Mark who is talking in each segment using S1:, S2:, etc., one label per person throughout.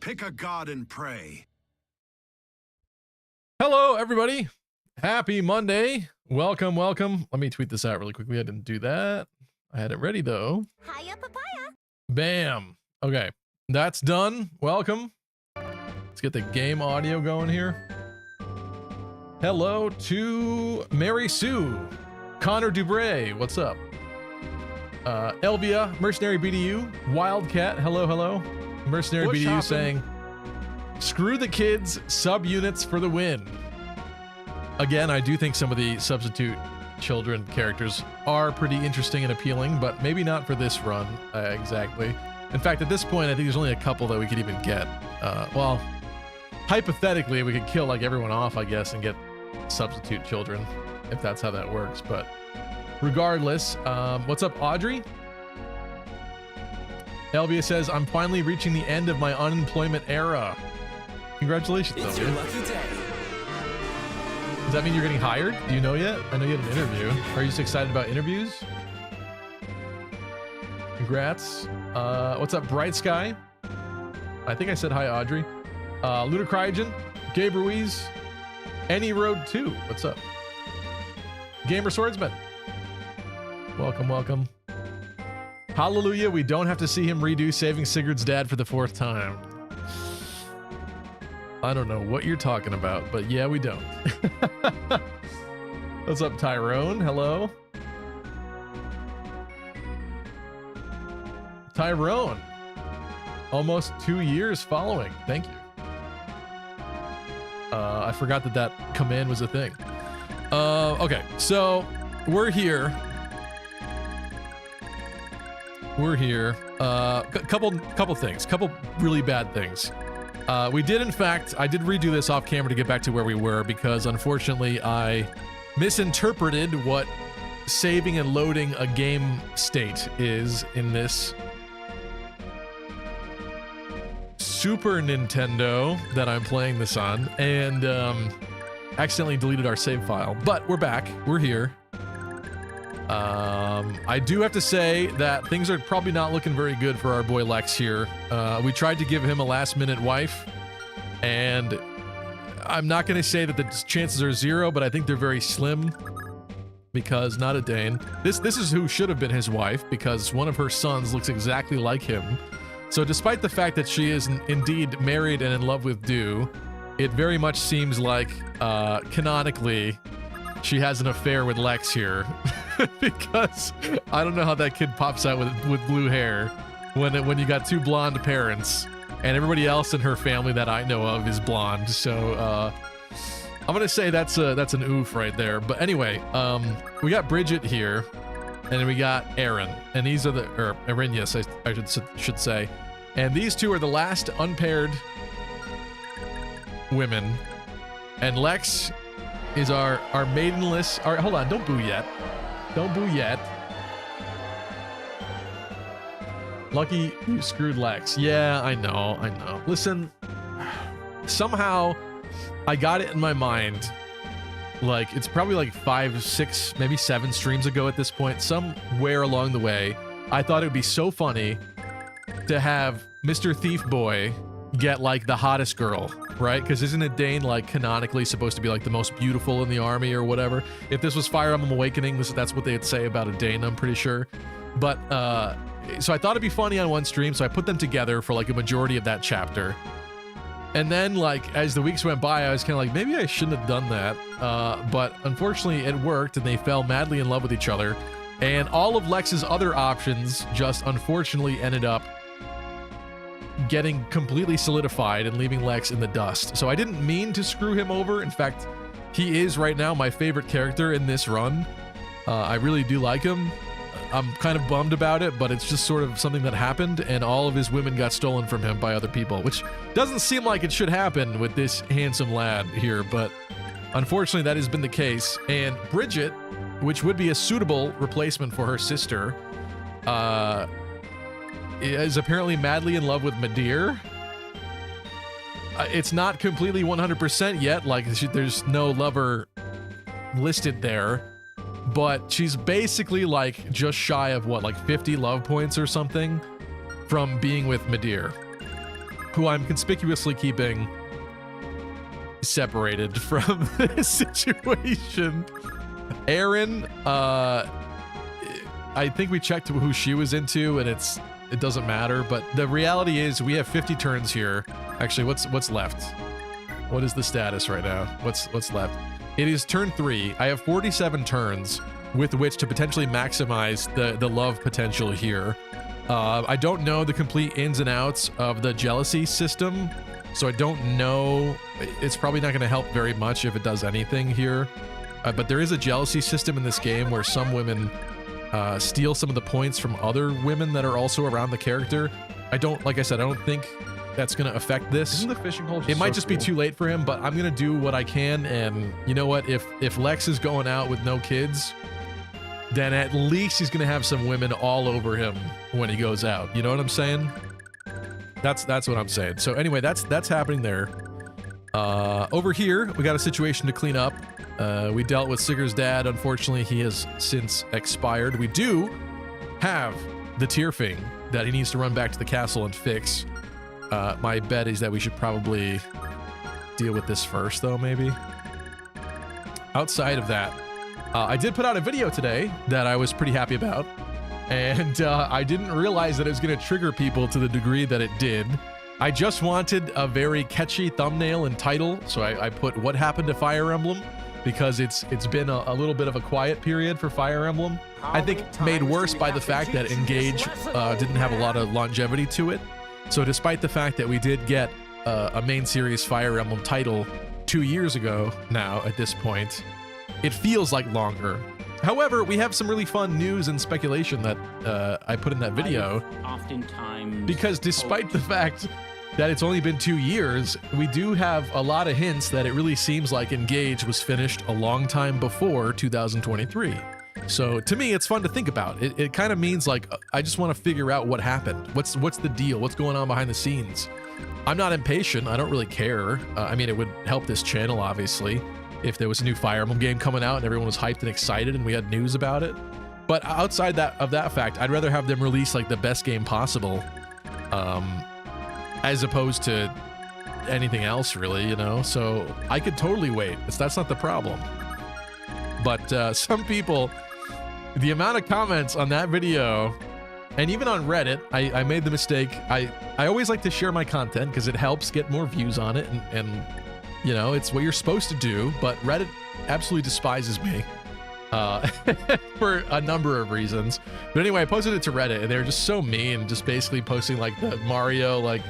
S1: Pick a god and pray.
S2: Hello, everybody. Happy Monday. Welcome, welcome. Let me tweet this out really quickly. I didn't do that. I had it ready, though.
S3: Hiya, papaya.
S2: Bam. Okay, that's done. Welcome. Let's get the game audio going here. Hello to Mary Sue. Connor Dubray, what's up? Elvia, Mercenary BDU. Wildcat, hello, hello. Mercenary
S1: Bush
S2: BDU
S1: hopping.
S2: saying, screw the kids, subunits for the win. Again, I do think some of the substitute children characters are pretty interesting and appealing, but maybe not for this run exactly. In fact, at this point, I think there's only a couple that we could even get. Well, hypothetically, we could kill like everyone off, I guess, and get substitute children, if that's how that works. But regardless, what's up, Audrey? Elvia says, I'm finally reaching the end of my unemployment era. Congratulations,
S4: It's your
S2: Elvia.
S4: lucky day.
S2: Does that mean you're getting hired? Do you know yet? I know you had an interview. Are you just excited about interviews? Congrats. What's up, Bright Sky? I think I said hi, Audrey. Ludicrygen, Gabe Ruiz, Any Road 2. What's up? Gamer Swordsman. Welcome, welcome. Hallelujah, we don't have to see him redo Saving Sigurd's dad for the 4th time. I don't know what you're talking about, but yeah, we don't. What's up, Tyrone? Hello. Tyrone. Almost 2 years following. Thank you. I forgot that that command was a thing. Okay, so we're here. We're here. Couple things. Couple really bad things. We did, in fact, I did redo this off camera to get back to where we were because unfortunately I misinterpreted what saving and loading a game state is in this Super Nintendo that I'm playing this on, and accidentally deleted our save file. But we're back. We're here. I do have to say that things are probably not looking very good for our boy Lex here. We tried to give him a last-minute wife, and I'm not going to say that the chances are 0, but I think they're very slim because not a Dane. This is who should have been his wife because one of her sons looks exactly like him. So despite the fact that she is indeed married and in love with Dew, it very much seems like canonically she has an affair with Lex here. Because I don't know how that kid pops out with blue hair when you got 2 blonde parents and everybody else in her family that I know of is blonde. So I'm gonna say that's an oof right there. But anyway, we got Bridget here, and then we got Aaron, and these are or Erin, yes, I should say, and these two are the last unpaired women, and Lex is our maidenless. All right, hold on, don't boo yet. Don't boo yet. Lucky you screwed Lex. Yeah, I know. Listen, somehow I got it in my mind. Like, it's probably like 5, 6, maybe 7 streams ago at this point. Somewhere along the way, I thought it would be so funny to have Mr. Thief Boy get like the hottest girl, right? Because isn't it Dane like canonically supposed to be like the most beautiful in the army or whatever? If this was Fire Emblem Awakening, that's what they'd say about a Dane, I'm pretty sure. But so I thought it'd be funny on one stream, so I put them together for like a majority of that chapter. And then like as the weeks went by, I was kind of like, maybe I shouldn't have done that. But unfortunately it worked, and they fell madly in love with each other. And all of Lex's other options just unfortunately ended up getting completely solidified and leaving Lex in the dust. So I didn't mean to screw him over. In fact, he is right now my favorite character in this run. I really do like him. I'm kind of bummed about it, but it's just sort of something that happened, and all of his women got stolen from him by other people, which doesn't seem like it should happen with this handsome lad here, but unfortunately that has been the case. And Bridget, which would be a suitable replacement for her sister, is apparently madly in love with Madeir. It's not completely 100% yet, like there's no lover listed there, but she's basically like just shy of what, like 50 love points or something from being with Madeir. who I'm conspicuously keeping separated from this situation. Erin, I think we checked who she was into, and it doesn't matter. But the reality is, we have 50 turns here. Actually, what's left? What is the status right now? What's left? It is turn 3. I have 47 turns with which to potentially maximize the love potential here. I don't know the complete ins and outs of the jealousy system, so I don't know. It's probably not going to help very much if it does anything here. But there is a jealousy system in this game where some women steal some of the points from other women that are also around the character. Like I said, I don't think that's going to affect this.
S1: Isn't the fishing hole just
S2: it might
S1: so
S2: just
S1: cool?
S2: be too late for him, but I'm going to do what I can. And you know what? If Lex is going out with no kids, then at least he's going to have some women all over him when he goes out. You know what I'm saying? That's what I'm saying. So anyway, that's happening there. Over here, we got a situation to clean up. We dealt with Sigur's dad. Unfortunately, he has since expired. We do have the Tyrfing that he needs to run back to the castle and fix. My bet is that we should probably deal with this first, though, maybe. Outside of that, I did put out a video today that I was pretty happy about, and I didn't realize that it was going to trigger people to the degree that it did. I just wanted a very catchy thumbnail and title, so I put "What Happened to Fire Emblem," because it's been a little bit of a quiet period for Fire Emblem. I think made worse by the fact that Engage didn't have a lot of longevity to it. So despite the fact that we did get a main series Fire Emblem title 2 years ago now at this point, it feels like longer. However, we have some really fun news and speculation that I put in that video.
S3: Oftentimes,
S2: because despite the fact that it's only been 2 years, we do have a lot of hints that it really seems like Engage was finished a long time before 2023. So to me, it's fun to think about. It kind of means like, I just want to figure out what happened. What's the deal? What's going on behind the scenes? I'm not impatient. I don't really care. I mean, it would help this channel, obviously, if there was a new Fire Emblem game coming out and everyone was hyped and excited and we had news about it. But outside of that fact, I'd rather have them release like the best game possible, as opposed to anything else, really, you know? So I could totally wait. That's not the problem. But some people, the amount of comments on that video, and even on Reddit, I made the mistake. I always like to share my content because it helps get more views on it, and you know, it's what you're supposed to do, but Reddit absolutely despises me for a number of reasons. But anyway, I posted it to Reddit, and they were just so mean, just basically posting like the Mario, like,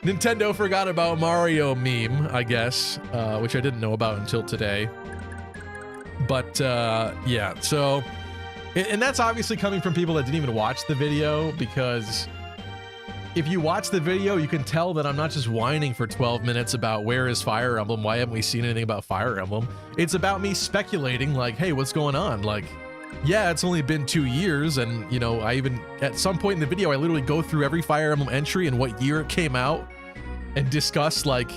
S2: Nintendo forgot about Mario meme, I guess, which I didn't know about until today. But yeah, so, and that's obviously coming from people that didn't even watch the video, because if you watch the video, you can tell that I'm not just whining for 12 minutes about where is Fire Emblem, why haven't we seen anything about Fire Emblem. It's about me speculating, like, hey, what's going on? Like, yeah, it's only been 2 years, and, you know, I even, at some point in the video, I literally go through every Fire Emblem entry and what year it came out, and discuss, like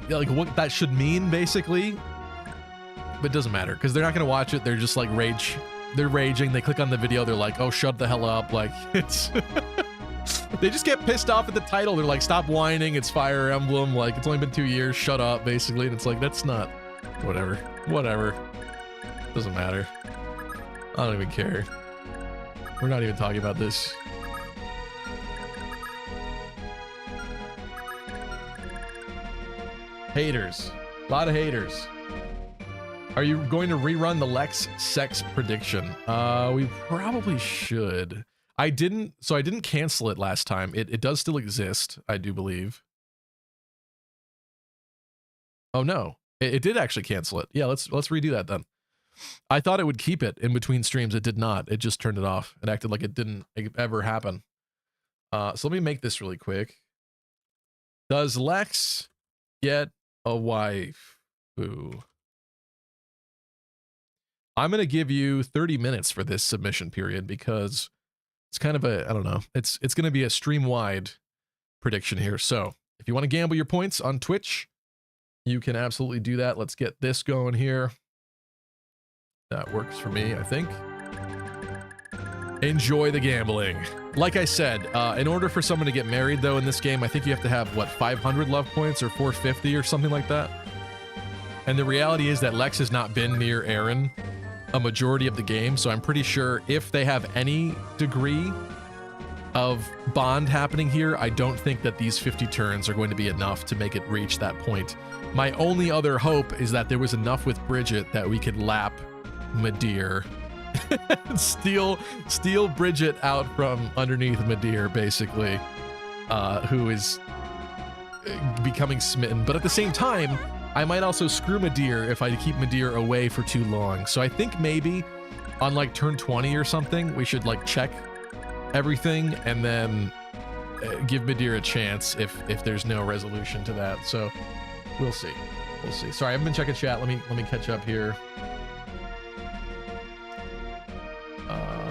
S2: what that should mean, basically. But it doesn't matter, because they're not going to watch it. They're just, like, they're raging. They click on the video, they're like, oh, shut the hell up. Like, it's... They just get pissed off at the title. They're like, stop whining, it's Fire Emblem, like, it's only been 2 years, shut up, basically. And it's like, that's not... Whatever. Doesn't matter. I don't even care. We're not even talking about this. Haters. A lot of haters. Are you going to rerun the Lex sex prediction? We probably should. I didn't cancel it last time. It does still exist, I do believe. Oh no, it did actually cancel it. Yeah, let's redo that then. I thought it would keep it in between streams. It did not. It just turned it off. It acted like it didn't ever happen. So let me make this really quick. Does Lex get a wife? Ooh. I'm going to give you 30 minutes for this submission period, because it's kind of a, I don't know, it's going to be a stream-wide prediction here. So if you want to gamble your points on Twitch, you can absolutely do that. Let's get this going here. That works for me, I think. Enjoy the gambling. Like I said, in order for someone to get married, though, in this game, I think you have to have, what, 500 love points or 450 or something like that? And the reality is that Lex has not been near Aaron a majority of the game, so I'm pretty sure if they have any degree of bond happening here, I don't think that these 50 turns are going to be enough to make it reach that point. My only other hope is that there was enough with Bridget that we could lap Madeir. steal Bridget out from underneath Madeir, basically, who is becoming smitten. But at the same time, I might also screw Madeir if I keep Madeir away for too long. So I think maybe on like turn 20 or something, we should like check everything and then give Madeir a chance if there's no resolution to that. So we'll see. We'll see. Sorry, I haven't been checking chat. Let me catch up here.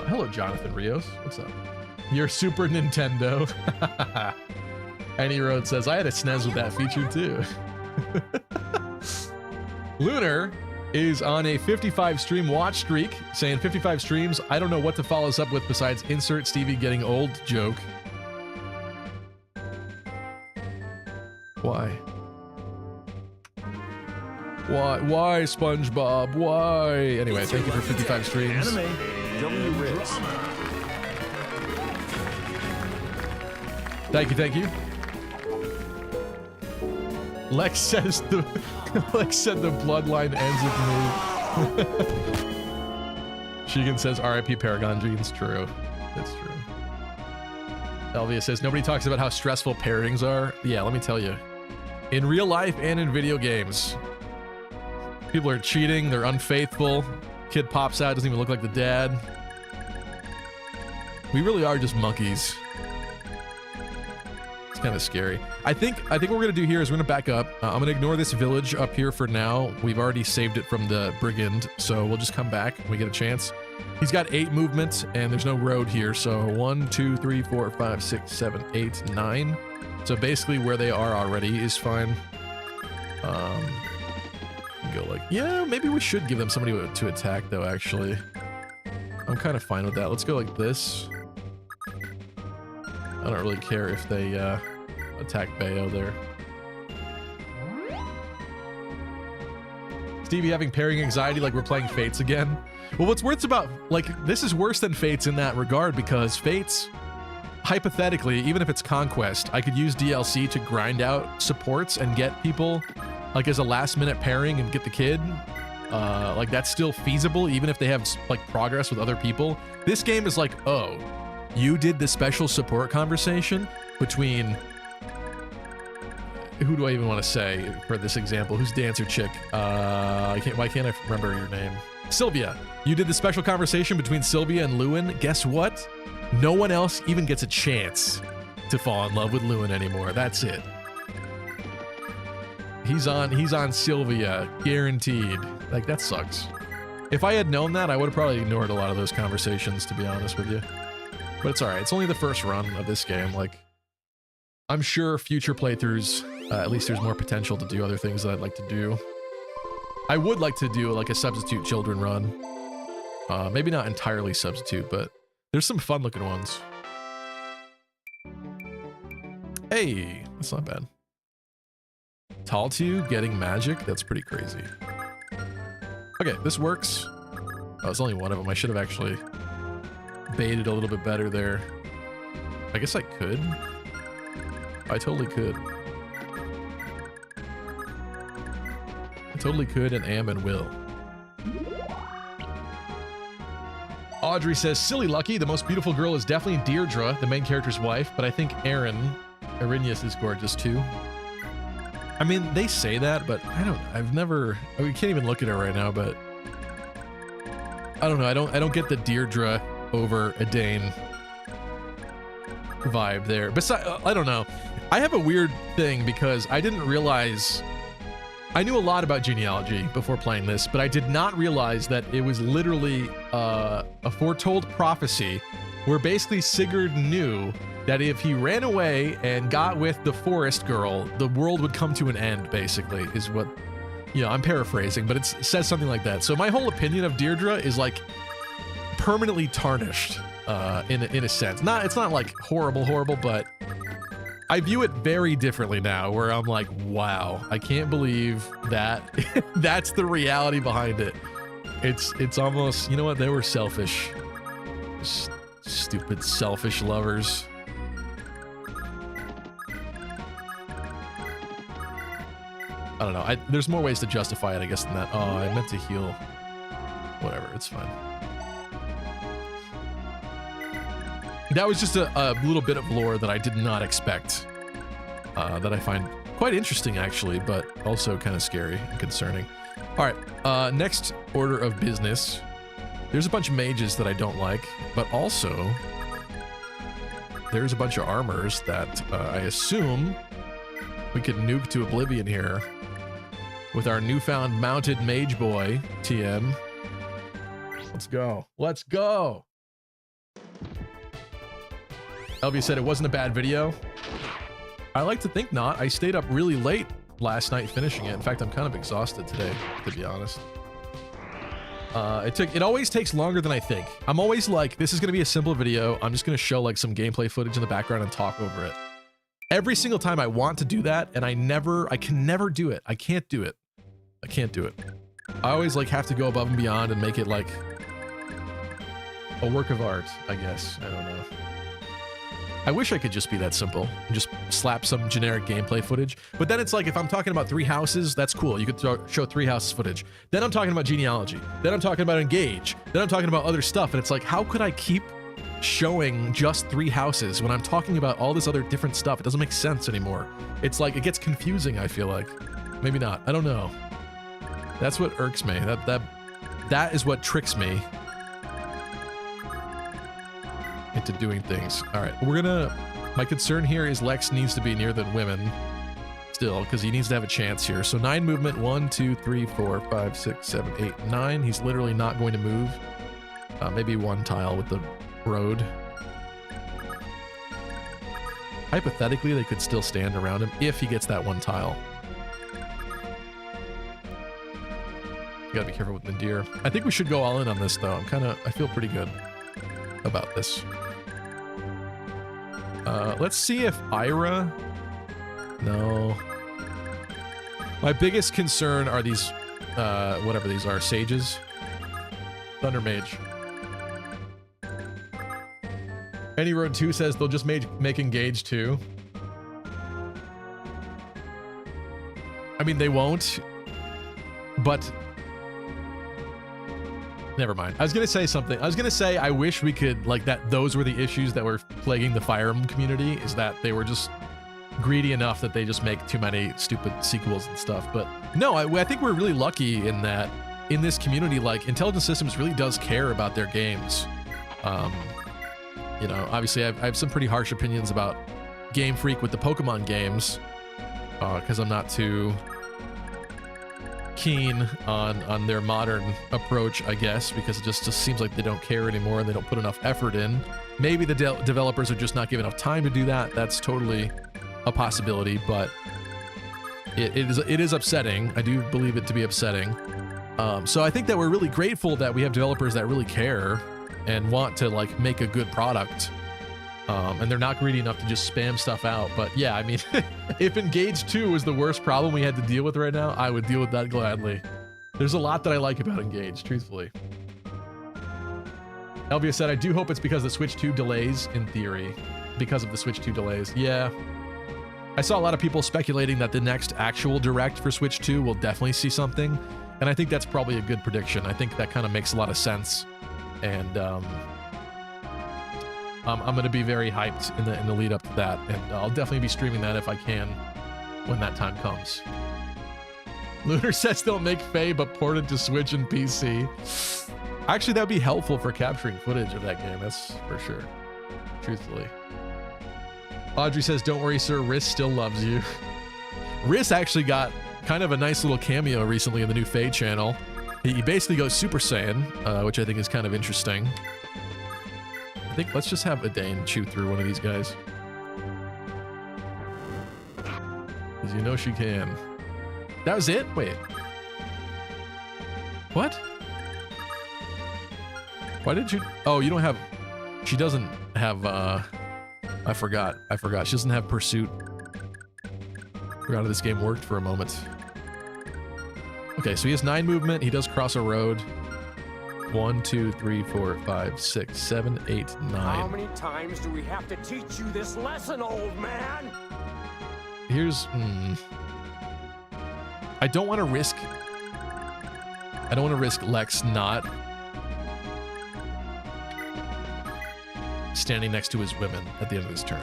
S2: Hello, Jonathan Rios. What's up? Your Super Nintendo. Any Road says, I had a SNES with that feature too. Lunar is on a 55 stream watch streak, saying 55 streams. I don't know what to follow us up with besides insert Stevie getting old joke. Why? Why, SpongeBob? Why? Anyway, thank you for 55 streams.
S1: Anime.
S2: Thank you. Lex says Lex said the bloodline ends with me. Sheegan says RIP Paragon Jeans. True. That's true. Elvia says nobody talks about how stressful pairings are. Yeah, let me tell you. In real life and in video games, people are cheating, they're unfaithful. Kid pops out, doesn't even look like the dad. We really are just monkeys. It's kind of scary. I think what we're gonna do here is we're gonna back up. I'm gonna ignore this village up here for now. We've already saved it from the brigand, so we'll just come back when we get a chance. He's got 8 movement, and there's no road here, so 1, 2, 3, 4, 5, 6, 7, 8, 9. So basically where they are already is fine. Go like, yeah, maybe we should give them somebody to attack though, actually. I'm kind of fine with that. Let's go like this. I don't really care if they attack Bayo there. Stevie having pairing anxiety like we're playing Fates again. Well, what's worse about, like, this is worse than Fates in that regard, because Fates, hypothetically, even if it's Conquest, I could use DLC to grind out supports and get people like as a last minute pairing and get the kid. Like that's still feasible even if they have like progress with other people. This game is like, oh, you did the special support conversation between, who do I even want to say for this example? Who's dancer chick? Why can't I remember your name? Sylvia. You did the special conversation between Sylvia and Lewin. Guess what? No one else even gets a chance to fall in love with Lewin anymore. That's it. He's on Sylvia, guaranteed. Like, that sucks. If I had known that, I would have probably ignored a lot of those conversations, to be honest with you. But it's alright. It's only the first run of this game. Like, I'm sure future playthroughs, at least there's more potential to do other things that I'd like to do. I would like to do, like, a substitute children run. Maybe not entirely substitute, but there's some fun-looking ones. Hey, that's not bad. Taltu getting magic? That's pretty crazy. Okay, this works. Oh, it's only one of them. I should have actually baited a little bit better there. I guess I could. I totally could. I totally could and am and will. Audrey says, silly Lucky, the most beautiful girl is definitely Deirdre, the main character's wife, but I think Arrhenius is gorgeous too. I mean, they say that, but I've never, we can't even look at her right now, but I don't know. I don't get the Deirdre over Edain vibe there. Besides, I don't know. I have a weird thing because I didn't realize, I knew a lot about genealogy before playing this, but I did not realize that it was literally a foretold prophecy where basically Sigurd knew that if he ran away and got with the forest girl, the world would come to an end, basically, is what, you know, I'm paraphrasing, but it says something like that. So my whole opinion of Deirdre is like permanently tarnished in a sense. It's not like horrible, but I view it very differently now, where I'm like, wow, I can't believe that that's the reality behind it. It's almost, you know what, they were selfish. Stupid selfish lovers. I don't know. There's more ways to justify it, I guess, than that. Oh, I meant to heal. Whatever, it's fine. That was just a little bit of lore that I did not expect. That I find quite interesting, actually, but also kind of scary and concerning. All right, next order of business. There's a bunch of mages that I don't like, but also there's a bunch of armors that I assume we could nuke to oblivion here with our newfound mounted mage boy, TM. Let's go. Let's go. Elvia said it wasn't a bad video. I like to think not. I stayed up really late last night finishing it. In fact, I'm kind of exhausted today, to be honest. It always takes longer than I think. I'm always like, this is going to be a simple video. I'm just going to show like some gameplay footage in the background and talk over it. Every single time I want to do that, and I can never do it. I can't do it. I can't do it. I always like have to go above and beyond and make it like a work of art, I guess. I don't know. I wish I could just be that simple and just slap some generic gameplay footage. But then it's like, if I'm talking about 3 houses, that's cool. You could show 3 houses footage. Then I'm talking about genealogy. Then I'm talking about engage. Then I'm talking about other stuff. And it's like, how could I keep showing just 3 houses when I'm talking about all this other different stuff? It doesn't make sense anymore. It's like, it gets confusing, I feel like. Maybe not. I don't know. That's what irks me. That is what tricks me into doing things. All right, my concern here is Lex needs to be near the women still, because he needs to have a chance here. So 9 movement, 1, 2, 3, 4, 5, 6, 7, 8, 9. He's literally not going to move. Maybe 1 tile with the road. Hypothetically, they could still stand around him if he gets that 1 tile. You gotta be careful with the deer. I think we should go all in on this though. I feel pretty good about this. Let's see if Ira... No. My biggest concern are these, whatever these are, sages. Thunder Mage. Any Road 2 says they'll just make engage too. I mean, they won't, but... Never mind. I was going to say something. I was going to say I wish we could, like, those were the issues that were plaguing the Fire Emblem community, is that they were just greedy enough that they just make too many stupid sequels and stuff. But no, I think we're really lucky in that in this community, like, Intelligent Systems really does care about their games. You know, obviously I have some pretty harsh opinions about Game Freak with the Pokemon games, because I'm not too keen on their modern approach, I guess, because it just seems like they don't care anymore and they don't put enough effort in. Maybe the developers are just not giving enough time to do that. That's totally a possibility, but it is upsetting. I do believe it to be upsetting. So I think that we're really grateful that we have developers that really care and want to, like, make a good product. And they're not greedy enough to just spam stuff out. But yeah, I mean, if Engage 2 was the worst problem we had to deal with right now, I would deal with that gladly. There's a lot that I like about Engage, truthfully. Elvia said, I do hope it's because the Switch 2 delays, in theory. Because of the Switch 2 delays. Yeah. I saw a lot of people speculating that the next actual Direct for Switch 2 will definitely see something. And I think that's probably a good prediction. I think that kind of makes a lot of sense. And, I'm going to be very hyped in the lead up to that, and I'll definitely be streaming that if I can when that time comes. Lunar says they'll make Faye but port it to Switch and PC. Actually, that would be helpful for capturing footage of that game, that's for sure. Truthfully. Audrey says, don't worry, sir, Riss still loves you. Riss actually got kind of a nice little cameo recently in the new Faye channel. He basically goes Super Saiyan, which I think is kind of interesting. I think let's just have Adane chew through one of these guys. Because you know she can. That was it? Wait. What? Why did you... Oh, you don't have... She doesn't have, I forgot. She doesn't have pursuit. Forgot how this game worked for a moment. Okay, so he has 9 movement. He does cross a road. 1, 2, 3, 4, 5, 6, 7, 8, 9.
S1: How many times do we have to teach you this lesson, old man?
S2: Here's... I don't want to risk Lex not standing next to his women at the end of his turn.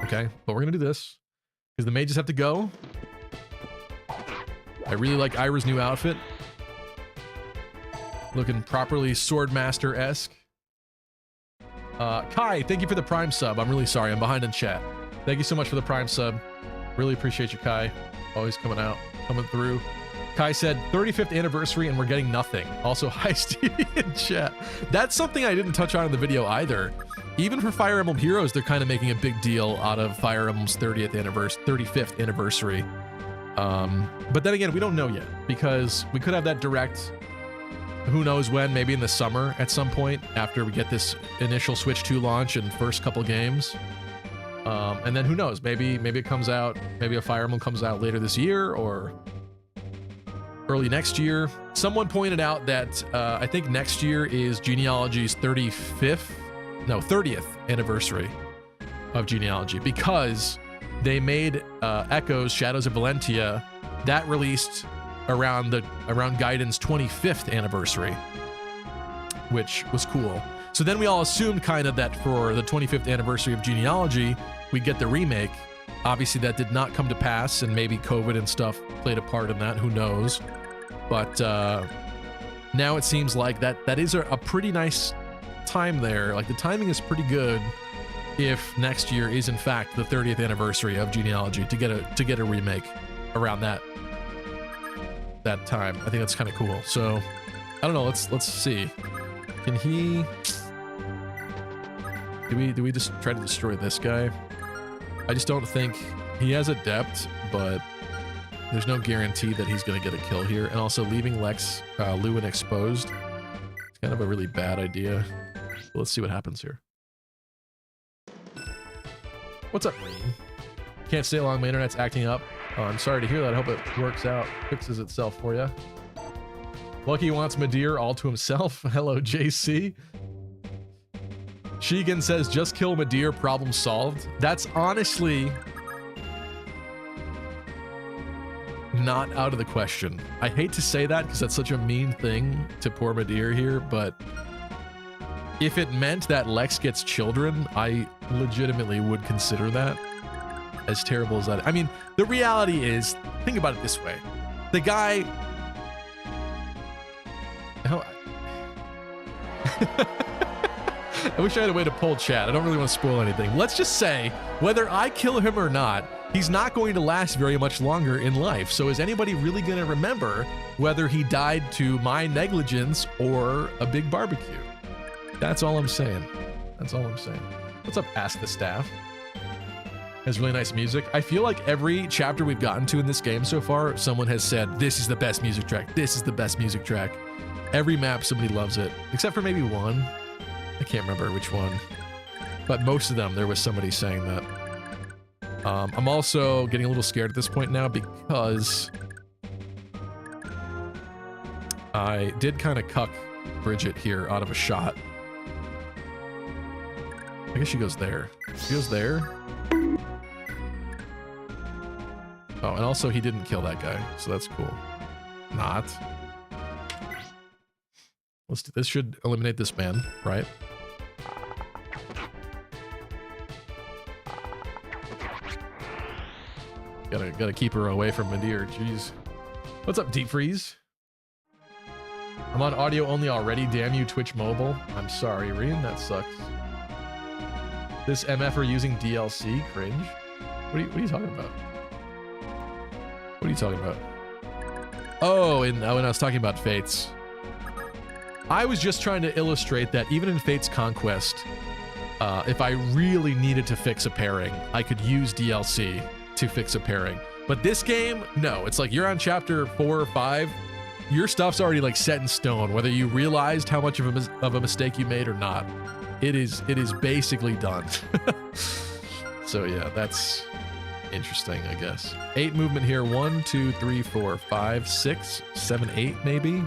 S2: Okay, but we're gonna do this because the mages have to go. I really like Ira's new outfit. Looking properly Swordmaster-esque. Kai, thank you for the Prime sub. I'm really sorry, I'm behind in chat. Thank you so much for the Prime sub. Really appreciate you, Kai. Always coming through. Kai said 35th anniversary and we're getting nothing. Also, hi Stevie in chat. That's something I didn't touch on in the video either. Even for Fire Emblem Heroes, they're kind of making a big deal out of Fire Emblem's 35th anniversary. But then again, we don't know yet because we could have that direct, who knows when, maybe in the summer at some point after we get this initial Switch 2 launch and first couple games. And then who knows, maybe it comes out, maybe a Fire Emblem comes out later this year or early next year. Someone pointed out that I think next year is Genealogy's 30th anniversary of Genealogy because they made Echoes Shadows of Valentia that released around Gaiden's 25th anniversary, which was cool. So then we all assumed kind of that for the 25th anniversary of Genealogy, we'd get the remake. Obviously that did not come to pass and maybe COVID and stuff played a part in that, who knows. But now it seems like that is a pretty nice time there. Like the timing is pretty good if next year is in fact the 30th anniversary of Genealogy to get a remake around that time. I think that's kind of cool. So I don't know, let's see. Can he... Do we just try to destroy this guy? I just don't think he has Adept, but there's no guarantee that he's going to get a kill here. And also leaving Lewin exposed, it's kind of a really bad idea. So let's see what happens here. What's up, Reen? Can't stay long, my internet's acting up. Oh, I'm sorry to hear that. I hope it works out, fixes itself for you. Lucky wants Midir all to himself. Hello, JC. Sheegan says, just kill Midir, problem solved. That's honestly not out of the question. I hate to say that because that's such a mean thing to poor Midir here, but if it meant that Lex gets children, I legitimately would consider that. As terrible as that. I mean, the reality is, think about it this way. The guy... I wish I had a way to pull chat. I don't really want to spoil anything. Let's just say, whether I kill him or not, he's not going to last very much longer in life. So is anybody really going to remember whether he died to my negligence or a big barbecue? That's all I'm saying. That's all I'm saying. What's up, Ask the Staff? Has really nice music. I feel like every chapter we've gotten to in this game so far, someone has said, this is the best music track. This is the best music track. Every map, somebody loves it. Except for maybe one. I can't remember which one. But most of them, there was somebody saying that. I'm also getting a little scared at this point now because I did kind of cuck Bridget here out of a shot. I guess she goes there. She goes there. Oh, and also he didn't kill that guy, so that's cool. Not. Let's do this. Should eliminate this man, right? Gotta keep her away from Midir. Jeez. What's up, Deep Freeze? I'm on audio only already. Damn you, Twitch Mobile. I'm sorry, Reen. That sucks. This MFer using DLC? Cringe. What are you talking about? What are you talking about? Oh, when I was talking about Fates. I was just trying to illustrate that even in Fates Conquest, if I really needed to fix a pairing, I could use DLC to fix a pairing. But this game, no. It's like you're on chapter 4 or 5, your stuff's already like set in stone, whether you realized how much of a mistake you made or not. It is basically done. So yeah, that's interesting, I guess. 8 movement here. 1, 2, 3, 4, 5, 6, 7, 8, maybe.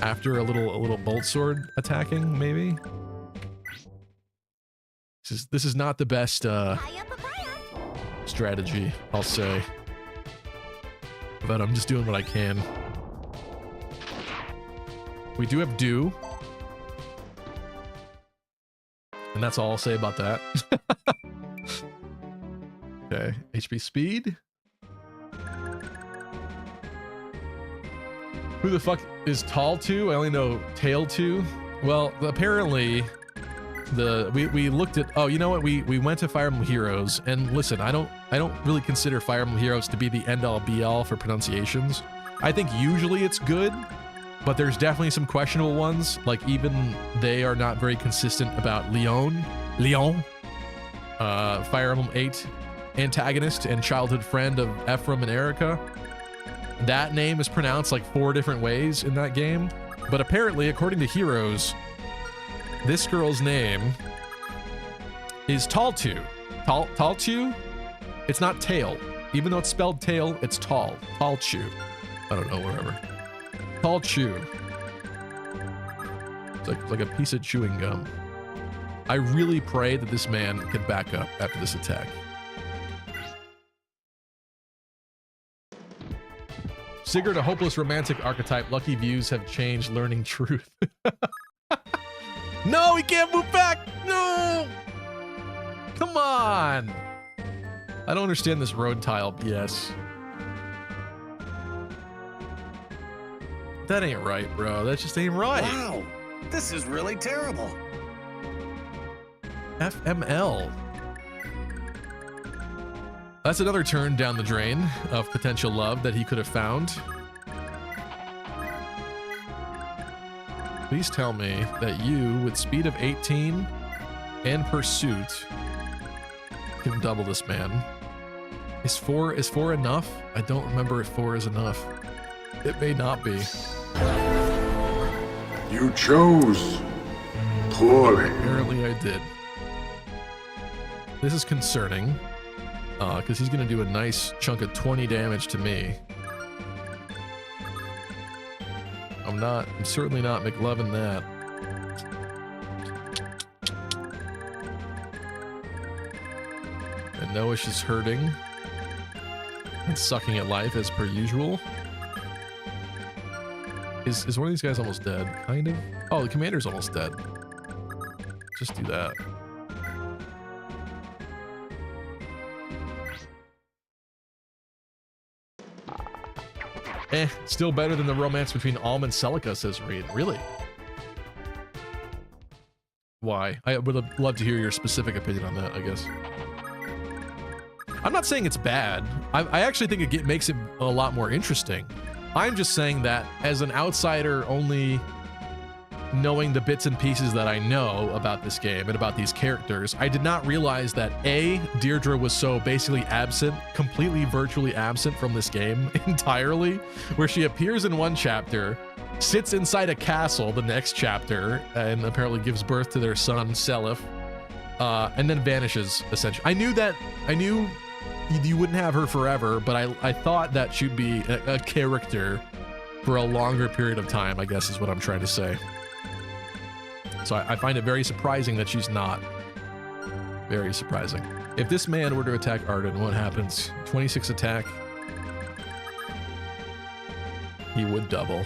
S2: After a little bolt sword attacking, maybe. This is not the best strategy, I'll say. But I'm just doing what I can. We do have do. And that's all I'll say about that. Okay, HP speed. Who the fuck is Tall 2? I only know Tail 2. Well, apparently we looked at, oh, you know what? We went to Fire Emblem Heroes, and listen, I don't really consider Fire Emblem Heroes to be the end all be all for pronunciations. I think usually it's good, but there's definitely some questionable ones. Like even they are not very consistent about Leon, Fire Emblem 8 antagonist and childhood friend of Ephraim and Erica. That name is pronounced like 4 different ways in that game, but apparently, according to Heroes, this girl's name is Taltu. Taltu? It's not tail. Even though it's spelled tail, it's tall. Talchu. I don't know, whatever. Talchu. It's like a piece of chewing gum. I really pray that this man can back up after this attack. Sigurd, a hopeless romantic archetype. Lucky views have changed, learning truth. No, he can't move back! No! Come on! I don't understand this road tile BS. That ain't right, bro. That just ain't right.
S3: Wow, this is really terrible.
S2: FML. That's another turn down the drain of potential love that he could have found. Please tell me that you, with speed of 18 and pursuit, can double this man. Is 4 enough? I don't remember if 4 is enough. It may not be.
S4: You chose poorly.
S2: Apparently I did. This is concerning, because he's going to do a nice chunk of 20 damage to me. I'm certainly not McLovin' that. And Noah is hurting and sucking at life as per usual. Is one of these guys almost dead? Kind of. Oh, the commander's almost dead. Just do that. Still better than the romance between Alm and Celica, says Reed. Really? Why? I would have loved to hear your specific opinion on that, I guess. I'm not saying it's bad. I actually think it makes it a lot more interesting. I'm just saying that as an outsider only knowing the bits and pieces that I know about this game and about these characters, I did not realize that A, Deirdre was so basically absent, completely virtually absent from this game entirely, where she appears in one chapter, sits inside a castle the next chapter, and apparently gives birth to their son, Seliph, and then vanishes, essentially. I knew you wouldn't have her forever, but I thought that she'd be a character for a longer period of time, I guess is what I'm trying to say. So I find it very surprising that she's not. Very surprising. If this man were to attack Arden, what happens? 26 attack. He would double.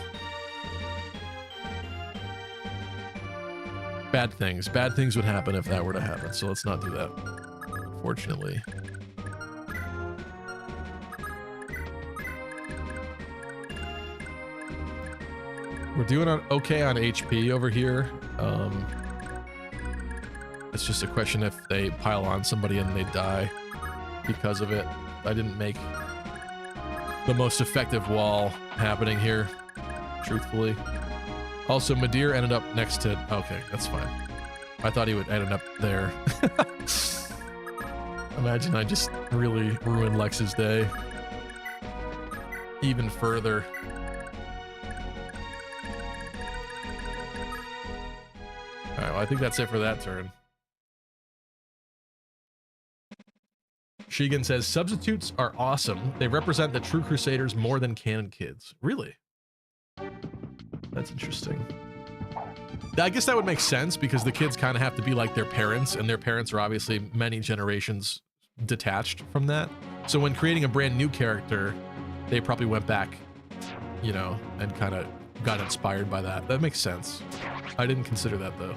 S2: Bad things. Bad things would happen if that were to happen, so let's not do that. Unfortunately. We're doing okay on HP over here. It's just a question if they pile on somebody and they die because of it. I didn't make the most effective wall happening here, truthfully. Also, Madir ended up next to... Okay, that's fine. I thought he would end up there. Imagine I just really ruined Lex's day even further. I think that's it for that turn. Shigen says, substitutes are awesome. They represent the true Crusaders more than canon kids. Really? That's interesting. I guess that would make sense because the kids kind of have to be like their parents, and their parents are obviously many generations detached from that. So when creating a brand new character, they probably went back, you know, and kind of got inspired by that. That makes sense. I didn't consider that though.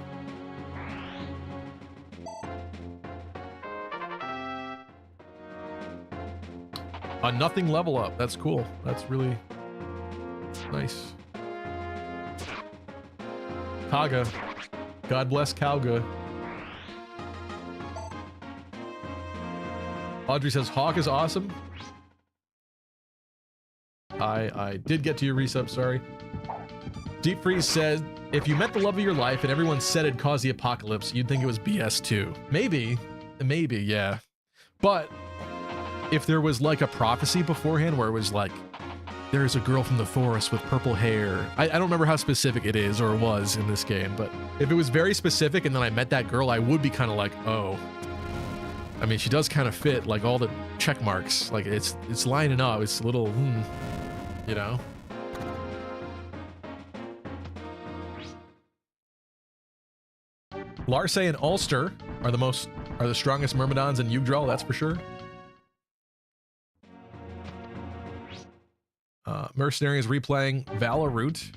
S2: A nothing level up. That's cool. That's really nice. Kaga. God bless Kauga. Audrey says, Hawk is awesome. I did get to your resub, sorry. Deep Freeze said, if you met the love of your life and everyone said it'd cause the apocalypse, you'd think it was BS too. Maybe, yeah. But if there was like a prophecy beforehand where it was like, there's a girl from the forest with purple hair. I don't remember how specific it is or was in this game, but if it was very specific and then I met that girl, I would be kind of like, oh. I mean, she does kind of fit like all the check marks. Like it's lining up. It's a little, you know. Larse and Ulster are the strongest Myrmidons in Yggdrasil, that's for sure. Mercenary is replaying Valorut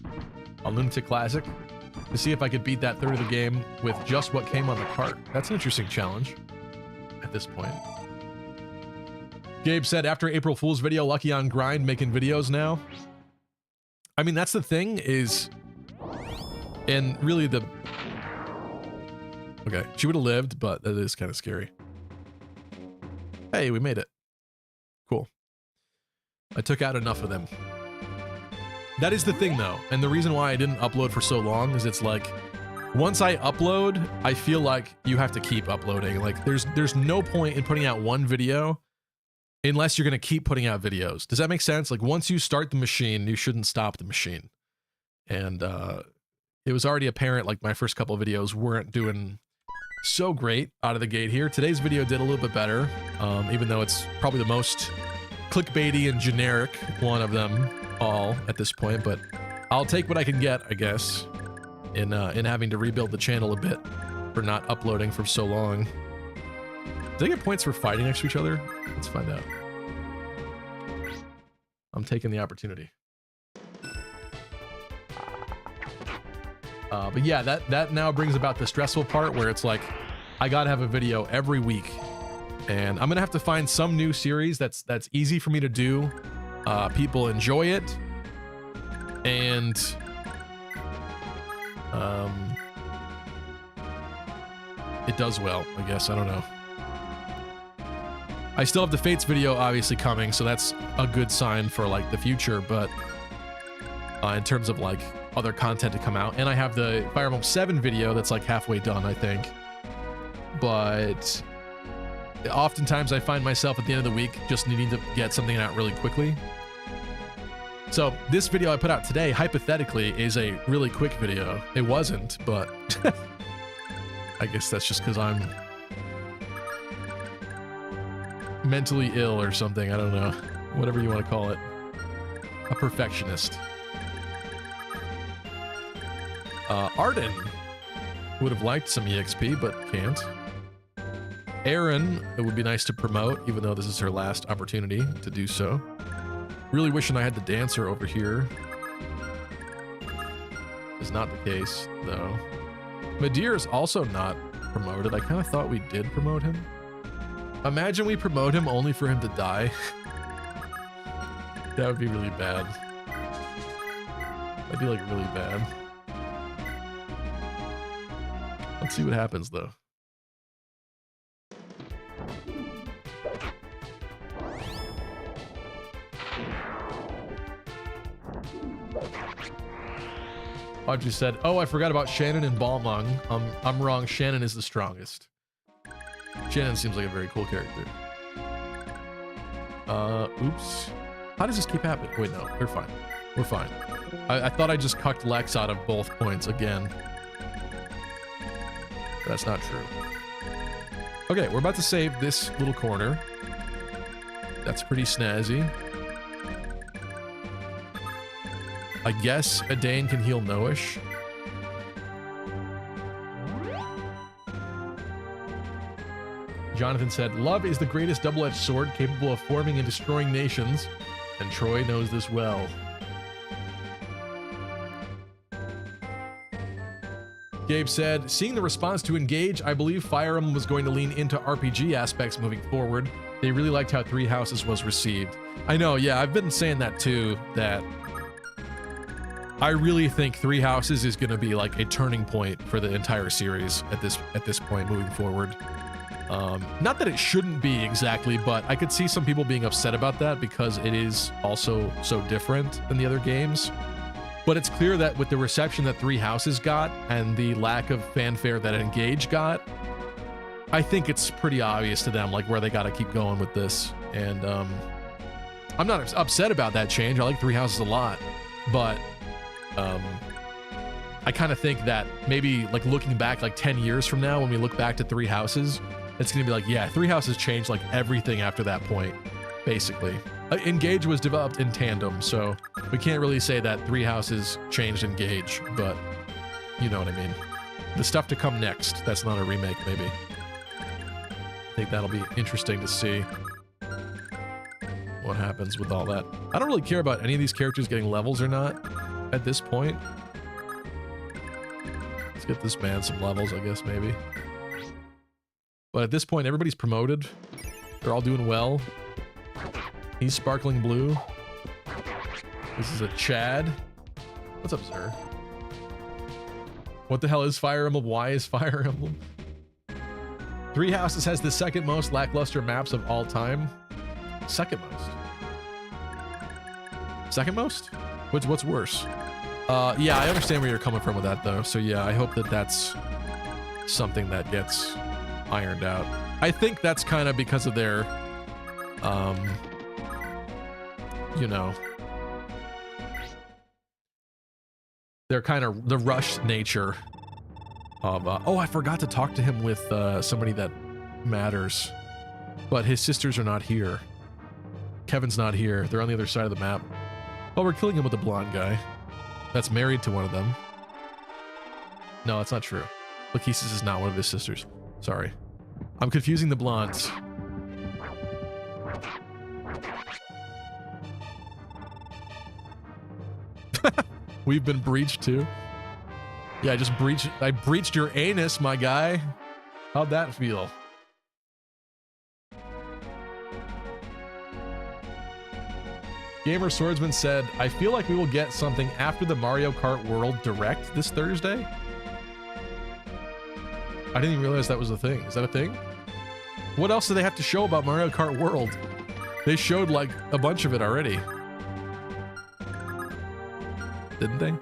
S2: on Lunatic Classic to see if I could beat that third of the game with just what came on the cart. That's an interesting challenge at this point. Gabe said, after April Fool's video, Lucky on grind making videos now. I mean, that's the thing is, and really the, okay, she would have lived, but that is kind of scary. Hey, we made it. Cool. I took out enough of them. That is the thing though, and the reason why I didn't upload for so long is it's like, once I upload, I feel like you have to keep uploading. Like there's no point in putting out one video unless you're gonna keep putting out videos. Does that make sense? Like once you start the machine, you shouldn't stop the machine. And it was already apparent like my first couple of videos weren't doing so great out of the gate here. Today's video did a little bit better, even though it's probably the most clickbaity and generic one of them all at this point, but I'll take what I can get, I guess, in having to rebuild the channel a bit for not uploading for so long. Do they get points for fighting next to each other? Let's find out. I'm taking the opportunity. But yeah, that now brings about the stressful part where it's like, I gotta have a video every week. And I'm gonna have to find some new series that's easy for me to do. People enjoy it. And it does well, I guess. I don't know. I still have the Fates video obviously coming, so that's a good sign for like the future, but in terms of like other content to come out. And I have the Fire Emblem 7 video that's like halfway done, I think. But oftentimes I find myself at the end of the week just needing to get something out really quickly. So this video I put out today, hypothetically, is a really quick video. It wasn't, but I guess that's just because I'm mentally ill or something. I don't know. Whatever you want to call it. A perfectionist. Arden would have liked some EXP, but can't. Erin, it would be nice to promote, even though this is her last opportunity to do so. Really wishing I had the dancer over here. Is not the case, though. Madir is also not promoted. I kind of thought we did promote him. Imagine we promote him only for him to die. That would be really bad. That'd be like really bad. Let's see what happens, though. Audrey said, oh, I forgot about Shannon and Balmung. I'm wrong. Shannon is the strongest. Shannon seems like a very cool character. Oops. How does this keep happening? Wait, no, we're fine. We're fine. I thought I just cucked Lex out of both points again. That's not true. Okay, we're about to save this little corner. That's pretty snazzy. I guess Adane can heal Noish. Jonathan said, love is the greatest double-edged sword capable of forming and destroying nations, and Troy knows this well. Gabe said, seeing the response to Engage, I believe Fire Emblem was going to lean into RPG aspects moving forward. They really liked how Three Houses was received. I know, yeah, I've been saying that too, that I really think Three Houses is going to be like a turning point for the entire series at this point moving forward. Not that it shouldn't be exactly, but I could see some people being upset about that because it is also so different than the other games. But it's clear that with the reception that Three Houses got and the lack of fanfare that Engage got, I think it's pretty obvious to them like where they got to keep going with this. And I'm not upset about that change. I like Three Houses a lot, but I kind of think that maybe like looking back like 10 years from now when we look back to Three Houses, it's going to be like, yeah, Three Houses changed like everything after that point, basically. Engage was developed in tandem, so we can't really say that Three Houses changed Engage, but you know what I mean. The stuff to come next, that's not a remake, maybe. I think that'll be interesting to see what happens with all that. I don't really care about any of these characters getting levels or not at this point. Let's get this man some levels, I guess, maybe. But at this point, everybody's promoted. They're all doing well. He's sparkling blue. This is a Chad. What's up, sir? What the hell is Fire Emblem? Why is Fire Emblem? Three Houses has the second most lackluster maps of all time. Second most. Second most? What's worse? Yeah, I understand where you're coming from with that, though. So yeah, I hope that that's something that gets ironed out. I think that's kind of because of their, you know, they're kind of the rushed nature of, oh, I forgot to talk to him with somebody that matters, but his sisters are not here. Kevin's not here. They're on the other side of the map. Oh, we're killing him with the blonde guy that's married to one of them. No, that's not true. Lachesis is not one of his sisters. Sorry. I'm confusing the blondes. We've been breached too. Yeah, I breached your anus, my guy. How'd that feel? Gamer Swordsman said, I feel like we will get something after the Mario Kart World Direct this Thursday. I didn't even realize that was a thing. Is that a thing? What else do they have to show about Mario Kart World? They showed like a bunch of it already. Didn't they?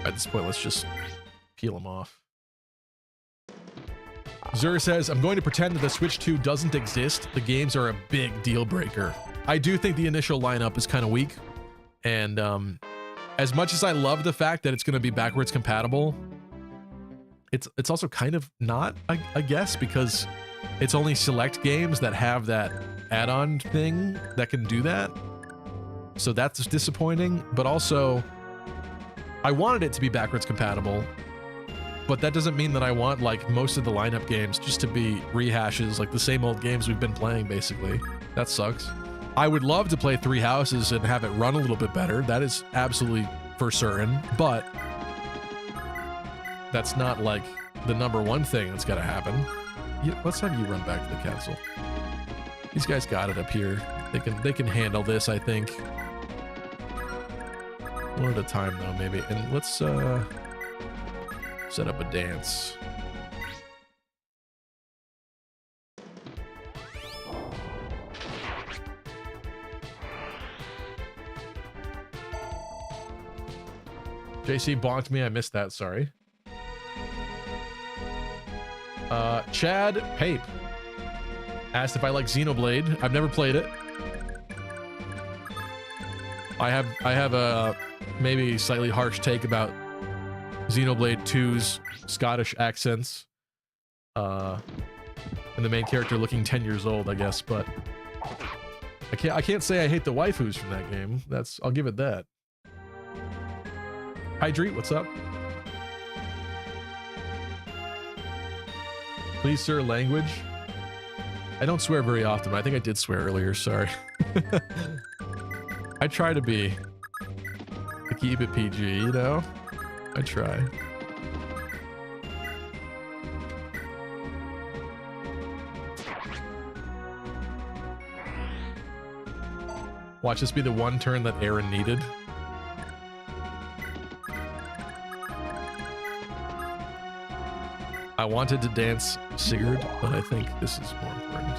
S2: At this point, let's just peel them off. Zur says, I'm going to pretend that the Switch 2 doesn't exist. The games are a big deal breaker. I do think the initial lineup is kind of weak. And as much as I love the fact that it's going to be backwards compatible, it's also kind of not, I guess, because it's only select games that have that add-on thing that can do that. So that's disappointing, but also I wanted it to be backwards compatible, but that doesn't mean that I want like most of the lineup games just to be rehashes, like the same old games we've been playing basically. That sucks. I would love to play Three Houses and have it run a little bit better. That is absolutely for certain, but that's not like the #1 thing that's got to happen. Yeah, let's have you run back to the castle. These guys got it up here. They can handle this, I think. One at a time though, maybe. And let's set up a dance. JC bonked me. I missed that. Sorry. Chad Pape asked if I like Xenoblade. I've never played it. I have a maybe slightly harsh take about Xenoblade 2's Scottish accents. And the main character looking 10 years old, I guess, but I can't say I hate the waifus from that game. I'll give it that. Hydrate, what's up? Please, sir, language. I don't swear very often. I think I did swear earlier, sorry. I try to keep it PG, you know? I try. Watch this be the one turn that Aaron needed. I wanted to dance Sigurd, but I think this is more important.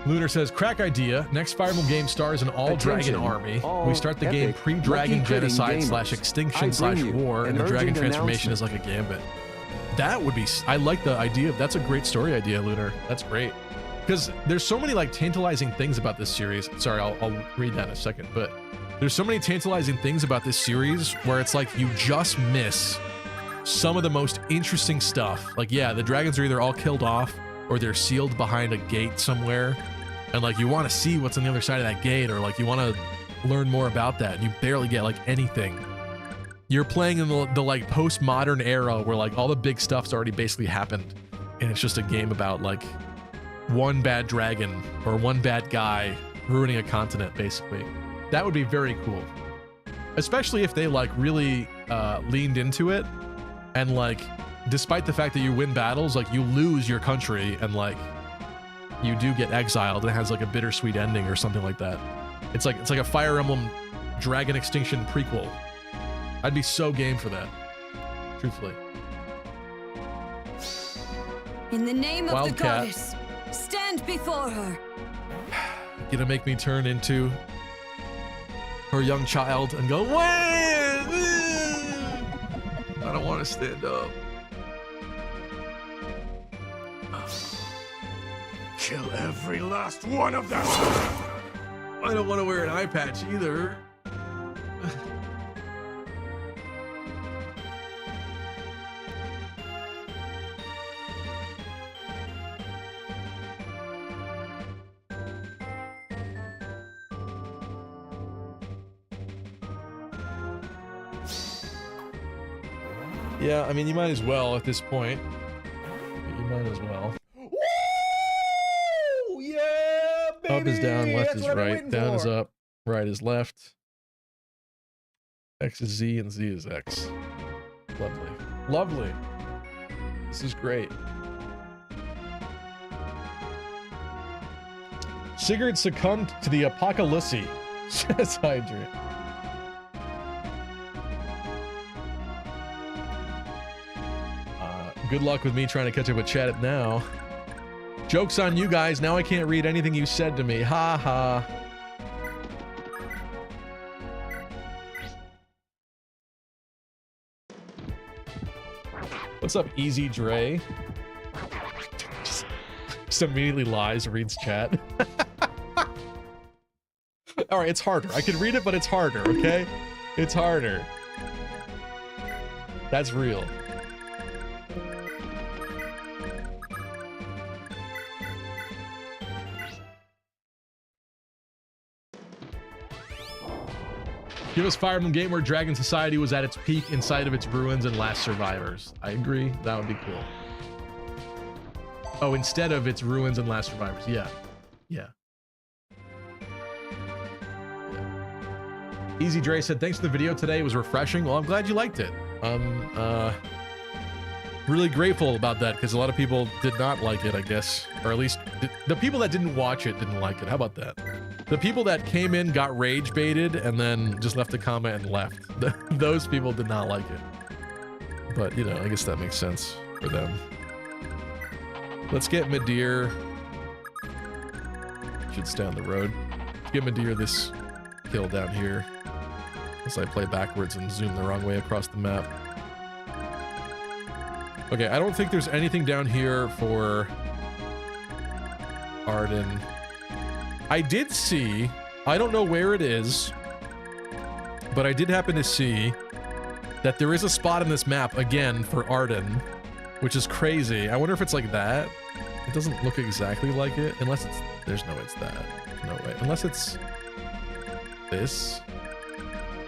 S2: Lunar says, crack idea. Next Fire Emblem game stars an all-dragon army. We start the game pre-dragon genocide / extinction / war, and the dragon transformation is like a gambit. That would be... I like the idea. That's a great story idea, Lunar. That's great. Because there's so many like tantalizing things about this series. Sorry, I'll read that in a second, but there's so many tantalizing things about this series where it's like you just miss some of the most interesting stuff. Like, yeah, the dragons are either all killed off or they're sealed behind a gate somewhere. And like, you want to see what's on the other side of that gate, or like you want to learn more about that. And you barely get like anything. You're playing in the like postmodern era where like all the big stuff's already basically happened. And it's just a game about like one bad dragon or one bad guy ruining a continent, basically. That would be very cool. Especially if they like really leaned into it. And like, despite the fact that you win battles, like you lose your country and like you do get exiled, and it has like a bittersweet ending or something like that. It's like a Fire Emblem Dragon Extinction prequel. I'd be so game for that, truthfully.
S5: In the name of
S2: Wildcat.
S5: the goddess, stand before her.
S2: Gonna make me turn into her young child and go, wait! I don't want to stand up.
S1: Kill every last one of them!
S2: I don't want to wear an eye patch either. Yeah, I mean, you might as well at this point. You might as well.
S1: Woo! Yeah, baby!
S2: Up is down, left
S1: That's
S2: is
S1: what I'm
S2: right,
S1: waiting
S2: down is
S1: for.
S2: up, right is left. X is Z and Z is X. Lovely. Lovely. This is great. Sigurd succumbed to the apocalypse, says Hydrant. Good luck with me trying to catch up with chat now. Joke's on you guys. Now I can't read anything you said to me. Ha ha. What's up, Easy Dre? Just immediately lies, reads chat. All right, it's harder. I can read it, but it's harder, okay? It's harder. That's real. Give us Fire Emblem game where Dragon Society was at its peak inside of its ruins and last survivors. I agree. That would be cool. Oh, instead of its ruins and last survivors. Yeah. Yeah. Easy Dre said, thanks for the video today. It was refreshing. Well, I'm glad you liked it. Really grateful about that because a lot of people did not like it, I guess. Or at least the people that didn't watch it didn't like it. How about that? The people that came in got rage baited and then just left a comment and left. Those people did not like it. But, you know, I guess that makes sense for them. Let's get Midir. Should stay on the road. Let's get Midir this kill down here. As I play backwards and zoom the wrong way across the map. Okay, I don't think there's anything down here for Arden. I did see, I don't know where it is, but I did happen to see that there is a spot in this map, again, for Arden, which is crazy. I wonder if it's like that. It doesn't look exactly like it, unless it's... There's no way it's that. No way. Unless it's this.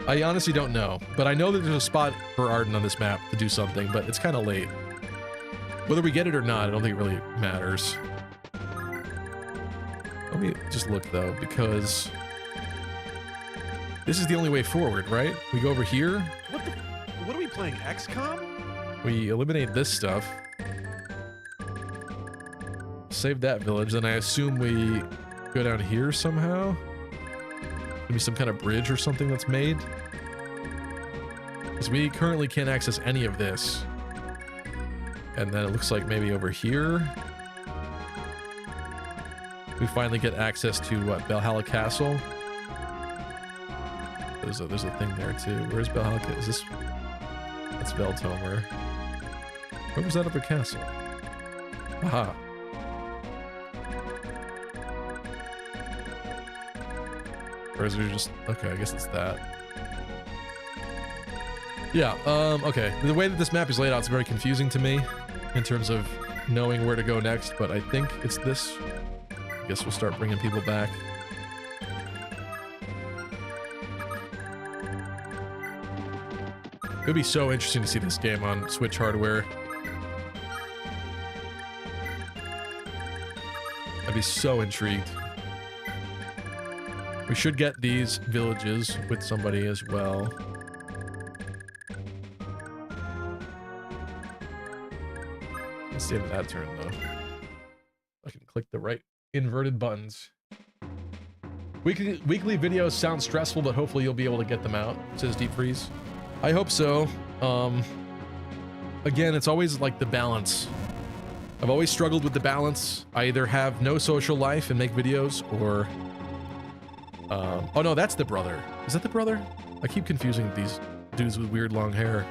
S2: I honestly don't know, but I know that there's a spot for Arden on this map to do something, but it's kind of late. Whether we get it or not, I don't think it really matters. Let me just look, though, because this is the only way forward, right? We go over here.
S6: What are we playing, XCOM?
S2: We eliminate this stuff. Save that village, then I assume we go down here somehow. Maybe some kind of bridge or something that's made. Because we currently can't access any of this. And then it looks like maybe over here we finally get access to what, Valhalla Castle. There's a thing there too. Where's Valhalla? Is this? That's Veltomer. Where was that other castle? Aha. Or is there just... Okay, I guess it's that. Yeah, okay. The way that this map is laid out is very confusing to me in terms of knowing where to go next, but I think it's this. I guess we'll start bringing people back. It would be so interesting to see this game on Switch hardware. I'd be so intrigued. We should get these villages with somebody as well. Let's see if that turn though. I can click the right inverted buttons. Weekly videos sound stressful, but hopefully you'll be able to get them out, says Deep Freeze. I hope so. Again, it's always like the balance. I've always struggled with the balance. I either have no social life and make videos, or... oh no, that's the brother. Is that the brother? I keep confusing these dudes with weird long hair.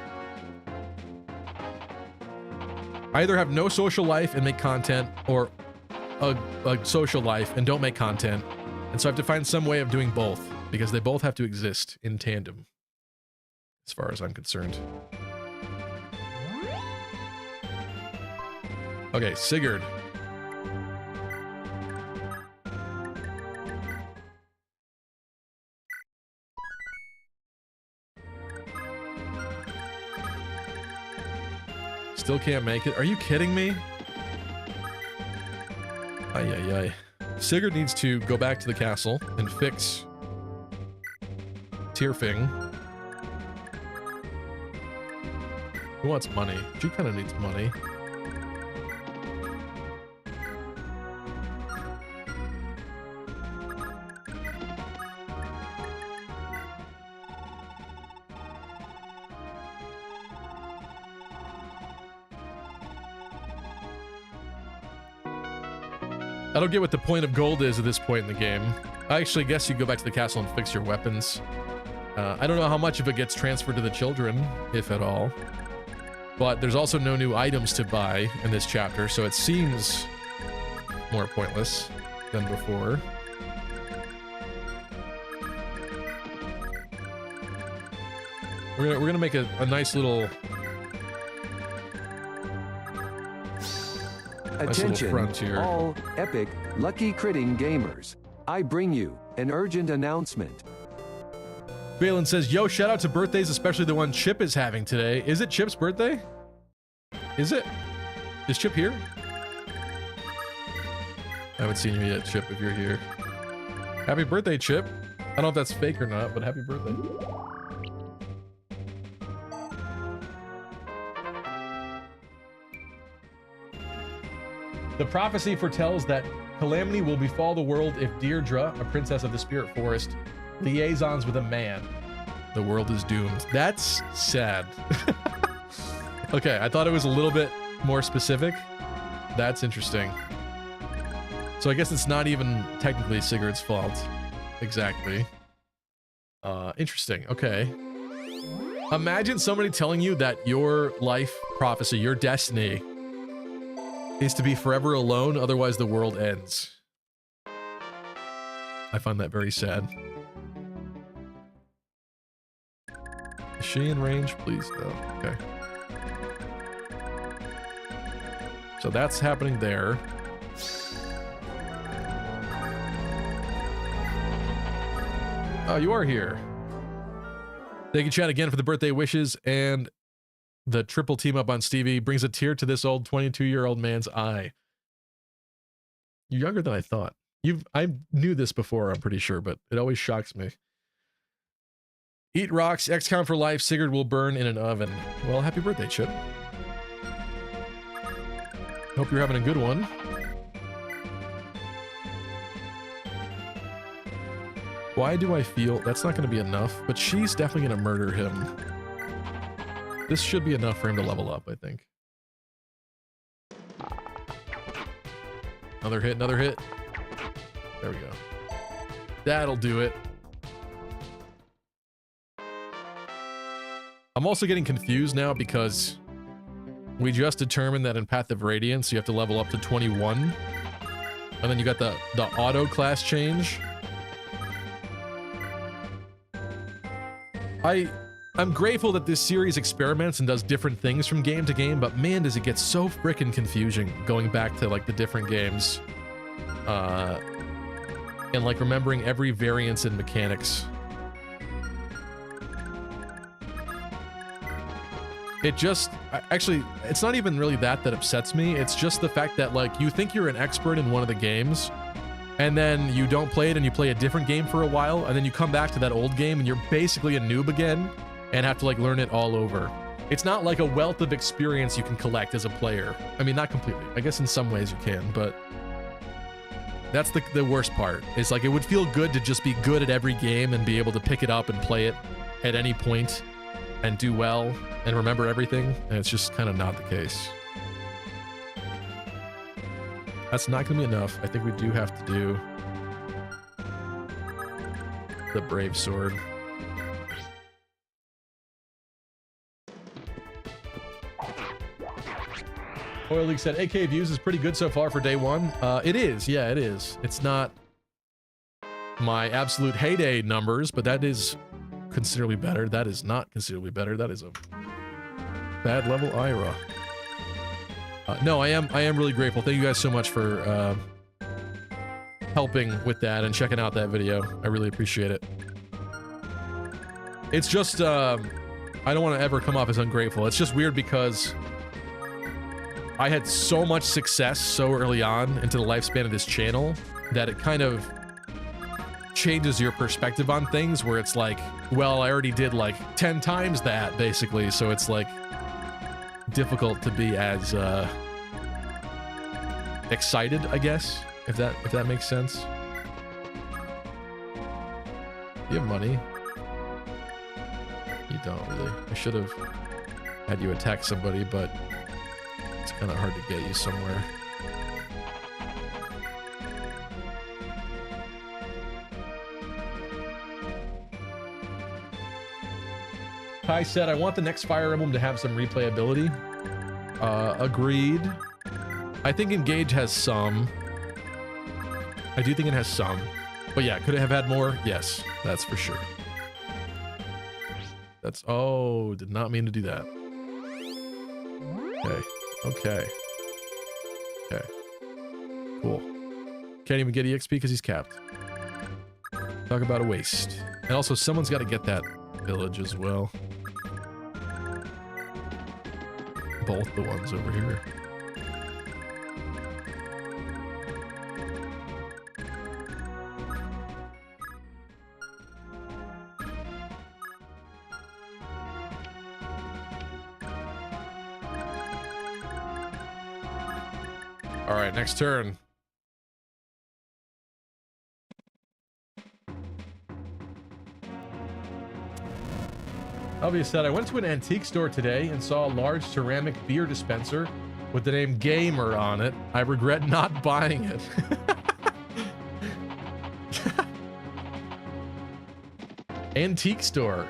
S2: I either have no social life and make content, or a social life and don't make content. And so I have to find some way of doing both, because they both have to exist in tandem, as far as I'm concerned. Okay, Sigurd. Still can't make it. Are you kidding me? Ay, ay, ay. Sigurd needs to go back to the castle and fix Tyrfing. Who wants money? She kind of needs money. I don't get what the point of gold is at this point in the game. I actually guess you go back to the castle and fix your weapons. I don't know how much of it gets transferred to the children, if at all. But there's also no new items to buy in this chapter, so it seems more pointless than before. We're gonna make a nice little...
S7: Attention,
S2: frontier.
S7: all epic, lucky critting gamers. I bring you an urgent announcement.
S2: Balin says, yo, shout out to birthdays, especially the one Chip is having today. Is it Chip's birthday? Is it? Is Chip here? I haven't seen you yet, Chip, if you're here. Happy birthday, Chip. I don't know if that's fake or not, but happy birthday. The prophecy foretells that calamity will befall the world if Deirdre, a princess of the spirit forest, liaisons with a man. The world is doomed. That's sad. Okay, I thought it was a little bit more specific. That's interesting. So I guess it's not even technically Sigurd's fault. Exactly. Interesting. Okay. Imagine somebody telling you that your life prophecy, your destiny, is to be forever alone, otherwise the world ends. I find that very sad. she in range? Please, no. Okay. So that's happening there. Oh, you are here. Thank you, Chad, again for the birthday wishes, and the triple team up on Stevie brings a tear to this old 22-year-old man's eye. You're younger than I thought. I knew this before, I'm pretty sure, but it always shocks me. Eat rocks, XCOM for life, Sigurd will burn in an oven. Well, happy birthday, Chip. Hope you're having a good one. Why do I feel that's not going to be enough? But she's definitely going to murder him. This should be enough for him to level up, I think. Another hit, another hit. There we go. That'll do it. I'm also getting confused now because we just determined that in Path of Radiance, you have to level up to 21. And then you got the auto class change. I'm grateful that this series experiments and does different things from game to game, but man, does it get so frickin' confusing going back to like the different games. And like remembering every variance in mechanics. It just, actually, it's not even really that upsets me. It's just the fact that like you think you're an expert in one of the games, and then you don't play it and you play a different game for a while, and then you come back to that old game and you're basically a noob again and have to like learn it all over. It's not like a wealth of experience you can collect as a player. I mean, not completely. I guess in some ways you can, but that's the worst part. It's like it would feel good to just be good at every game and be able to pick it up and play it at any point and do well and remember everything, and it's just kind of not the case. That's not gonna be enough. I think we do have to do the Brave Sword. Oil League said, AK views is pretty good so far for day one. It is, yeah, it is. It's not my absolute heyday numbers, but that is considerably better. That is not considerably better. That is a bad level Ira. No, I am really grateful. Thank you guys so much for helping with that and checking out that video. I really appreciate it. It's just, I don't want to ever come off as ungrateful. It's just weird because I had so much success so early on into the lifespan of this channel that it kind of changes your perspective on things, where it's like, well, I already did like 10 times that, basically, so it's like difficult to be as excited, I guess, if that makes sense. You have money. You don't really. I should have had you attack somebody, but it's kind of hard to get you somewhere. Kai said, I want the next Fire Emblem to have some replayability. Agreed. I think Engage has some. I do think it has some. But yeah, could it have had more? Yes, that's for sure. That's, oh, did not mean to do that. Okay, okay. Okay. Cool. Can't even get EXP because he's capped. Talk about a waste. And also, someone's got to get that village as well. Both the ones over here. All right, next turn. Elvia said, I went to an antique store today and saw a large ceramic beer dispenser with the name Gamer on it. I regret not buying it. Antique store.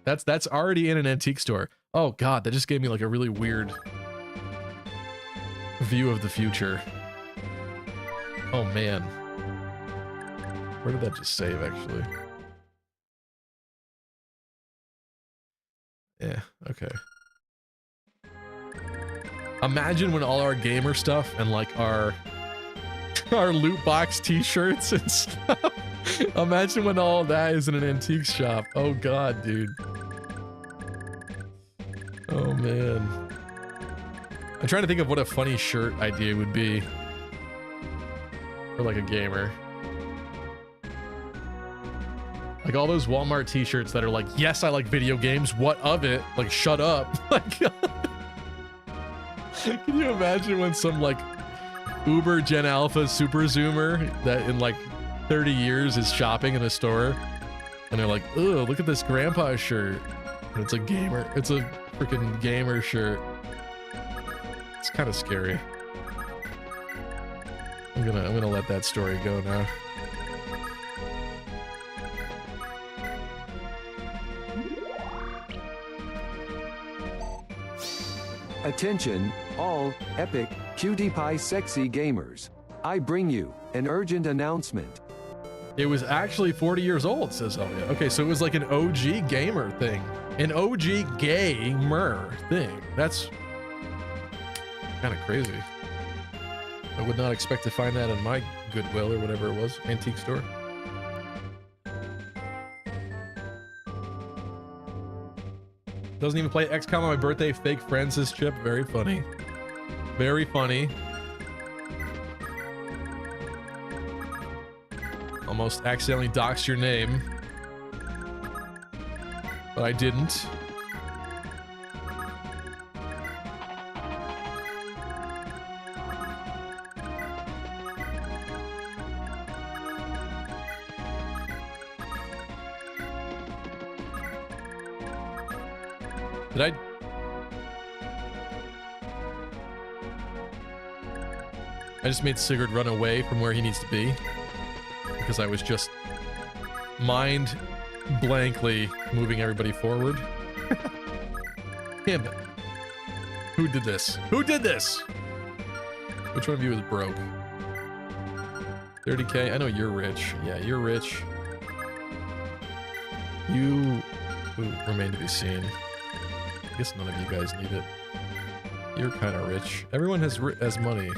S2: That's already in an antique store. Oh God, that just gave me like a really weird view of the future. Oh man. Where did that just save actually? Okay. Imagine when all our gamer stuff and like our loot box t-shirts and stuff. Imagine when all that is in an antique shop. Oh god, dude. Oh man. I'm trying to think of what a funny shirt idea would be for like a gamer. Like all those Walmart t-shirts that are like, yes, I like video games. What of it? Like, shut up. Like, can you imagine when some like Uber Gen Alpha super zoomer that in like 30 years is shopping in a store and they're like, oh, look at this grandpa shirt. And it's a gamer. It's a freaking gamer shirt. It's kind of scary. I'm gonna let that story go now.
S7: Attention, all epic, cutie pie sexy gamers. I bring you an urgent announcement.
S2: It was actually 40 years old, says Elliot. Okay, so it was like an OG gamer thing. An OG gamer thing. That's kind of crazy. I would not expect to find that in my Goodwill or whatever it was, antique store. Doesn't even play XCOM on my birthday. Fake friends, says Chip. Very funny. Very funny. Almost accidentally doxed your name. But I didn't. Did I just made Sigurd run away from where he needs to be because I was just mind blankly moving everybody forward. Damn it. Who did this? Who did this? Which one of you is broke? 30K? I know you're rich. Yeah, you're rich. You remain to be seen. I guess none of you guys need it. You're kind of rich. Everyone has money.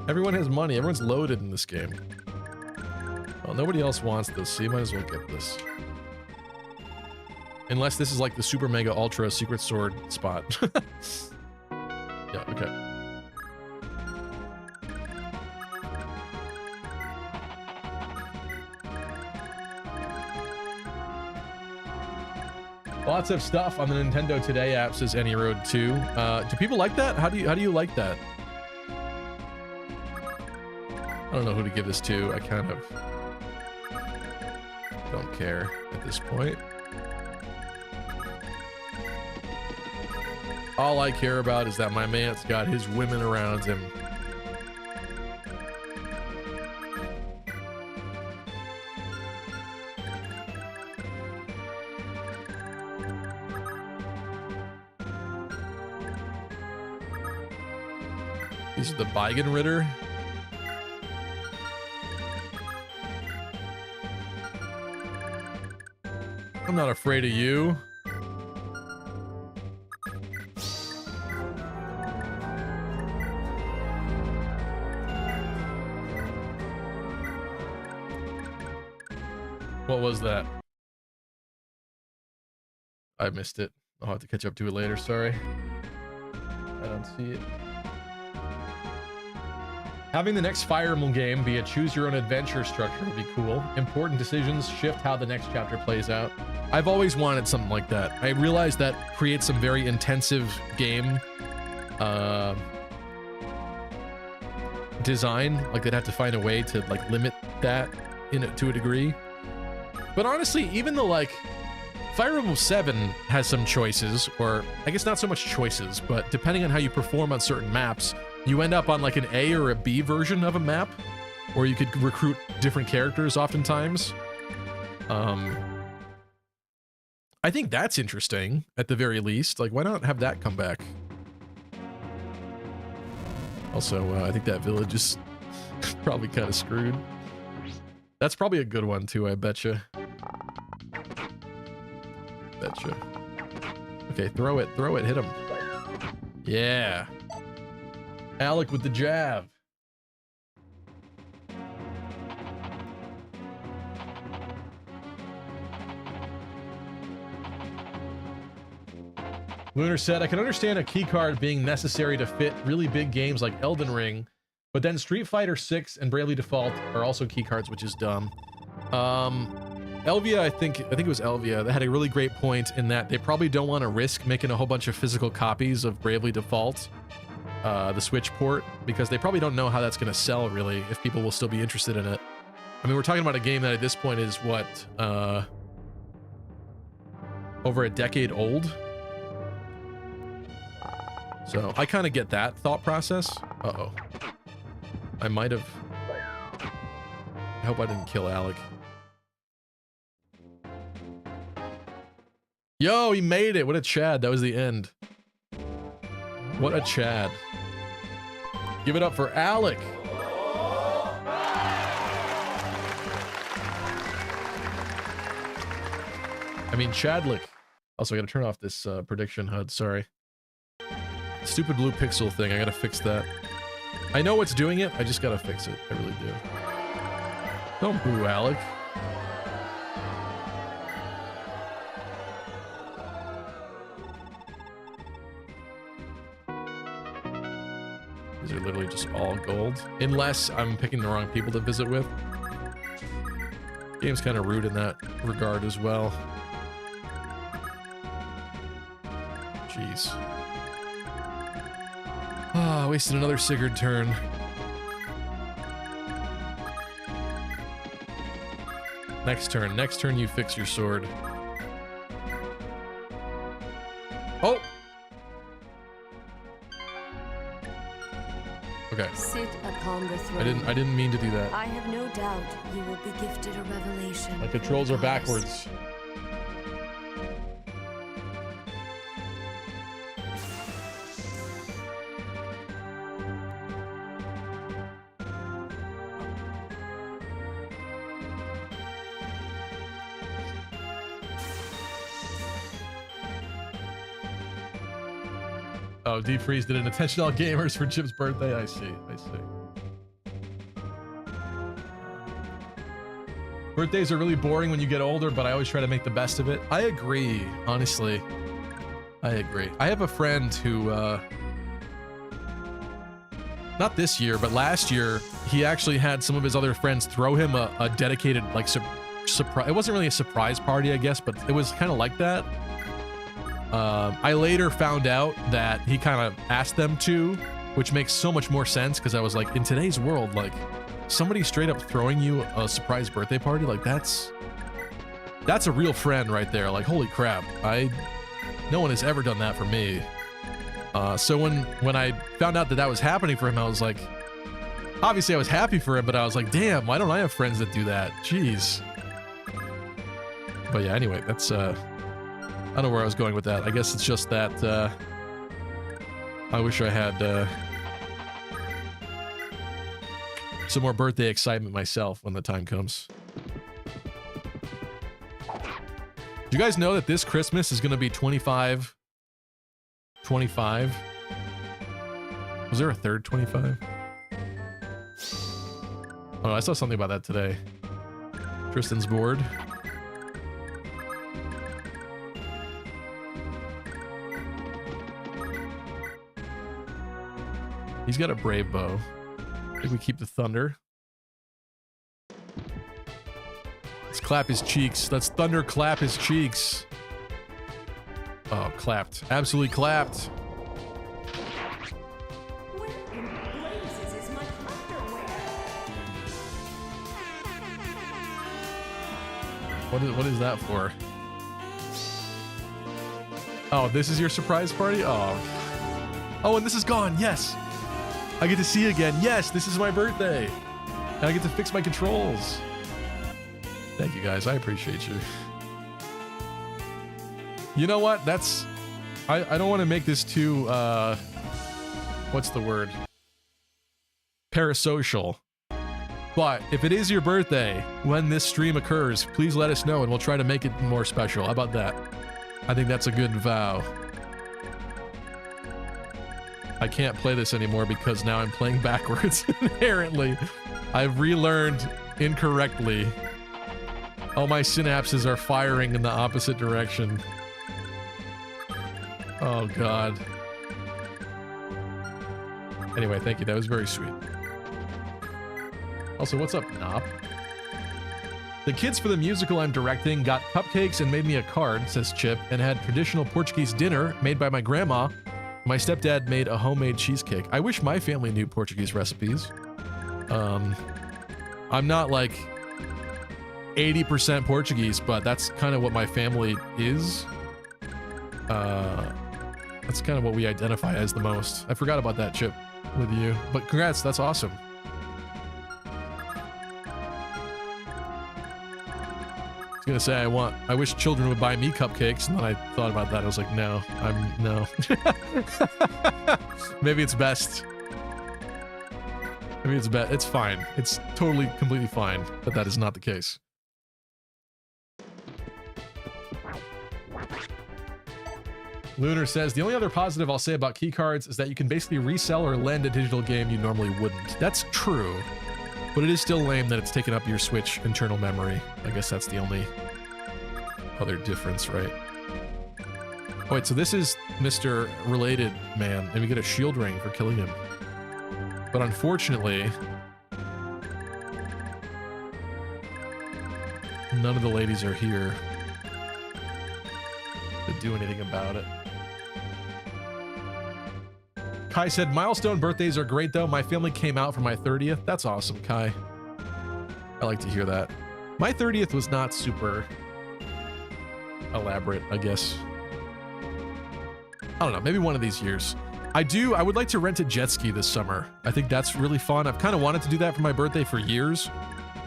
S2: Everyone has money. Everyone's loaded in this game. Well, nobody else wants this, so you might as well get this. Unless this is like the super mega ultra secret sword spot. Yeah, okay. Lots of stuff on the Nintendo Today app, says Any Road 2. Do people like that? How do you like that? I don't know who to give this to. I kind of don't care at this point. All I care about is that my man's got his women around him. These are the Beigen Ritter. I'm not afraid of you. What was that? I missed it. I'll have to catch up to it later, sorry. I don't see it. Having the next Fire Emblem game be a choose-your-own-adventure structure would be cool. Important decisions shift how the next chapter plays out. I've always wanted something like that. I realize that creates some very intensive game design. Like they'd have to find a way to like limit that to a degree. But honestly, even though like Fire Emblem 7 has some choices, or I guess not so much choices, but depending on how you perform on certain maps, you end up on like an A or a B version of a map, or you could recruit different characters oftentimes. I think that's interesting at the very least. Like, why not have that come back? Also, I think that village is probably kind of screwed. That's probably a good one too, I betcha. Betcha. Okay, throw it, hit him. Yeah. Alec with the jab. Lunar said, I can understand a keycard being necessary to fit really big games like Elden Ring, but then Street Fighter 6 and Bravely Default are also keycards, which is dumb. Elvia, I think it was Elvia, that had a really great point in that they probably don't want to risk making a whole bunch of physical copies of Bravely Default, the Switch port, because they probably don't know how that's going to sell, really, if people will still be interested in it. I mean, we're talking about a game that at this point is, what, over a decade old? So I kind of get that thought process. Uh-oh. I might have... I hope I didn't kill Alec. Yo, he made it! What a Chad. That was the end. What a Chad. Give it up for Alec! I mean, Chadlick. Also, I gotta turn off this prediction HUD, sorry. Stupid blue pixel thing, I gotta fix that. I know what's doing it, I just gotta fix it. I really do. Don't boo, Alec. These are literally just all gold. Unless I'm picking the wrong people to visit with. Game's kind of rude in that regard as well. Jeez. Ah, oh, wasted another Sigurd turn. Next turn you fix your sword. Oh! Okay.
S5: Sit upon the throne.
S2: I didn't mean to do that.
S5: I have no doubt you will be gifted a revelation.
S2: My controls are backwards. Oh, Deep Freeze did an Attention All Gamers for Chip's birthday. I see. Birthdays are really boring when you get older, but I always try to make the best of it. I agree, honestly. I agree. I have a friend who, not this year, but last year, he actually had some of his other friends throw him a dedicated, like, surprise. It wasn't really a surprise party, I guess, but it was kind of like that. I later found out that he kind of asked them to, which makes so much more sense, because I was like, in today's world, like, somebody straight up throwing you a surprise birthday party, like, that's a real friend right there. Like, holy crap, no one has ever done that for me. So when I found out that that was happening for him, I was like, obviously I was happy for him, but I was like, damn, why don't I have friends that do that? Jeez. But yeah, anyway, that's, I don't know where I was going with that. I guess it's just that, I wish I had, some more birthday excitement myself when the time comes. Do you guys know that this Christmas is going to be 25? 25? Was there a third 25? Oh, I saw something about that today. Tristan's bored. He's got a brave bow. I think we keep the thunder. Let's clap his cheeks. Let's thunder clap his cheeks. Oh, clapped. Absolutely clapped. What is that for? Oh, this is your surprise party? Oh. Oh, and this is gone. Yes. I get to see you again. Yes, this is my birthday. And I get to fix my controls. Thank you, guys. I appreciate you. You know what? That's... I don't want to make this too, what's the word? Parasocial. But if it is your birthday when this stream occurs, please let us know and we'll try to make it more special. How about that? I think that's a good vow. I can't play this anymore because now I'm playing backwards inherently. I've relearned incorrectly. All my synapses are firing in the opposite direction. Oh, God. Anyway, thank you. That was very sweet. Also, what's up, Nop? The kids for the musical I'm directing got cupcakes and made me a card, says Chip, and had traditional Portuguese dinner made by my grandma. My stepdad made a homemade cheesecake. I wish my family knew Portuguese recipes. I'm not like 80% Portuguese, but that's kind of what my family is. That's kind of what we identify as the most. I forgot about that, Chip, with you. But congrats, that's awesome. I was gonna say I wish children would buy me cupcakes, and then I thought about that. I was like, no. Maybe it's best. Maybe it's best. It's fine. It's totally, completely fine, but that is not the case. Lunar says, the only other positive I'll say about keycards is that you can basically resell or lend a digital game you normally wouldn't. That's true, but it is still lame that it's taken up your Switch internal memory. I guess that's the only other difference, right? Oh, wait, so this is Mr. Related Man, and we get a shield ring for killing him. But unfortunately, none of the ladies are here to do anything about it. Kai said, milestone birthdays are great though. My family came out for my 30th. That's awesome, Kai. I like to hear that. My 30th was not super elaborate, I guess. I don't know, maybe one of these years. I would like to rent a jet ski this summer. I think that's really fun. I've kind of wanted to do that for my birthday for years,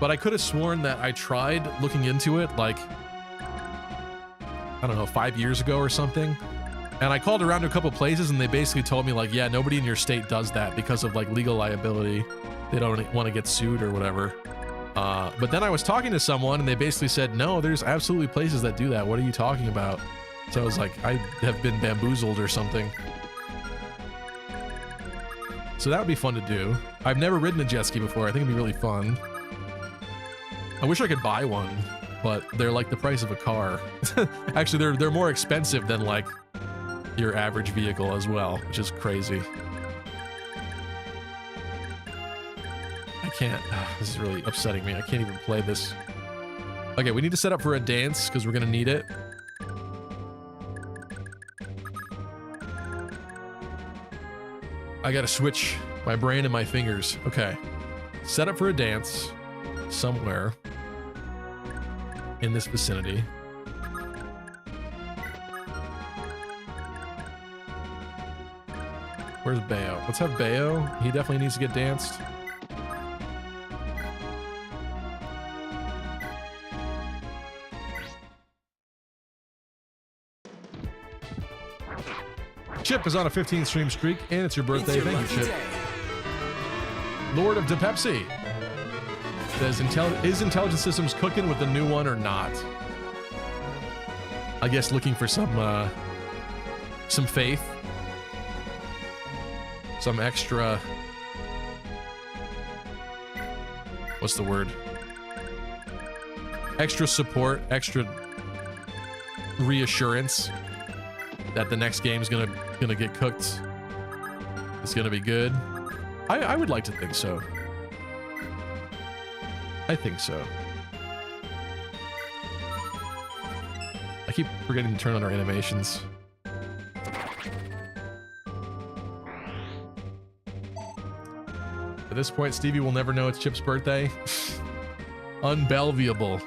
S2: but I could have sworn that I tried looking into it like, I don't know, 5 years ago or something. And I called around to a couple places and they basically told me like, yeah, nobody in your state does that because of like legal liability. They don't want to get sued or whatever. But then I was talking to someone and they basically said, no, there's absolutely places that do that. What are you talking about? So I was like, I have been bamboozled or something. So that would be fun to do. I've never ridden a jet ski before. I think it'd be really fun. I wish I could buy one, but they're like the price of a car. Actually, they're more expensive than like your average vehicle as well, which is crazy. I can't. This is really upsetting me. I can't even play this. Okay, we need to set up for a dance because we're gonna need it. I gotta switch my brain and my fingers. Okay. Set up for a dance somewhere in this vicinity. Where's Bayo? Let's have Bayo. He definitely needs to get danced. Chip is on a 15 stream streak, and it's your birthday. Thank you, Chip. Lord of DePepsi says, is Intelligent Systems cooking with the new one or not? I guess looking for some faith. Some extra... What's the word? Extra support, extra reassurance that the next game is gonna get cooked. It's gonna be good. I would like to think so. I think so. I keep forgetting to turn on our animations. At this point, Stevie will never know it's Chip's birthday. Unbelievable.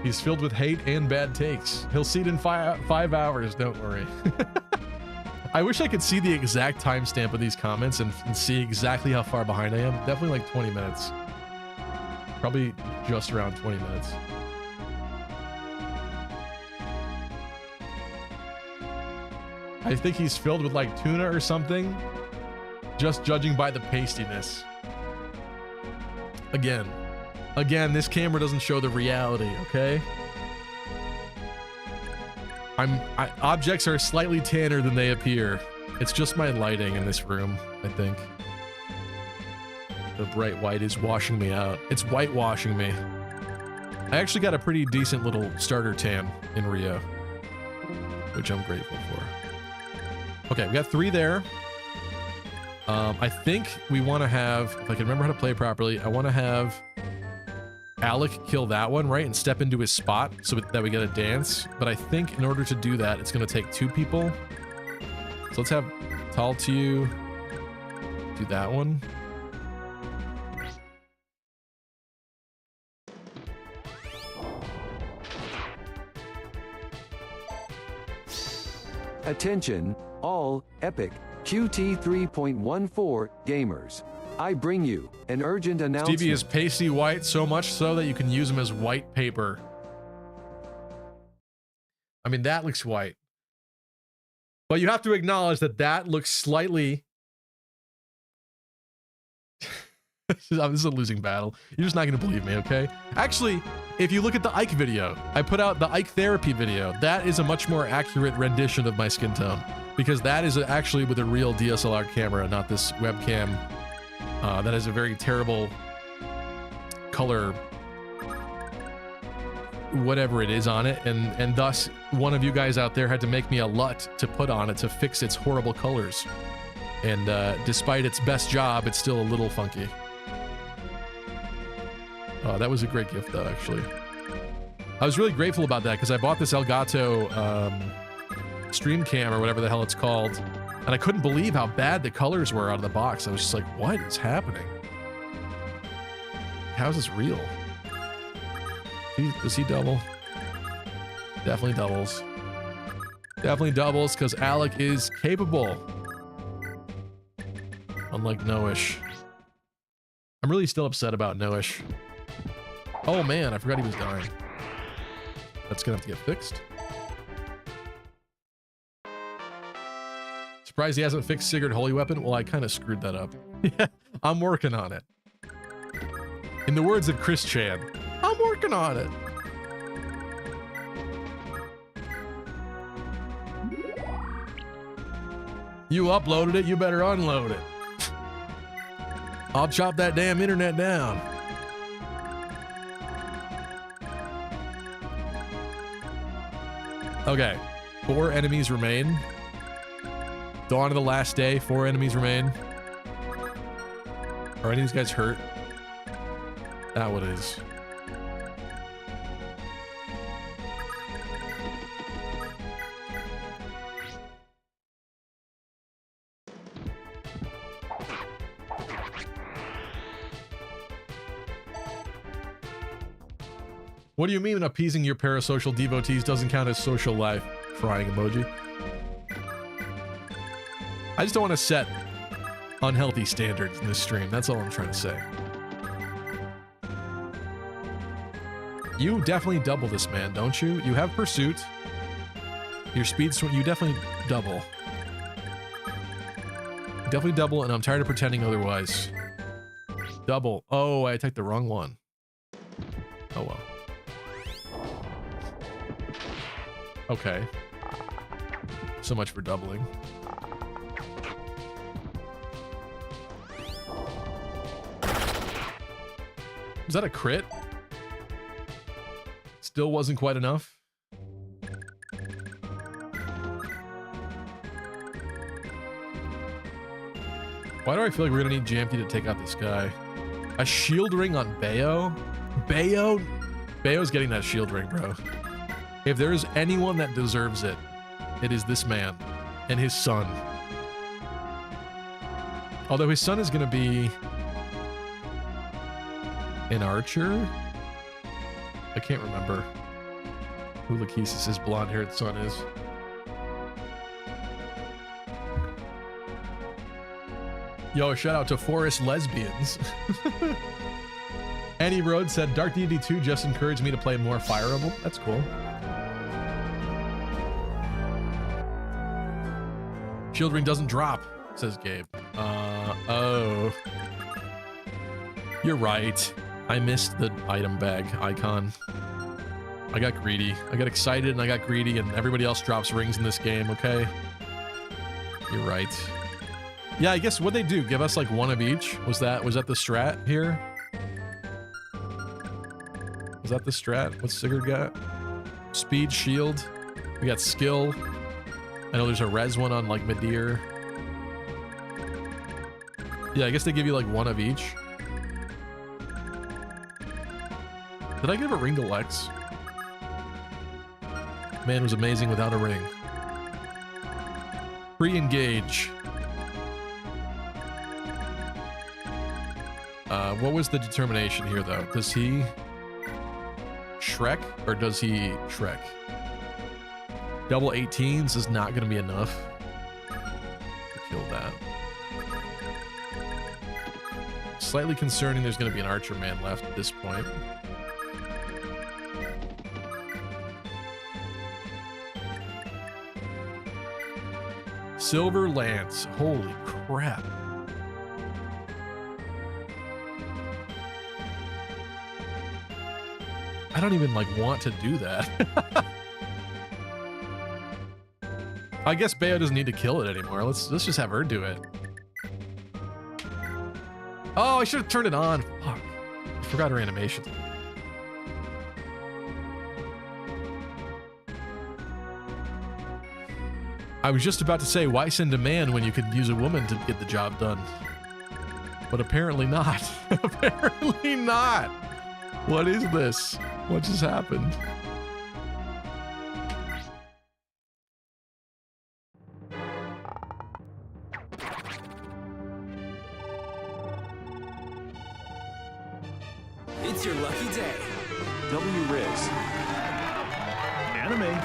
S2: He's filled with hate and bad takes. He'll see it in 5 hours, don't worry. I wish I could see the exact timestamp of these comments and see exactly how far behind I am. Definitely like 20 minutes. Probably just around 20 minutes. I think he's filled with like tuna or something. Just judging by the pastiness. Again, this camera doesn't show the reality, okay? Objects are slightly tanner than they appear. It's just my lighting in this room, I think. The bright white is washing me out. It's whitewashing me. I actually got a pretty decent little starter tan in Rio, which I'm grateful for. Okay, we got 3 there. I think we want to have, if I can remember how to play properly, I want to have Alec kill that one, right? And step into his spot so that we get a dance. But I think in order to do that, it's going to take 2 people. So let's have Taltu do that one.
S7: Attention, all Epic QT 3.14 gamers. I bring you an urgent announcement.
S2: Stevie is pasty white, so much so that you can use them as white paper. I mean, that looks white. But you have to acknowledge that that looks slightly... This is a losing battle. You're just not going to believe me, okay? Actually, if you look at the Ike video, I put out the Ike therapy video. That is a much more accurate rendition of my skin tone, because that is actually with a real DSLR camera, not this webcam that has a very terrible color, whatever it is on it, and thus one of you guys out there had to make me a LUT to put on it to fix its horrible colors. And despite its best job, it's still a little funky. Oh, that was a great gift, though, actually. I was really grateful about that, because I bought this Elgato stream cam, or whatever the hell it's called, and I couldn't believe how bad the colors were out of the box. I was just like, what is happening? How is this real? Does he double? Definitely doubles. Definitely doubles, because Alec is capable. Unlike Noish. I'm really still upset about Noish. Oh man, I forgot he was dying. That's gonna have to get fixed. Surprised he hasn't fixed Sigurd Holy Weapon. Well, I kind of screwed that up. Yeah, I'm working on it. In the words of Chris Chan, I'm working on it. You uploaded it, you better unload it. I'll chop that damn internet down. Okay, 4 enemies remain. Dawn of the last day, 4 enemies remain. Are any of these guys hurt? That what it is. What do you mean appeasing your parasocial devotees doesn't count as social life? Crying emoji. I just don't want to set unhealthy standards in this stream. That's all I'm trying to say. You definitely double this, man, don't you? You have pursuit. Your speed swing, you definitely double. Definitely double, and I'm tired of pretending otherwise. Double. Oh, I attacked the wrong one. Oh well. Okay. So much for doubling. Was that a crit? Still wasn't quite enough. Why do I feel like we're gonna need Jampy to take out this guy? A shield ring on Bayo? Bayo? Bayo's getting that shield ring, bro. If there is anyone that deserves it, it is this man and his son. Although his son is going to be an archer? I can't remember who Lachesis' blonde-haired son is. Yo, shout out to Forest Lesbians. Annie Rhodes said, Dark Deity 2 just encouraged me to play more Fire Emblem. That's cool. Shield ring doesn't drop, says Gabe. Oh. You're right. I missed the item bag icon. I got greedy. I got excited and I got greedy, and everybody else drops rings in this game, okay? You're right. Yeah, I guess what they do, give us like one of each. Was that the strat here? Was that the strat? What's Sigurd got? Speed, shield. We got skill. I know there's a res one on like Midir. Yeah, I guess they give you like one of each. Did I give a ring to Lex? Man was amazing without a ring. Pre-engage. What was the determination here, though? Does he Shrek or does he Shrek? Double 18s is not going to be enough to kill that. Slightly concerning there's going to be an archer man left at this point. Silver Lance. Holy crap. I don't even like want to do that. I guess Bayo doesn't need to kill it anymore. Let's just have her do it. Oh, I should have turned it on. Fuck. I forgot her animation. I was just about to say, why send a man when you could use a woman to get the job done? But apparently not. Apparently not. What is this? What just happened?
S3: It's your lucky day.
S6: W-Riz. Anime.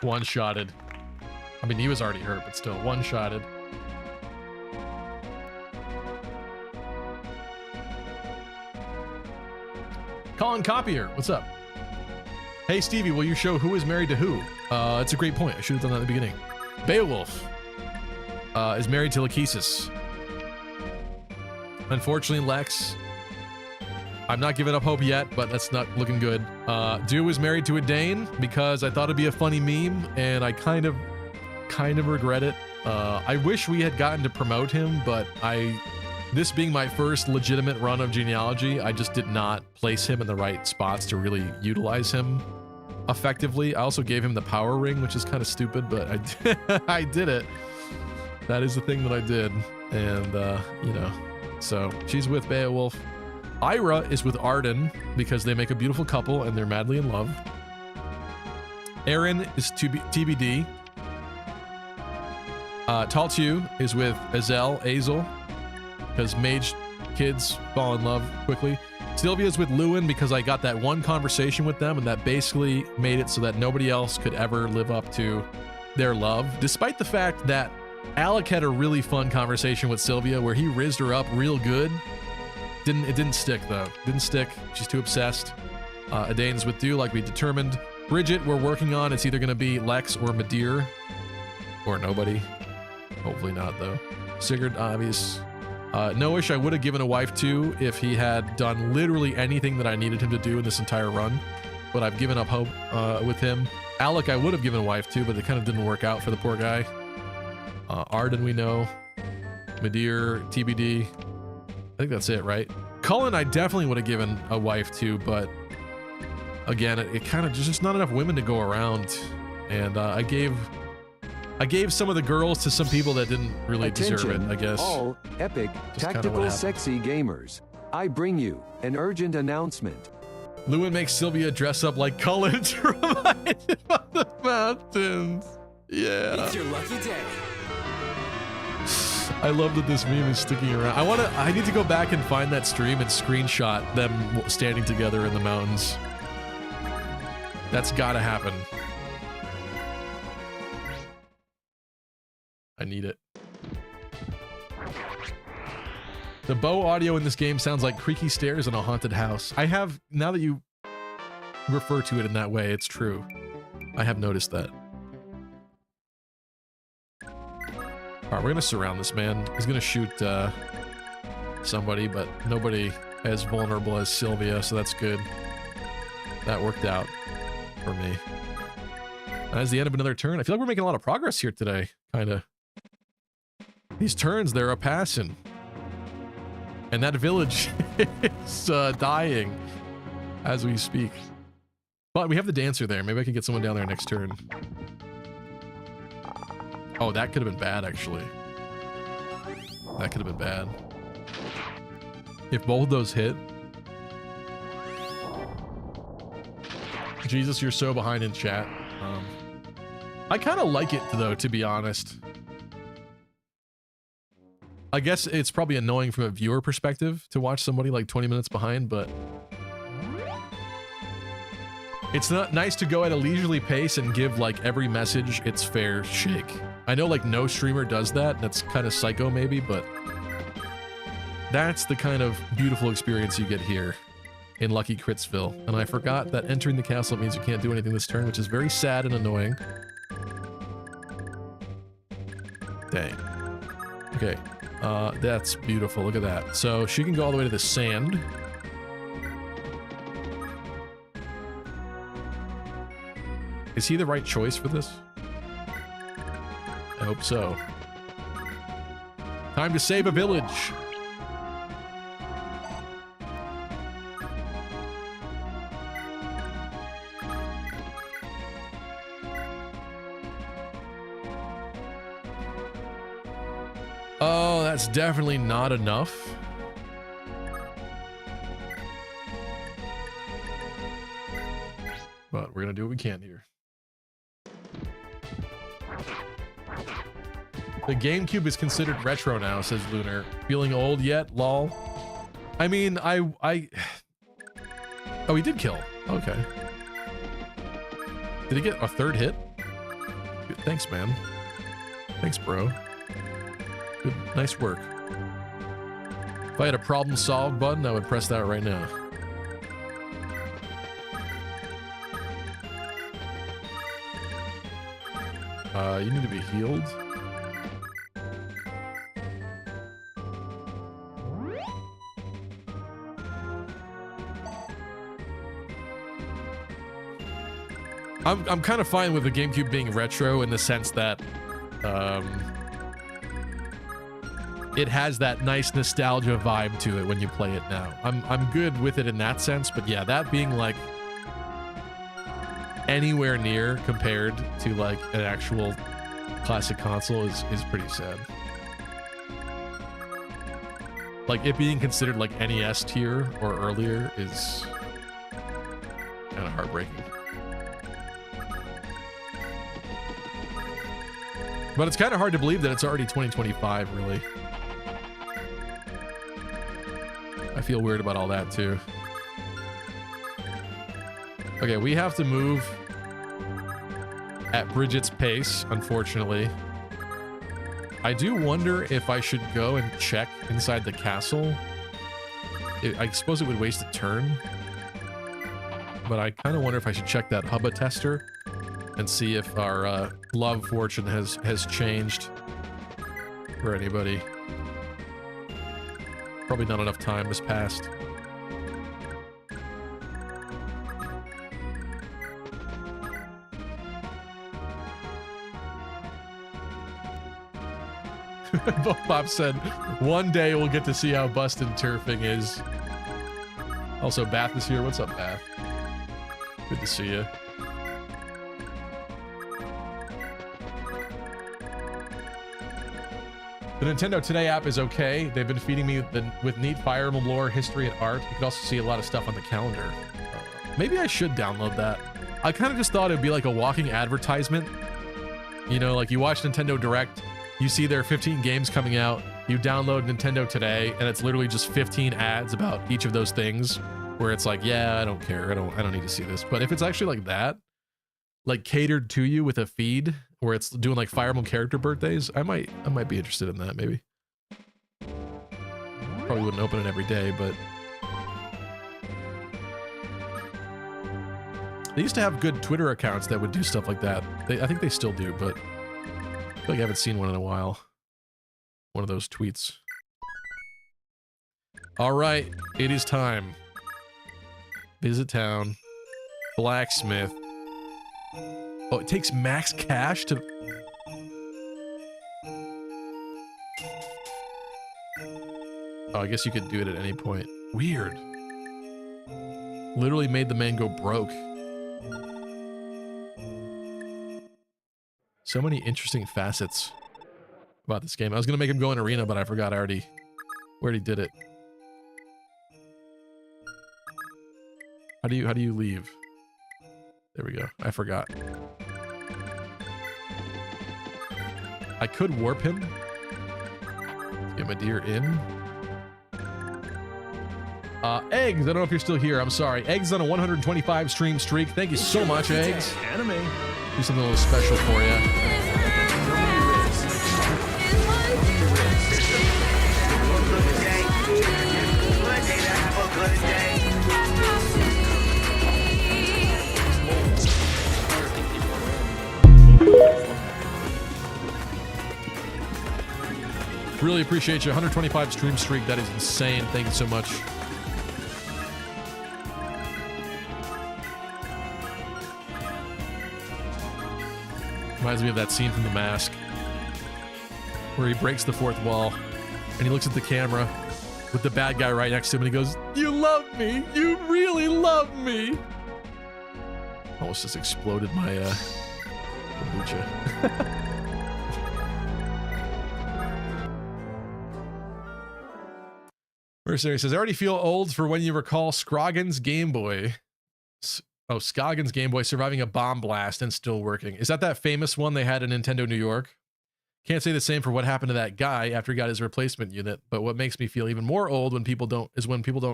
S2: One-shotted. I mean, he was already hurt, but still, one-shotted. Colin Copier, what's up? Hey, Stevie, will you show who is married to who? That's a great point. I should have done that at the beginning. Beowulf is married to Lachesis. Unfortunately, Lex, I'm not giving up hope yet, but that's not looking good. Dew is married to a Dane because I thought it'd be a funny meme, and I kind of regret it. I wish we had gotten to promote him, but this being my first legitimate run of genealogy, I just did not place him in the right spots to really utilize him effectively. I also gave him the power ring, which is kind of stupid, but I did it. That is the thing that I did, and you know. So she's with Beowulf. Ira is with Arden because they make a beautiful couple and they're madly in love. Aaron is TBD. Taltu is with Azel because mage kids fall in love quickly. Sylvia's with Lewin because I got that one conversation with them and that basically made it so that nobody else could ever live up to their love, despite the fact that Alec had a really fun conversation with Sylvia where he rizzed her up real good. It didn't stick though. Didn't stick. She's too obsessed. Adane's with Dew like we determined. Bridget, we're working on. It's either going to be Lex or Midir or nobody. Hopefully not though. Sigurd, obvious. Noish, I would have given a wife to if he had done literally anything that I needed him to do in this entire run, but I've given up hope with him. Alec, I would have given a wife to, but it kind of didn't work out for the poor guy. Arden, we know. Midir, TBD. I think that's it, right? Cullen, I definitely would have given a wife to, but again, it kind of just not enough women to go around, and I gave some of the girls to some people that didn't really deserve it, I guess.
S7: All epic, tactical, sexy gamers. I bring you an urgent announcement.
S2: Lewin makes Sylvia dress up like Cullen to remind him of the mountains. Yeah.
S3: It's your lucky day.
S2: I love that this meme is sticking around. I need to go back and find that stream and screenshot them standing together in the mountains. That's gotta happen. I need it. The bow audio in this game sounds like creaky stairs in a haunted house. Now that you refer to it in that way, it's true. I have noticed that. Alright, we're gonna surround this man. He's gonna shoot somebody, but nobody as vulnerable as Sylvia, so that's good. That worked out for me. That's the end of another turn. I feel like we're making a lot of progress here today, kind of. These turns, they're a passing. And that village is dying as we speak. But we have the dancer there. Maybe I can get someone down there next turn. Oh, that could have been bad, actually. That could have been bad. If both of those hit. Jesus, you're so behind in chat. I kind of like it, though, to be honest. I guess it's probably annoying from a viewer perspective to watch somebody like 20 minutes behind, but it's not nice to go at a leisurely pace and give like every message its fair shake. I know like no streamer does that. That's kind of psycho maybe, but that's the kind of beautiful experience you get here in Lucky Critsville. And I forgot that entering the castle means you can't do anything this turn, which is very sad and annoying. Dang. Okay. That's beautiful. Look at that. So she can go all the way to the sand. Is he the right choice for this? I hope so. Time to save a village. Oh, that's definitely not enough. But we're gonna do what we can here. The GameCube is considered retro now, says Lunar. Feeling old yet? Lol. I mean, Oh, he did kill. Okay. Did he get a third hit? Good. Thanks, man. Thanks, bro. Good. Nice work. If I had a problem solved button, I would press that right now. You need to be healed. I'm kind of fine with the GameCube being retro in the sense that it has that nice nostalgia vibe to it when you play it now. I'm good with it in that sense, but yeah, that being like anywhere near compared to like an actual classic console is pretty sad. Like it being considered like NES tier or earlier is kind of heartbreaking. But it's kind of hard to believe that it's already 2025, really. I feel weird about all that too. Okay, we have to move at Bridget's pace, unfortunately. I do wonder if I should go and check inside the castle. I suppose it would waste a turn. But I kind of wonder if I should check that Hubba tester and see if our love fortune has changed for anybody. Probably not enough time has passed. Bob said, one day we'll get to see how busted Tyrfing is. Also, Bath is here. What's up, Bath? Good to see you. The Nintendo Today app is okay. They've been feeding me with neat Fire Emblem lore, history, and art. You can also see a lot of stuff on the calendar. Maybe I should download that. I kind of just thought it'd be like a walking advertisement. You know, like you watch Nintendo Direct, you see there are 15 games coming out, you download Nintendo Today, and it's literally just 15 ads about each of those things, where it's like, yeah, I don't care. I don't need to see this. But if it's actually like that, like catered to you with a feed where it's doing like Fire Emblem character birthdays, I might be interested in that, maybe. Probably wouldn't open it every day, but they used to have good Twitter accounts that would do stuff like that. I think they still do, but I feel like I haven't seen one in a while. One of those tweets. All right, it is time. Visit town. Blacksmith. Oh, it takes max cash to... Oh, I guess you could do it at any point. Weird. Literally made the man go broke. So many interesting facets about this game. I was gonna make him go in arena, but I forgot. We already did it. How do you leave? There we go. I forgot. I could warp him. Get my deer in. Eggs, I don't know if you're still here. I'm sorry. Eggs on a 125 stream streak. Thank you so much, Eggs.
S1: Anime.
S2: Do something a little special for you. Really appreciate you. 125 stream streak. That is insane. Thank you so much. Reminds me of that scene from The Mask where he breaks the fourth wall and he looks at the camera with the bad guy right next to him and he goes, "You love me. You really love me." Almost just exploded my kombucha. Mercenary says, I already feel old for when you recall Scroggins Game Boy. Oh, Scoggins Game Boy surviving a bomb blast and still working. Is that famous one they had in Nintendo New York? Can't say the same for what happened to that guy after he got his replacement unit, but what makes me feel even more old when people don't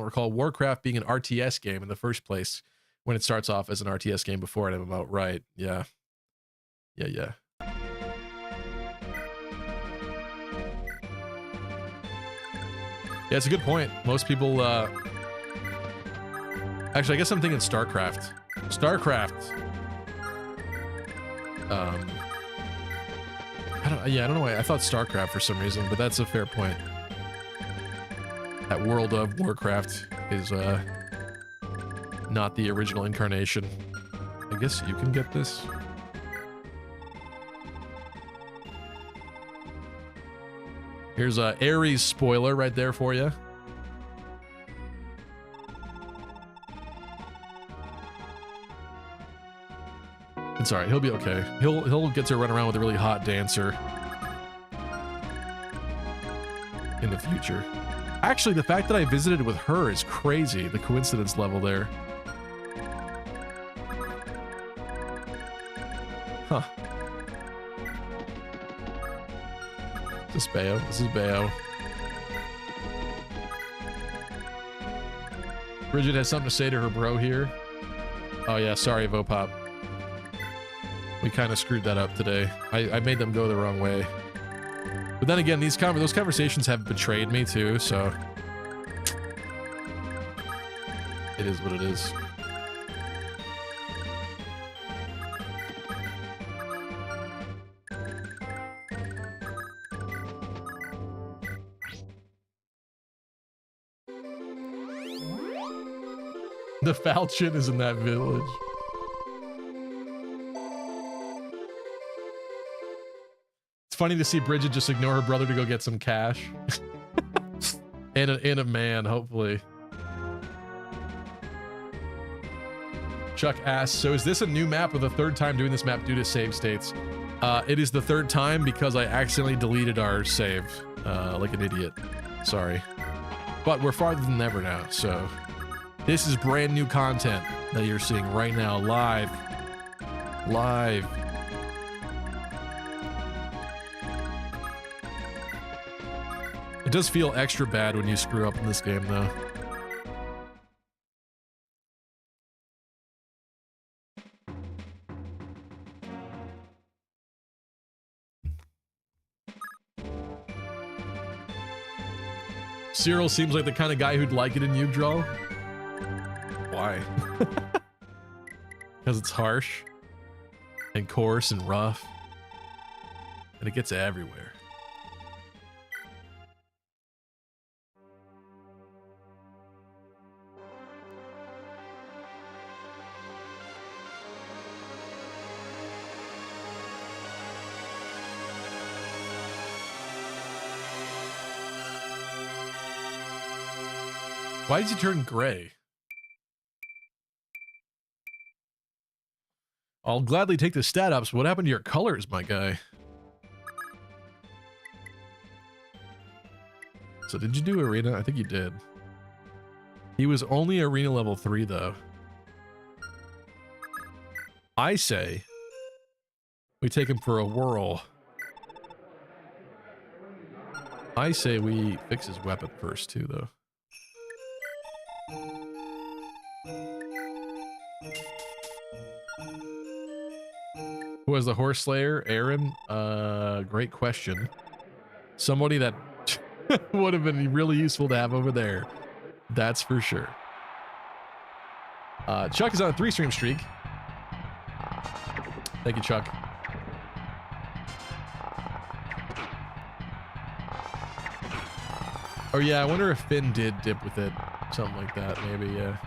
S2: recall Warcraft being an RTS game in the first place when it starts off as an RTS game before an MMO. Right, yeah. Yeah. Yeah, it's a good point. Most people, actually, I guess I'm thinking StarCraft. I don't know why. I thought StarCraft for some reason, but that's a fair point. That World of Warcraft is, not the original incarnation. I guess you can get this. Here's a Ares spoiler right there for you. It's alright, he'll be okay. He'll get to run around with a really hot dancer in the future. Actually, the fact that I visited with her is crazy, the coincidence level there. Huh. This is Bayo. This is Bayo. Bridget has something to say to her bro here. Oh yeah, sorry, Vopop. We kind of screwed that up today. I made them go the wrong way. But then again, those conversations have betrayed me too, so... It is what it is. The falchion is in that village. It's funny to see Bridget just ignore her brother to go get some cash. and a man, hopefully. Chuck asks, so is this a new map or the third time doing this map due to save states? It is the third time because I accidentally deleted our save, like an idiot. Sorry. But we're farther than ever now, so... This is brand new content that you're seeing right now, live. Live. It does feel extra bad when you screw up in this game, though. Cyril seems like the kind of guy who'd like it in Yggdrasil. Why? Because it's harsh and coarse and rough and it gets everywhere. Why did you turn gray? I'll gladly take the stat ups. What happened to your colors, my guy? So did you do arena? I think you did. He was only arena level 3 though. I say we take him for a whirl. I say we fix his weapon first too though. Who was the horse slayer? Aaron? Great question. Somebody that would have been really useful to have over there. That's for sure. Chuck is on a 3-stream streak. Thank you, Chuck. Oh yeah, I wonder if Finn did dip with it. Something like that, maybe, yeah.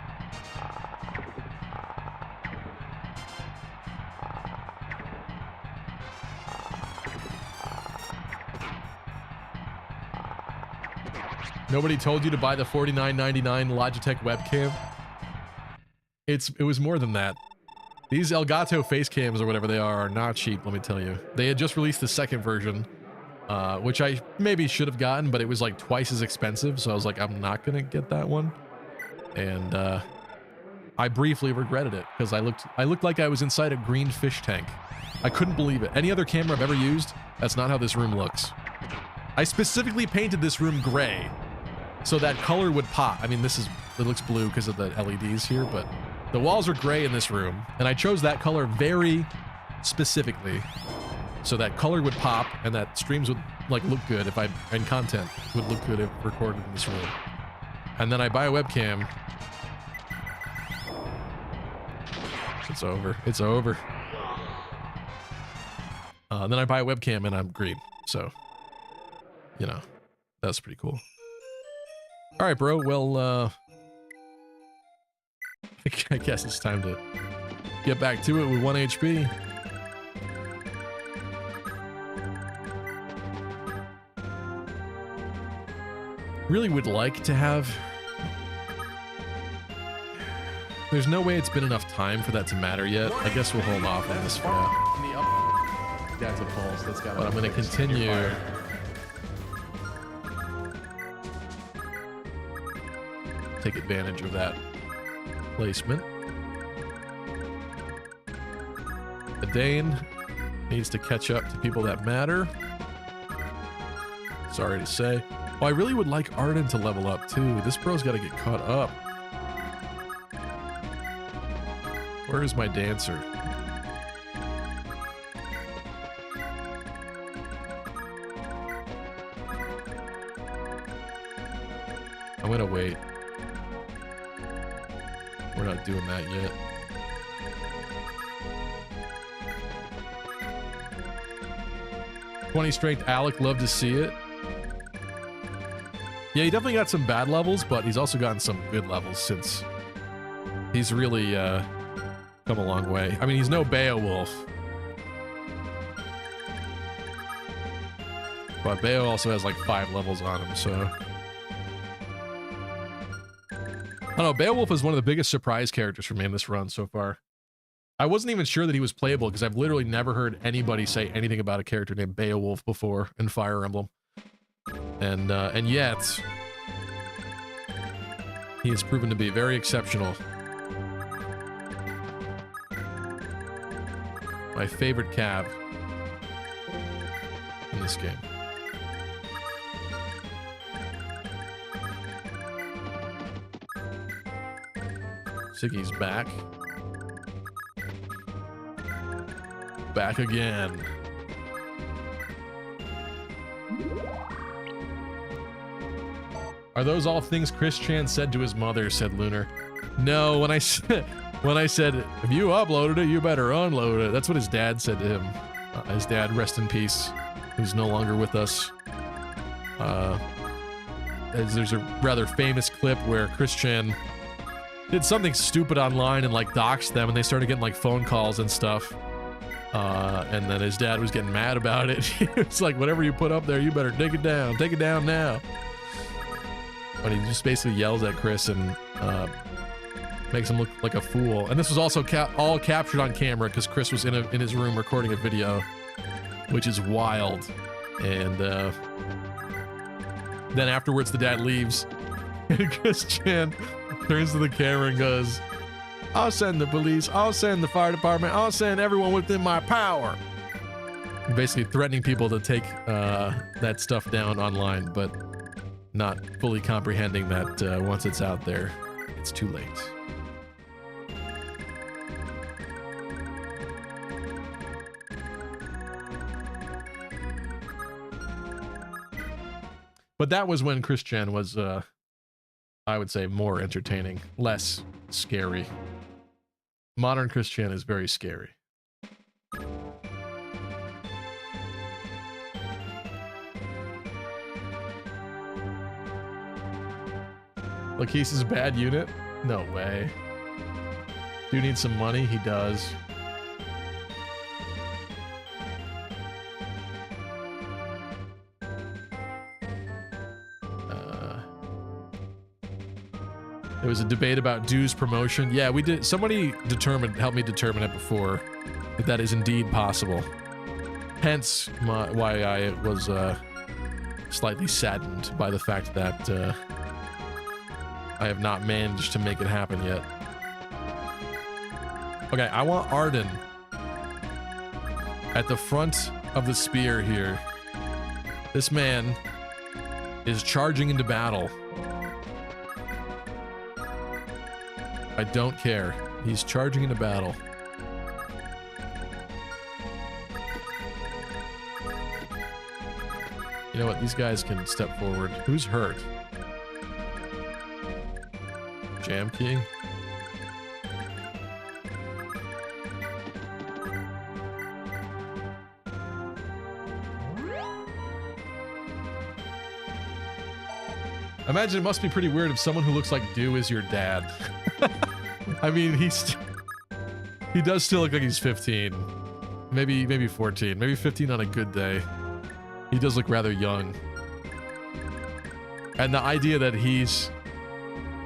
S2: Nobody told you to buy the $49.99 Logitech webcam? It was more than that. These Elgato face cams or whatever they are not cheap, let me tell you. They had just released the second version, which I maybe should have gotten, but it was like twice as expensive, so I was like, I'm not gonna get that one. And I briefly regretted it because I looked like I was inside a green fish tank. I couldn't believe it. Any other camera I've ever used, that's not how this room looks. I specifically painted this room gray so that color would pop. I mean, it looks blue because of the LEDs here, but the walls are gray in this room, and I chose that color very specifically so that color would pop and that streams would like look good and content would look good if recorded in this room. And then I buy a webcam. It's over. It's over. Then I buy a webcam and I'm green. So, you know, that's pretty cool. All right, bro. Well, I guess it's time to get back to it with 1 HP. Really would like to have... There's no way it's been enough time for that to matter yet. I guess we'll hold off on this for now.
S6: That's a pulse. That's got.
S2: But I'm going to continue. Take advantage of that placement. The Dane needs to catch up to people that matter. Sorry to say. Oh, I really would like Arden to level up too. This bro's got to get caught up. Where is my dancer? I'm gonna wait. We're not doing that yet. '20 strength Alec, love to see it. Yeah, he definitely got some bad levels, but he's also gotten some good levels since he's really come a long way. I mean, he's no Beowulf. But Beo also has like 5 levels on him, so... I don't know, Beowulf is one of the biggest surprise characters for me in this run so far. I wasn't even sure that he was playable because I've literally never heard anybody say anything about a character named Beowulf before in Fire Emblem. And yet, he has proven to be very exceptional. My favorite cav in this game. Siggy's back. Back again. Are those all things Chris Chan said to his mother, said Lunar. No, when I said, if you uploaded it, you better unload it. That's what his dad said to him. His dad, rest in peace, who's no longer with us. There's a rather famous clip where Chris Chan did something stupid online and like doxed them, and they started getting like phone calls and stuff. And then his dad was getting mad about it. It's like, whatever you put up there, you better take it down. Take it down now. But he just basically yells at Chris and makes him look like a fool. And this was also all captured on camera because Chris was in his room recording a video, which is wild. And then afterwards, the dad leaves, and Chris Chan turns to the camera and goes, "I'll send the police, I'll send the fire department, I'll send everyone within my power." And basically threatening people to take that stuff down online, but not fully comprehending that once it's out there, it's too late. But that was when Chris Chan was, I would say, more entertaining, less scary. Modern Chris Chan is very scary. Lakeis's bad unit? No way. Do you need some money? He does. There was a debate about Dew's promotion. Yeah, we did. Somebody helped me determine it before that is indeed possible. Hence why I was slightly saddened by the fact that I have not managed to make it happen yet. Okay, I want Arden at the front of the spear here. This man is charging into battle. I don't care. He's charging into battle. You know what? These guys can step forward. Who's hurt? Jam Key? Imagine it must be pretty weird if someone who looks like Dew is your dad. I mean, he does still look like he's 15. Maybe 14. Maybe 15 on a good day. He does look rather young. And the idea that he's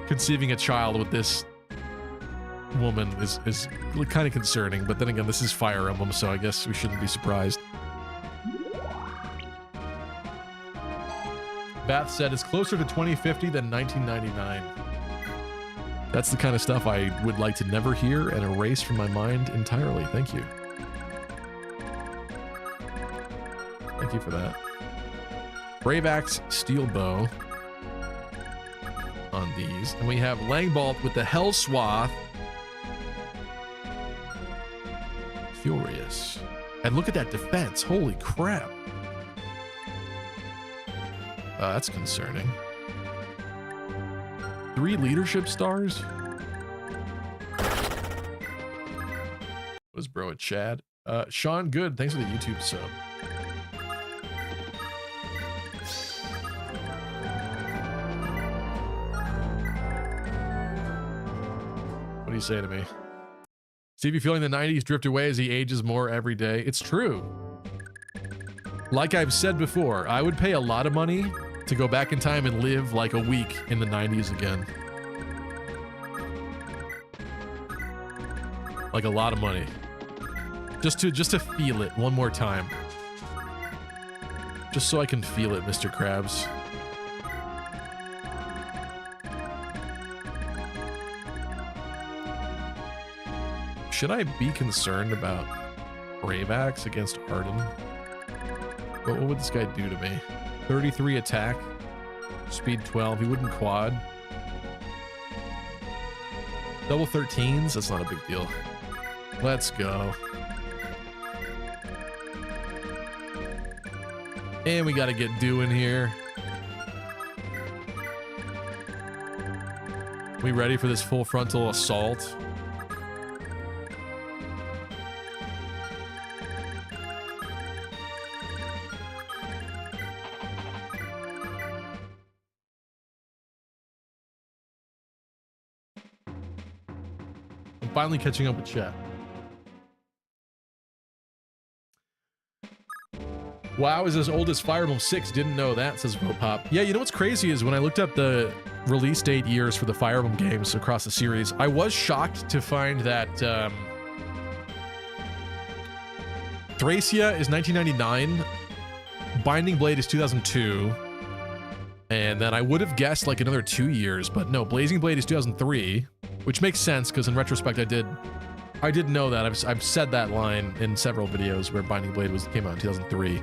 S2: conceiving a child with this woman is kind of concerning. But then again, this is Fire Emblem, so I guess we shouldn't be surprised. Bath said it's closer to 2050 than 1999. That's the kind of stuff I would like to never hear and erase from my mind entirely. Thank you. Thank you for that. Brave Axe Steel Bow on these. And we have Langbolt with the Hell Swath. Furious. And look at that defense. Holy crap. That's concerning. 3 leadership stars? Was bro a Chad? Sean Good, thanks for the YouTube sub. What do you say to me? Stevie feeling the 90s drift away as he ages more every day. It's true. Like I've said before, I would pay a lot of money to go back in time and live like a week in the 90s again. Like a lot of money. Just to feel it one more time. Just so I can feel it, Mr. Krabs. Should I be concerned about Brave Axe against Arden? What would this guy do to me? 33 attack, speed 12. He wouldn't quad. Double 13s. That's not a big deal. Let's go. And we got to get Dew in here. We ready for this full frontal assault? Finally catching up with chat. WoW is as old as Fire Emblem 6. Didn't know that, says Pop. Yeah, you know what's crazy is when I looked up the release date years for the Fire Emblem games across the series, I was shocked to find that Thracia is 1999, Binding Blade is 2002, and then I would have guessed like another 2 years, but no, Blazing Blade is 2003, which makes sense because in retrospect I did know that. I've said that line in several videos where Binding Blade came out in 2003.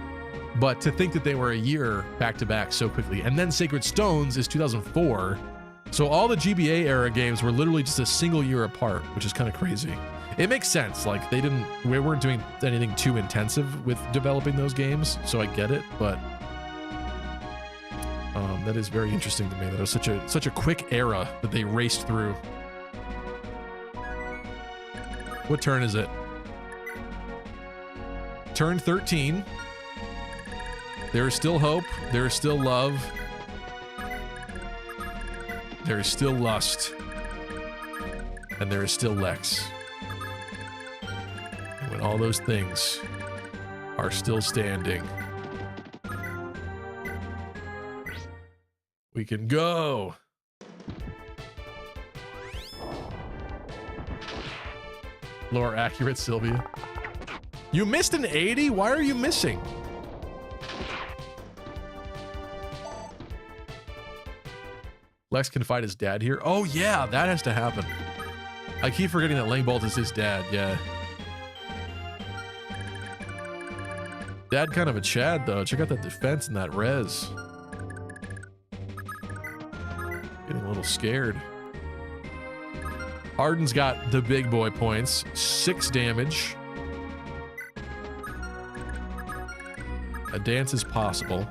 S2: But to think that they were a year back to back so quickly, and then Sacred Stones is 2004, so all the GBA era games were literally just a single year apart, which is kind of crazy. It makes sense, like we weren't doing anything too intensive with developing those games, so I get it, but that is very interesting to me that it was such a quick era that they raced through. What turn is it? Turn 13. There is still hope. There is still love. There is still lust. And there is still Lex. And when all those things are still standing, we can go. Lore accurate, Sylvia. You missed an 80? Why are you missing? Lex can fight his dad here. Oh yeah, that has to happen. I keep forgetting that Langbolt is his dad, yeah. Dad kind of a Chad though. Check out that defense and that res. Getting a little scared. Arden's got the big boy points. 6 damage. A dance is possible.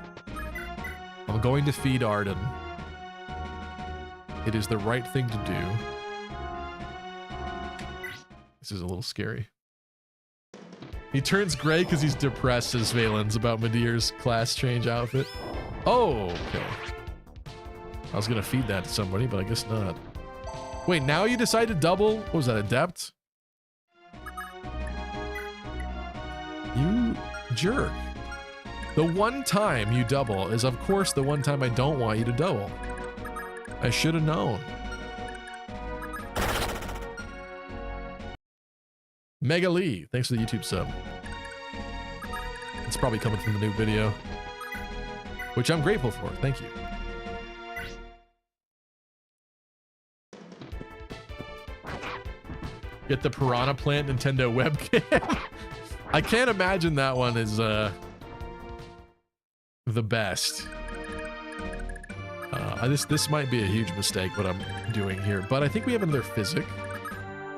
S2: I'm going to feed Arden. It is the right thing to do. This is a little scary. He turns gray because he's depressed, says Valen's about Medeir's class change outfit. Oh, okay. I was gonna feed that to somebody, but I guess not. Wait, now you decide to double? What was that, Adept? You jerk. The one time you double is, of course, the one time I don't want you to double. I should have known. Mega Lee, thanks for the YouTube sub. It's probably coming from the new video, which I'm grateful for. Thank you. Get the Piranha Plant Nintendo webcam. I can't imagine that one is the best. This might be a huge mistake what I'm doing here, but I think we have another Physic.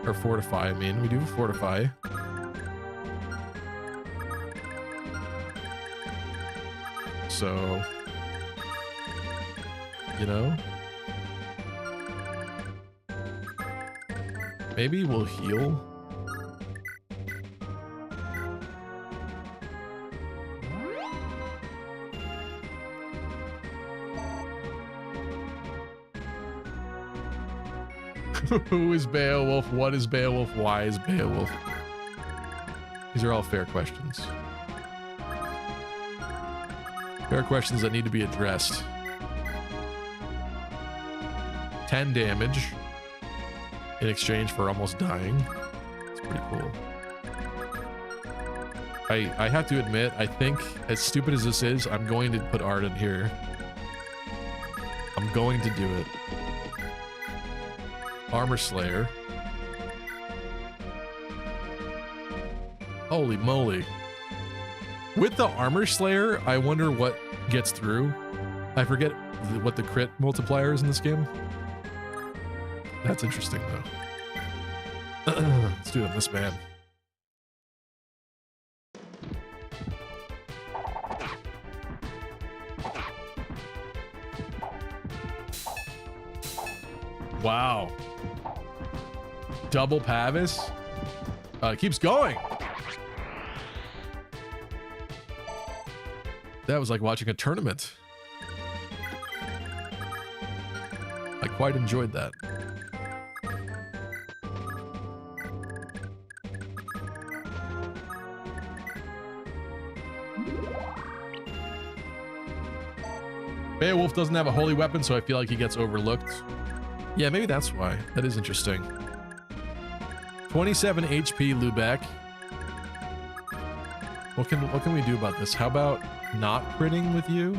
S2: Or Fortify, I mean. We do Fortify. So, you know, maybe we'll heal. Who is Beowulf? What is Beowulf? Why is Beowulf? These are all fair questions. Fair questions that need to be addressed. 10 damage in exchange for almost dying. It's pretty cool. I have to admit, I think, as stupid as this is, I'm going to put Arden here. I'm going to do it. Armor Slayer. Holy moly. With the Armor Slayer, I wonder what gets through. I forget what the crit multiplier is in this game. That's interesting, though. Let's do it on this man. Wow. Double Pavis. It keeps going. That was like watching a tournament. I quite enjoyed that. Beowulf doesn't have a holy weapon, so I feel like he gets overlooked. Yeah, maybe that's why. That is interesting. 27 HP, Lubeck. What can we do about this? How about not critting with you?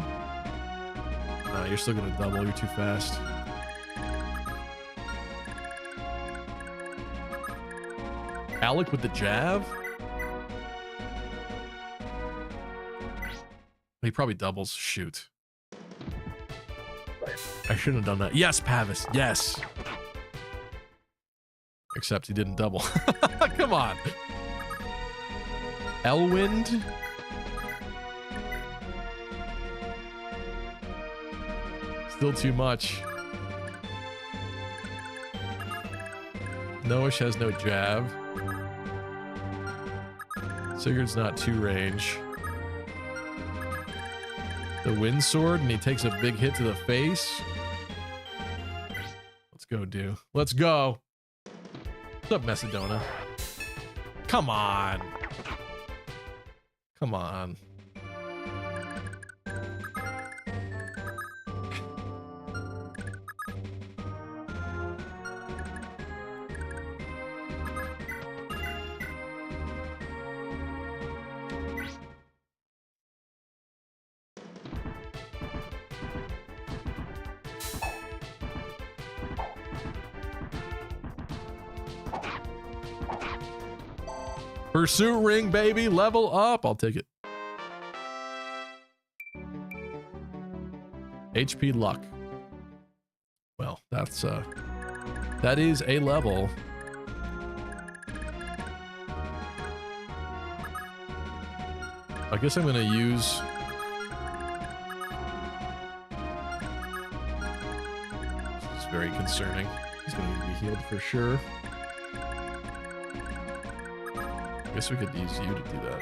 S2: Nah, you're still gonna double. You're too fast. Alec with the jab? He probably doubles. Shoot. I shouldn't have done that. Yes, Pavis. Yes. Except he didn't double. Come on. Elwind. Still too much. Noish has no jab. Sigurd's not 2 range. The wind sword, and he takes a big hit to the face. Let's go, dude. Let's go. What's up, Macedona? Come on. Come on. Pursuit ring, baby. Level up. I'll take it. HP luck. Well, that is a level. I guess I'm gonna use this is very concerning. He's gonna need to be healed for sure. I guess we could use you to do that.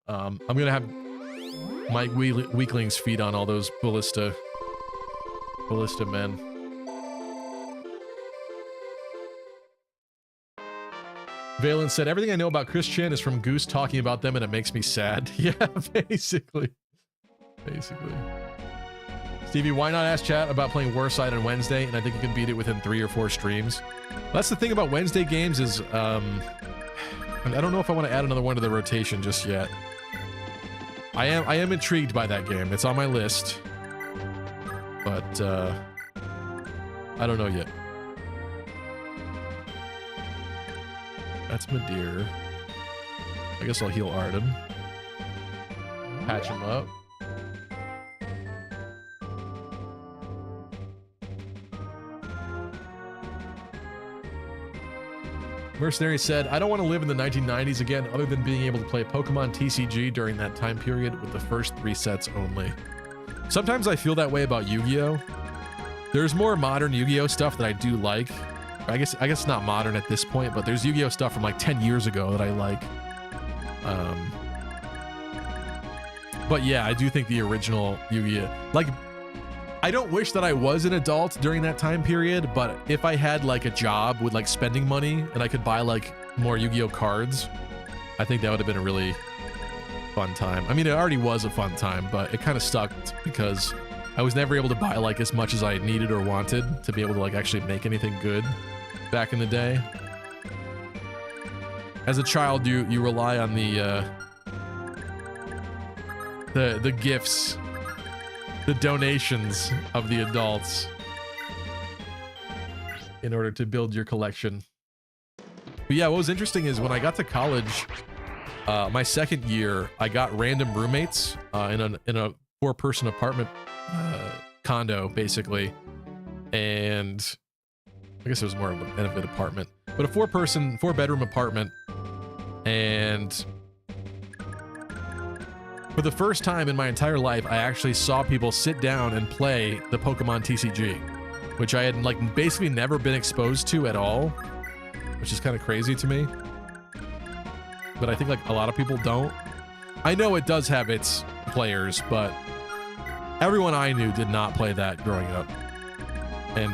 S2: I'm gonna have my weaklings feed on all those ballista men. Valen said, everything I know about Christian is from Goose talking about them and it makes me sad. Yeah, basically. Stevie, why not ask chat about playing Warside on Wednesday? And I think you can beat it within 3 or 4 streams. That's the thing about Wednesday games is, I don't know if I want to add another one to the rotation just yet. I am intrigued by that game. It's on my list, but I don't know yet. That's Madeir. I guess I'll heal Arden. Patch him up. Mercenary said, I don't want to live in the 1990s again other than being able to play Pokemon TCG during that time period with the first 3 sets only. Sometimes I feel that way about Yu-Gi-Oh! There's more modern Yu-Gi-Oh! Stuff that I do like. I guess it's not modern at this point, but there's Yu-Gi-Oh! Stuff from like 10 years ago that I like. But yeah, I do think the original Yu-Gi-Oh! Like, I don't wish that I was an adult during that time period, but if I had like a job with like spending money and I could buy like more Yu-Gi-Oh! Cards, I think that would have been a really fun time. I mean, it already was a fun time, but it kind of sucked because I was never able to buy like as much as I needed or wanted to be able to like actually make anything good back in the day. As a child, you rely on the gifts, the donations of the adults in order to build your collection. But yeah, what was interesting is when I got to college, my second year, I got random roommates in a 4-person apartment condo, basically. And I guess it was more of an apartment, but a 4-bedroom apartment. And for the first time in my entire life, I actually saw people sit down and play the Pokemon TCG, which I had like basically never been exposed to at all, which is kind of crazy to me. But I think like a lot of people don't. I know it does have its players, but everyone I knew did not play that growing up. And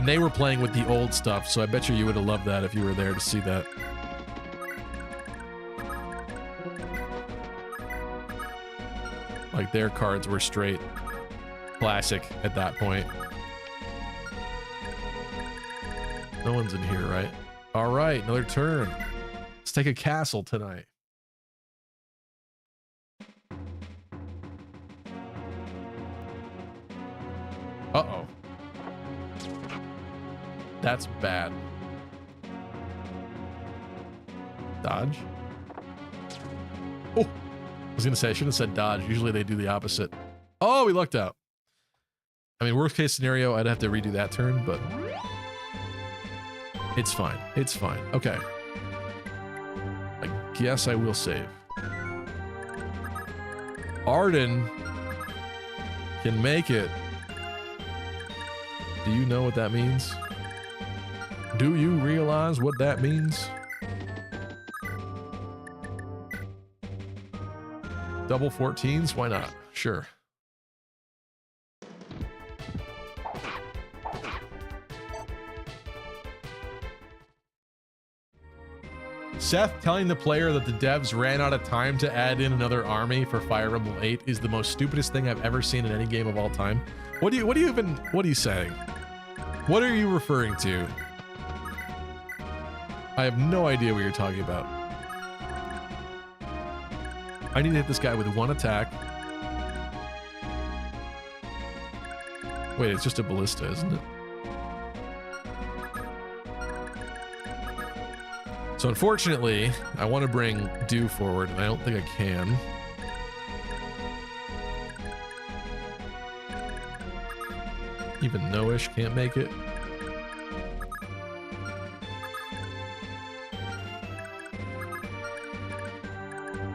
S2: they were playing with the old stuff, so I bet you would have loved that if you were there to see that. Like their cards were straight classic at that point. No one's in here, right? All right, another turn. Let's take a castle tonight. Uh-oh. That's bad. Dodge. Oh, I was gonna say, I should have said dodge. Usually they do the opposite. Oh, we lucked out. I mean, worst case scenario, I'd have to redo that turn, but it's fine. It's fine. Okay. I guess I will save. Arden can make it. Do you know what that means? Do you realize what that means? Double 14s? Why not? Sure. Seth telling the player that the devs ran out of time to add in another army for Fire Emblem 8 is the most stupidest thing I've ever seen in any game of all time. What are you saying? What are you referring to? I have no idea what you're talking about. I need to hit this guy with one attack. Wait, it's just a ballista, isn't it? So unfortunately, I want to bring Dew forward, and I don't think I can. Even Noish can't make it.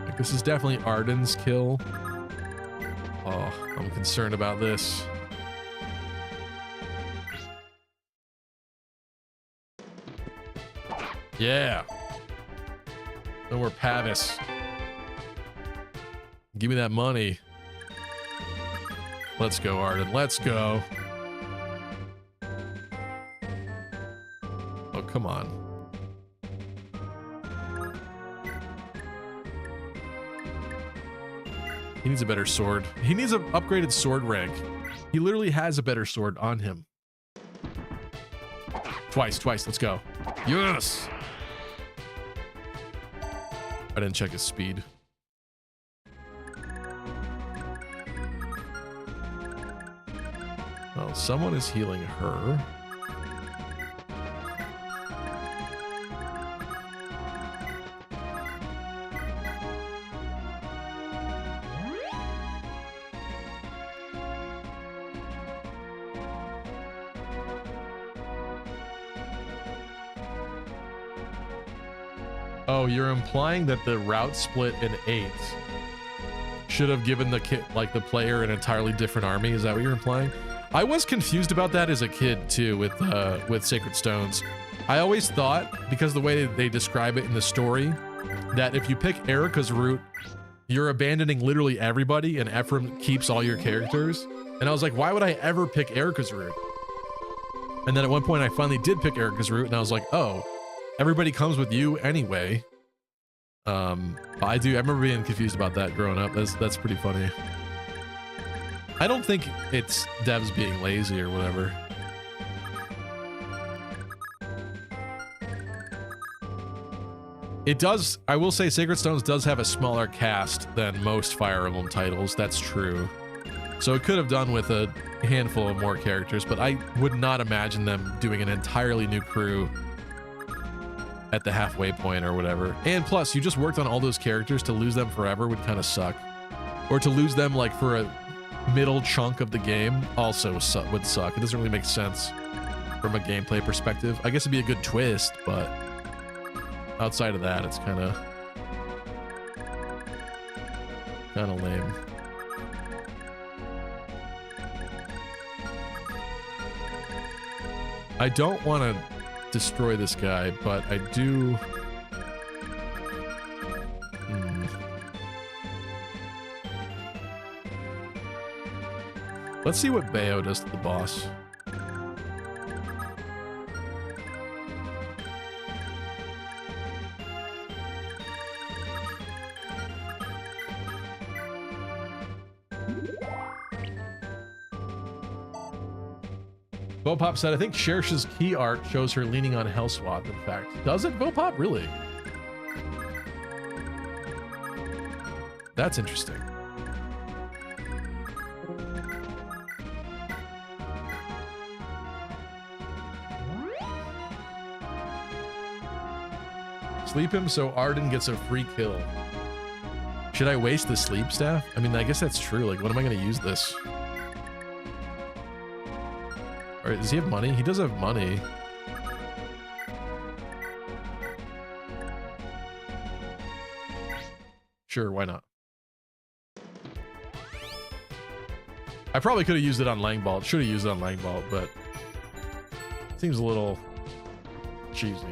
S2: Like, this is definitely Arden's kill. Oh, I'm concerned about this. Yeah. No more Pavis. Give me that money. Let's go, Arden. Let's go. Oh, come on. He needs a better sword. He needs an upgraded sword rank. He literally has a better sword on him. Twice. Let's go. Yes! I didn't check his speed. Well, someone is healing her. Oh, you're implying that the route split in 8 should have given the kid, like the player, an entirely different army. Is that what you're implying? I was confused about that as a kid too with Sacred Stones. I always thought, because the way they describe it in the story, that if you pick Erica's route, you're abandoning literally everybody and Ephraim keeps all your characters. And I was like, why would I ever pick Erica's route? And then at one point I finally did pick Erica's route and I was like, oh, everybody comes with you anyway. I remember being confused about that growing up. That's pretty funny. I don't think it's devs being lazy or whatever. It does, I will say Sacred Stones does have a smaller cast than most Fire Emblem titles. That's true. So it could have done with a handful of more characters, but I would not imagine them doing an entirely new crew at the halfway point or whatever. And plus, you just worked on all those characters. To lose them forever would kind of suck. Or to lose them like for a middle chunk of the game also would suck. It doesn't really make sense from a gameplay perspective. I guess it'd be a good twist, but outside of that, it's kind of lame. I don't want to destroy this guy, but I do. Let's see what Bayo does to the boss. Vopop said, I think Cherish's key art shows her leaning on Hellswath, in fact. Does it, Vopop? Really? That's interesting. Sleep him so Arden gets a free kill. Should I waste the sleep staff? I mean, I guess that's true. Like, when am I going to use this? All right, does he have money? He does have money. Sure, why not? I probably could have used it on Langball. Should have used it on Langball, but it seems a little cheesy.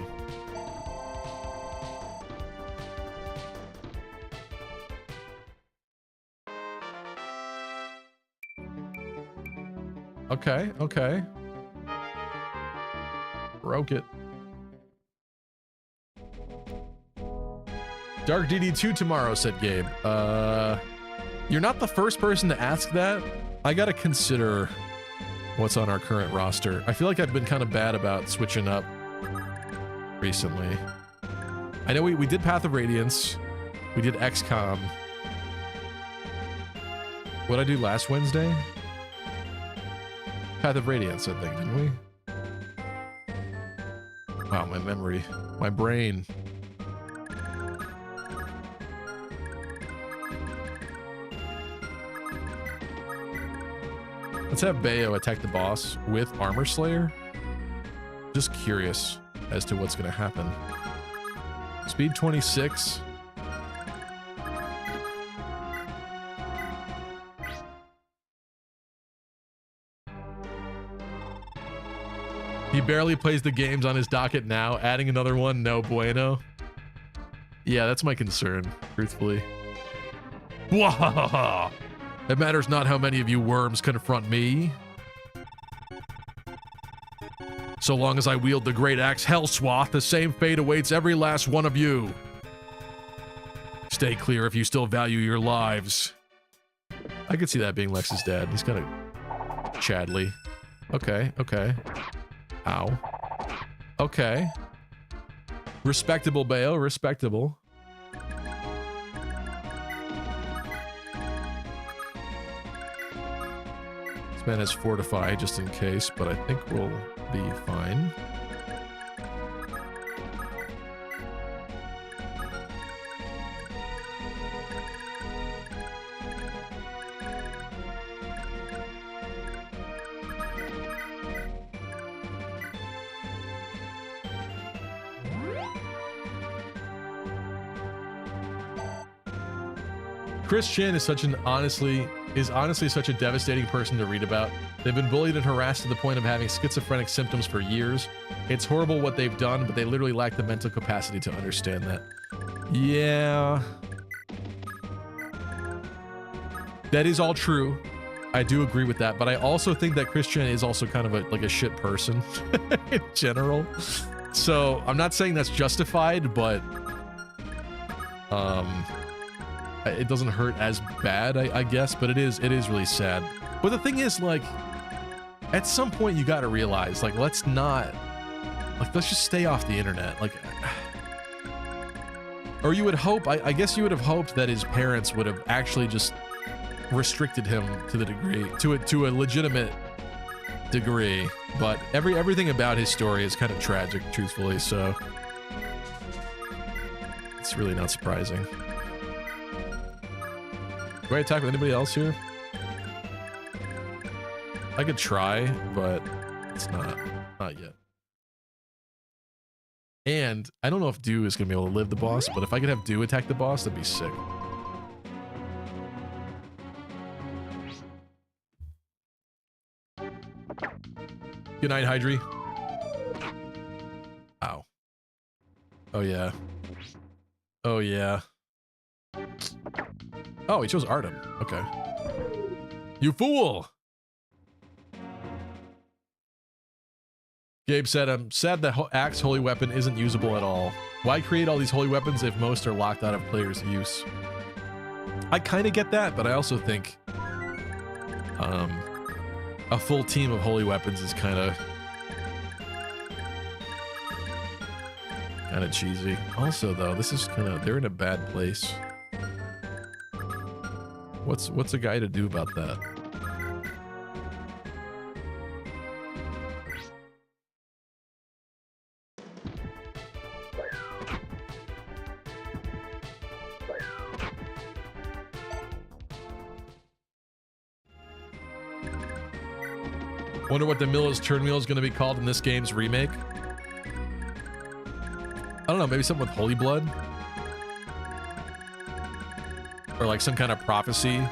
S2: Okay, okay. Broke it. Dark DD2 tomorrow, said Gabe. You're not the first person to ask that. I gotta consider what's on our current roster. I feel like I've been kind of bad about switching up recently. I know we did Path of Radiance. We did XCOM. What did I do last Wednesday? Path of Radiance, I think, didn't we? Wow, my memory. My brain. Let's have Bayo attack the boss with Armor Slayer. Just curious as to what's going to happen. Speed 26. He barely plays the games on his docket now. Adding another one, no bueno. Yeah, that's my concern, truthfully. Wahahaha! It matters not how many of you worms confront me. So long as I wield the great axe Hellswath, the same fate awaits every last one of you. Stay clear if you still value your lives. I could see that being Lex's dad. He's kind of Chadley. Okay, okay. Ow. Okay. Respectable, Bayo. Respectable. This man has Fortify just in case, but I think we'll be fine. Chris Chin is honestly such a devastating person to read about. They've been bullied and harassed to the point of having schizophrenic symptoms for years. It's horrible what they've done, but they literally lack the mental capacity to understand that. Yeah. That is all true. I do agree with that, but I also think that Chris Chin is also kind of a shit person in general. So I'm not saying that's justified, but it doesn't hurt as bad, I guess, but it is really sad. But the thing is, like, at some point you got to realize, like, let's just stay off the internet. Like, or you would hope, I guess you would have hoped that his parents would have actually just restricted him to the degree, to a legitimate degree. But everything about his story is kind of tragic, truthfully, so it's really not surprising. Do I attack with anybody else here? I could try, but it's not yet. And I don't know if Dew is going to be able to live the boss, but if I could have Dew attack the boss, that'd be sick. Good night, Hydri. Ow. Oh, yeah. Oh, yeah. Oh, he chose Artem. Okay. You fool! Gabe said, I'm sad that Axe Holy Weapon isn't usable at all. Why create all these holy weapons if most are locked out of players' use? I kind of get that, but I also think a full team of holy weapons is kind of cheesy. Also, though, this is kind of, they're in a bad place. What's a guy to do about that? Wonder what the Miller's turn wheel is going to be called in this game's remake. I don't know, maybe something with holy blood? Or like some kind of prophecy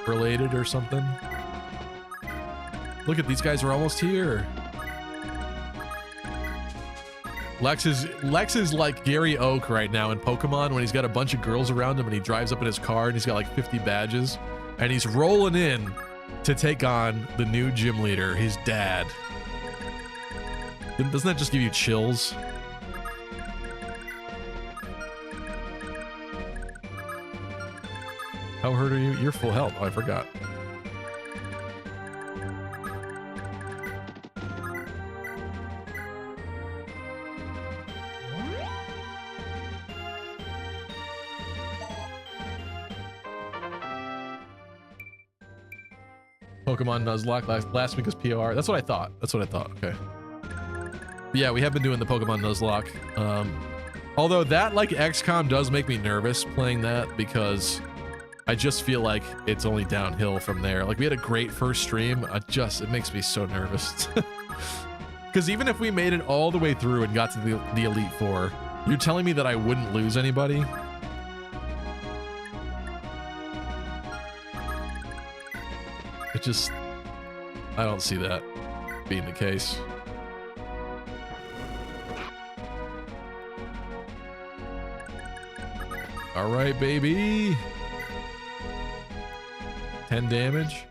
S2: related or something. Look at these guys are almost here. Lex is like Gary Oak right now in Pokemon when he's got a bunch of girls around him and he drives up in his car and he's got like 50 badges and he's rolling in to take on the new gym leader, his dad. Doesn't that just give you chills? How hurt are you? You're full health. Oh, I forgot. Pokemon Nuzlocke last week was PR. That's what I thought. Okay. But yeah, we have been doing the Pokemon Nuzlocke. Although that, like, XCOM does make me nervous playing that because I just feel like it's only downhill from there. Like, we had a great first stream. It makes me so nervous. Because even if we made it all the way through and got to the Elite Four, you're telling me that I wouldn't lose anybody? I don't see that being the case. All right, baby. 10 damage.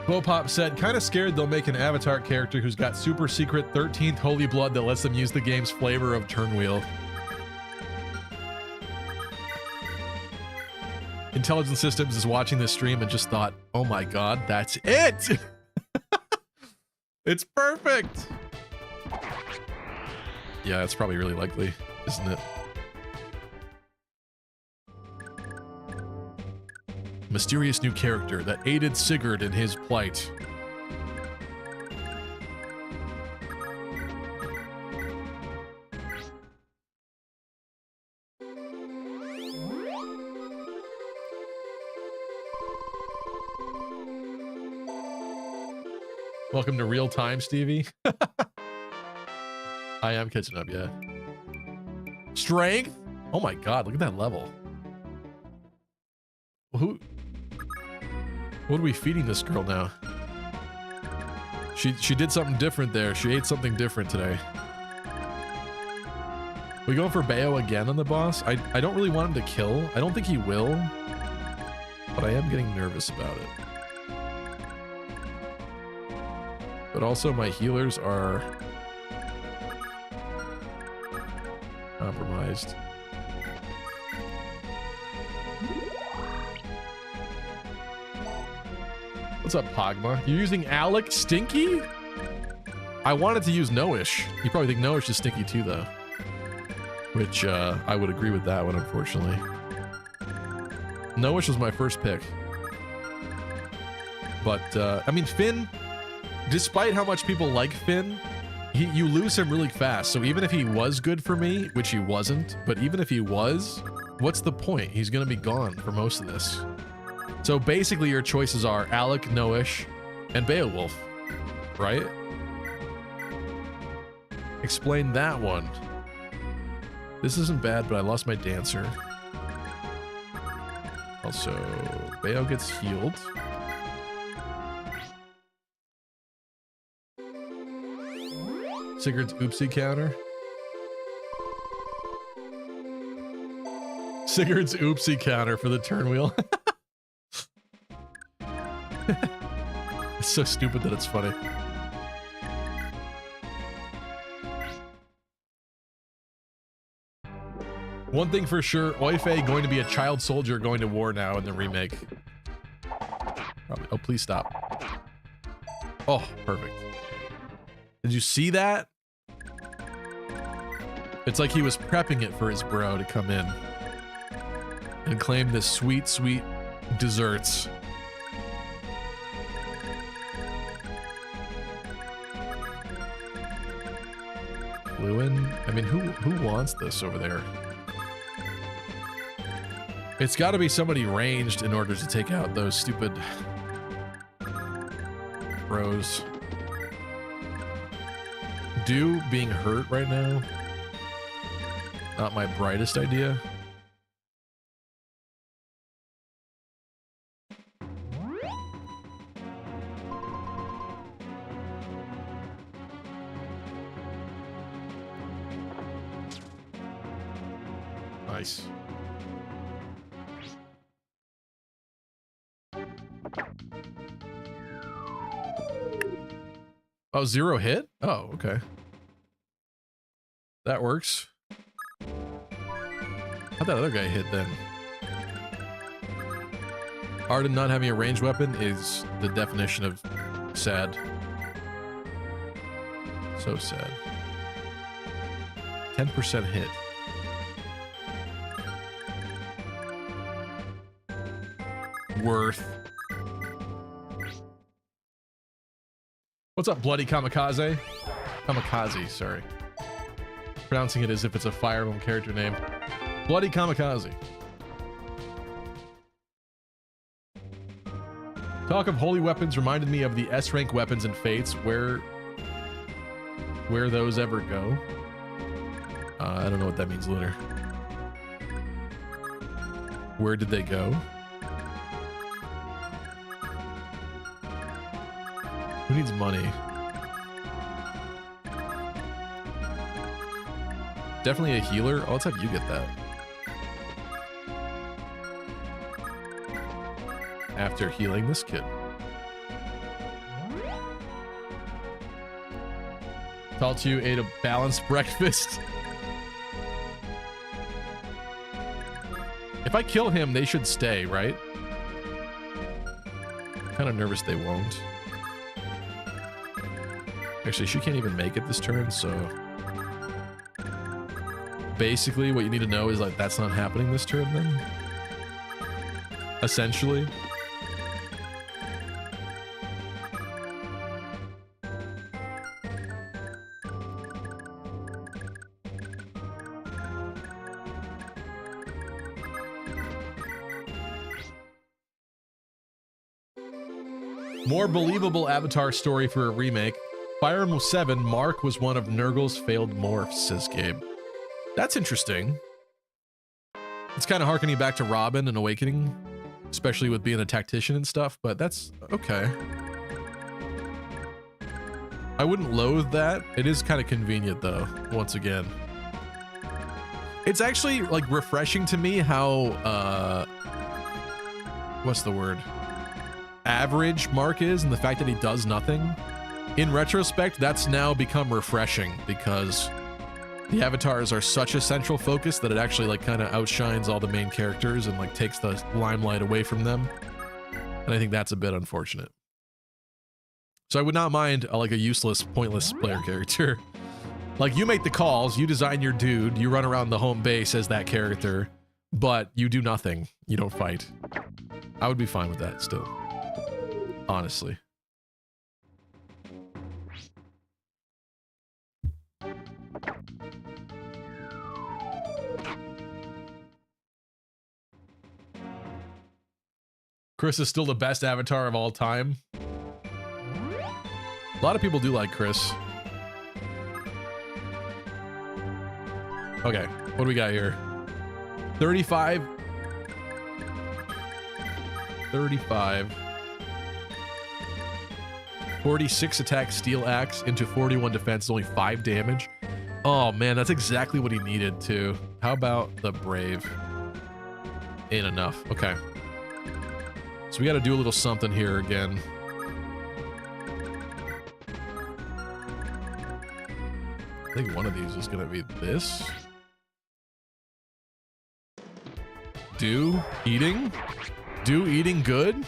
S2: Bopop said, kind of scared they'll make an avatar character who's got super secret 13th holy blood that lets them use the game's flavor of turn wheel. Intelligent Systems is watching this stream and just thought, oh my god, that's it! It's perfect! Yeah, it's probably really likely, isn't it? Mysterious new character that aided Sigurd in his plight. Welcome to real time, Stevie. I am catching up, yeah. Strength? Oh my god, look at that level. What are we feeding this girl now? She did something different there. She ate something different today. We going for Bayo again on the boss? I don't really want him to kill. I don't think he will. But I am getting nervous about it. But also my healers are compromised. What's up, Pogma? You're using Alec Stinky? I wanted to use Noish. You probably think Noish is stinky too, though. Which, I would agree with that one, unfortunately. Noish was my first pick. But, I mean, Finn, despite how much people like Finn, you lose him really fast. So even if he was good for me, which he wasn't, but even if he was, what's the point? He's gonna be gone for most of this. So basically your choices are Alec, Noish, and Beowulf, right? Explain that one. This isn't bad, but I lost my dancer. Also, Bayo gets healed. Sigurd's oopsie counter. Sigurd's oopsie counter for the turn wheel. It's so stupid that it's funny. One thing for sure, Oife going to be a child soldier going to war now in the remake. Probably. Oh, please stop. Oh, perfect. Did you see that? It's like he was prepping it for his bro to come in and claim this sweet, sweet desserts. Lewin? I mean, who wants this over there? It's got to be somebody ranged in order to take out those stupid bros. Do being hurt right now? Not my brightest idea. Nice. Oh, 0 hit? Oh, okay. That works. How'd that other guy hit then? Arden not having a ranged weapon is the definition of sad. So sad. 10% hit. Worth. What's up, Bloody Kamikaze? Kamikaze, sorry. Pronouncing it as if it's a Fire Emblem character name. Bloody Kamikaze. Talk of holy weapons reminded me of the S-rank weapons and fates. Where those ever go? I don't know what that means, Lunar. Where did they go? Who needs money? Definitely a healer. Oh, let's have you get that. After healing this kid. Taltu ate a balanced breakfast. If I kill him, they should stay, right? Kind of nervous they won't. Actually, she can't even make it this turn, so... Basically, what you need to know is, like, that's not happening this turn, then. Essentially. More believable Avatar story for a remake. Fire Emblem 7, Mark was one of Nurgle's failed morphs, says Gabe. That's interesting. It's kind of harkening back to Robin and Awakening, especially with being a tactician and stuff, but that's okay. I wouldn't loathe that. It is kind of convenient, though, once again. It's actually, like, refreshing to me how, what's the word? Average Mark is, and the fact that he does nothing. In retrospect, that's now become refreshing because the avatars are such a central focus that it actually like kind of outshines all the main characters and like takes the limelight away from them. And I think that's a bit unfortunate. So I would not mind like a useless, pointless player character. Like you make the calls, you design your dude, you run around the home base as that character, but you do nothing. You don't fight. I would be fine with that still. Honestly. Chris is still the best avatar of all time. A lot of people do like Chris. Okay, what do we got here? 35. 35. 46 attack, steel axe into 41 defense, only 5 damage. Oh man, that's exactly what he needed too. How about the brave? Ain't enough. Okay. So we got to do a little something here again. I think one of these is going to be this. Do eating good.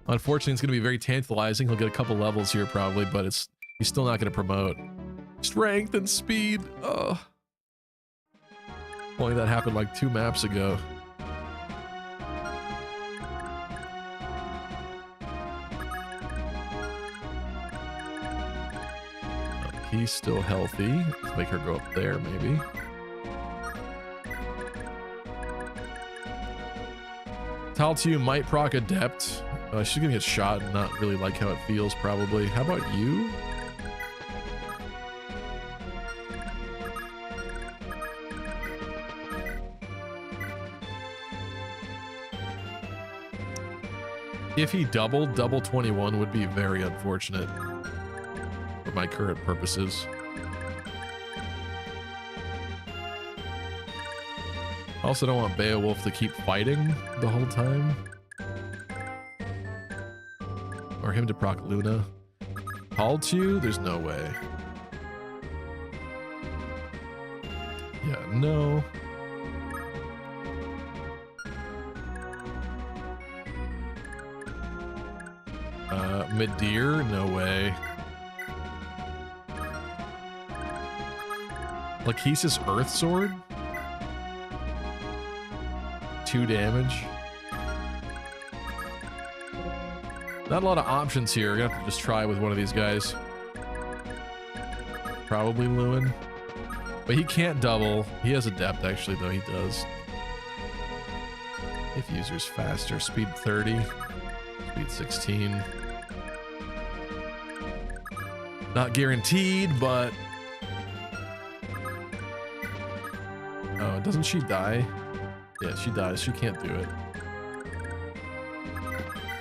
S2: Unfortunately, it's going to be very tantalizing. He'll get a couple levels here probably, but he's still not going to promote. Strength and speed. Oh. Only that happened like 2 maps ago. He's still healthy. Let's make her go up there, maybe. Taltu might proc Adept. She's gonna get shot and not really like how it feels, probably. How about you? If he double 21 would be very unfortunate for my current purposes. I also don't want Beowulf to keep fighting the whole time. Or him to proc Luna. Taltu? There's no way. Yeah, no. Midir? No way. Lachesis Earth Sword? 2 damage. Not a lot of options here. We're gonna have to just try with one of these guys. Probably Lewin. But he can't double. He has Adept, actually, though he does. If user's faster. Speed 30. Speed 16. Not guaranteed, but... Oh, doesn't she die? Yeah, she dies. She can't do it.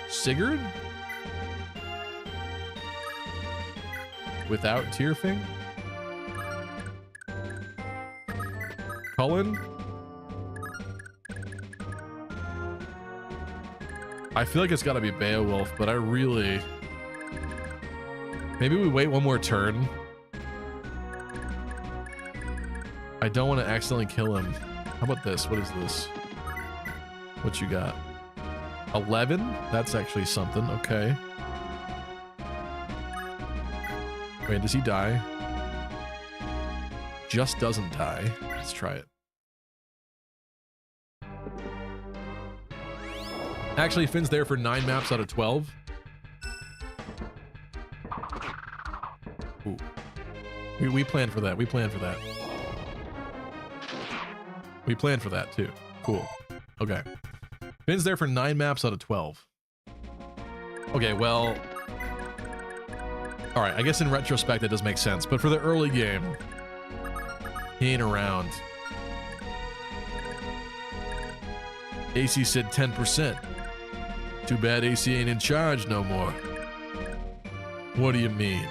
S2: Sigurd? Without Tyrfing? Cullen? I feel like it's gotta be Beowulf, but I really... Maybe we wait one more turn. I don't want to accidentally kill him. How about this? What is this? What you got? 11? That's actually something. Okay. Wait, does he die? Just doesn't die. Let's try it. Actually, Finn's there for 9 maps out of 12. Ooh. We planned for that. We planned for that. We planned for that too. Cool. Okay. Finn's there for 9 maps out of 12. Okay, well... Alright, I guess in retrospect that does make sense. But for the early game, he ain't around. AC said 10%. Too bad AC ain't in charge no more. What do you mean?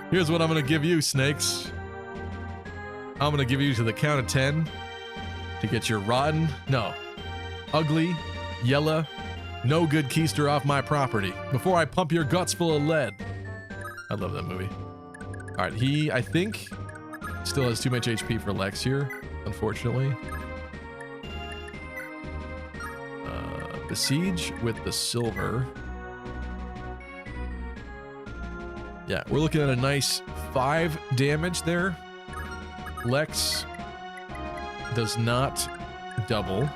S2: Here's what I'm gonna give you, snakes. I'm gonna give you to the count of 10 to get your rotten, no, ugly, yellow, no good keister off my property before I pump your guts full of lead. I love that movie. All right, he, I think, still has too much HP for Lex here, unfortunately. Besiege with the silver. Yeah, we're looking at a nice 5 damage there. Lex does not double.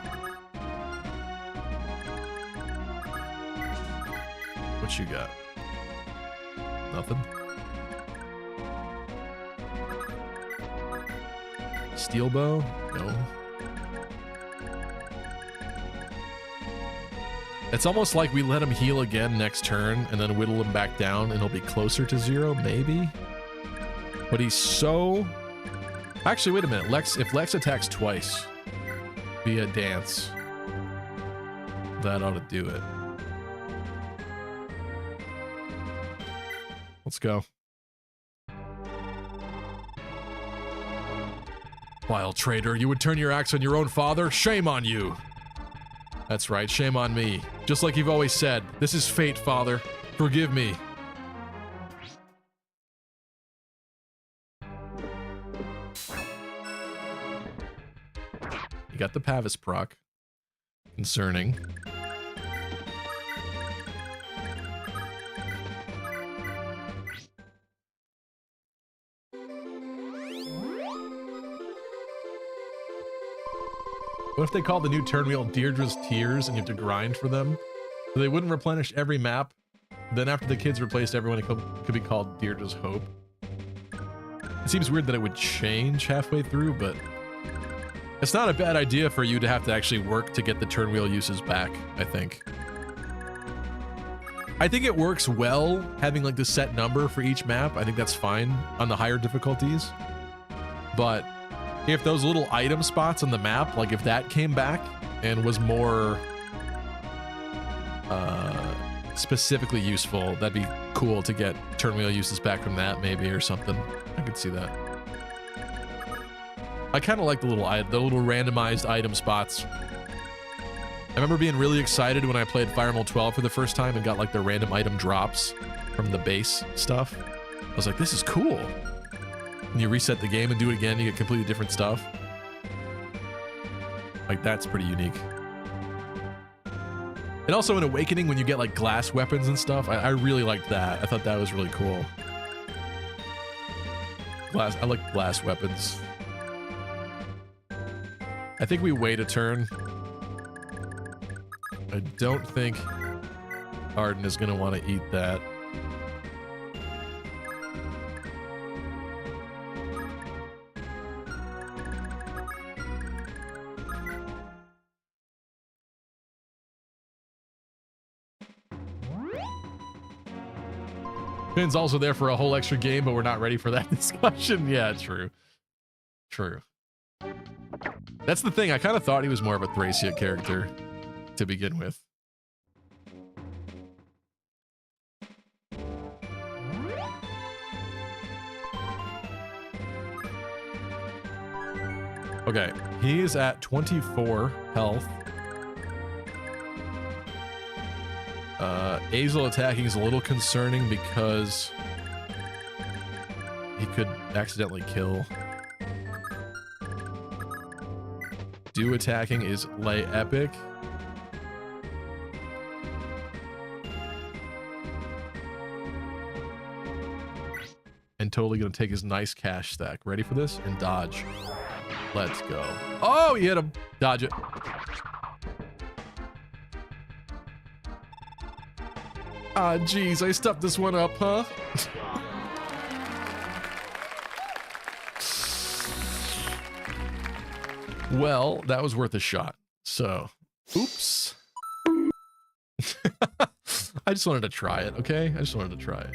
S2: What you got? Nothing. Steel bow? No. It's almost like we let him heal again next turn and then whittle him back down and he'll be closer to 0, maybe? But he's so... Actually, wait a minute. If Lex attacks twice via dance, that ought to do it. Let's go. Vile traitor, you would turn your axe on your own father? Shame on you! That's right, shame on me. Just like you've always said, this is fate, father. Forgive me. You got the Pavis proc. Concerning. What if they call the new turn wheel Deirdre's Tears and you have to grind for them? So they wouldn't replenish every map. Then after the kids replaced everyone, it could be called Deirdre's Hope. It seems weird that it would change halfway through, but it's not a bad idea for you to have to actually work to get the turn wheel uses back, I think. I think it works well having like the set number for each map. I think that's fine on the higher difficulties. But if those little item spots on the map, like if that came back and was more specifically useful, that'd be cool to get turn wheel uses back from that maybe or something. I could see that. I kind of like the little randomized item spots. I remember being really excited when I played Fire Emblem 12 for the first time and got like the random item drops from the base stuff. I was like, this is cool. When you reset the game and do it again, you get completely different stuff. Like, that's pretty unique. And also in Awakening, when you get like glass weapons and stuff, I really liked that. I thought that was really cool. I like glass weapons. I think we wait a turn. I don't think Arden is going to want to eat that. Finn's also there for a whole extra game, but we're not ready for that discussion. Yeah, true. True. That's the thing. I kind of thought he was more of a Thracia character to begin with. Okay, he is at 24 health. Azel attacking is a little concerning because he could accidentally kill. Do attacking is lay epic. And totally gonna take his nice cash stack. Ready for this? And dodge. Let's go. Oh, he hit him. Dodge it. Ah, geez, I stuffed this one up, huh? Well, that was worth a shot. So, oops. I just wanted to try it, okay? I just wanted to try it.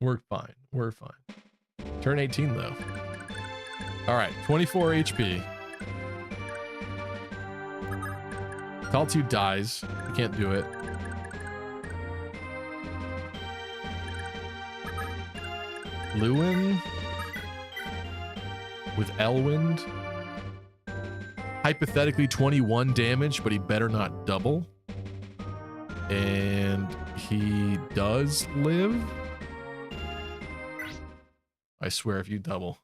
S2: We're fine. We're fine. Turn 18, though. All right, 24 HP. Kaltu dies. I can't do it. Lewin with Elwind. Hypothetically 21 damage, but he better not double. And he does live. I swear if you double.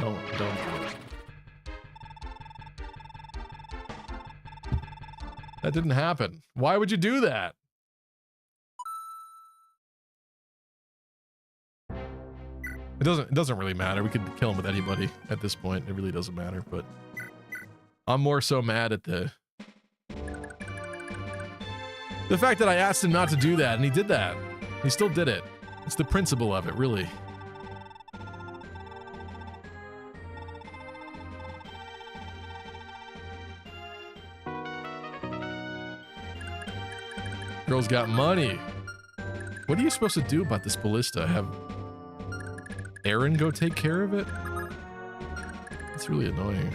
S2: Don't do it. That didn't happen. Why would you do that? It doesn't really matter. We could kill him with anybody at this point. It really doesn't matter, but I'm more so mad at the fact that I asked him not to do that and he did that. He still did it. It's the principle of it, really. Girl's got money. What are you supposed to do about this ballista? Have Aaron go take care of it? It's really annoying.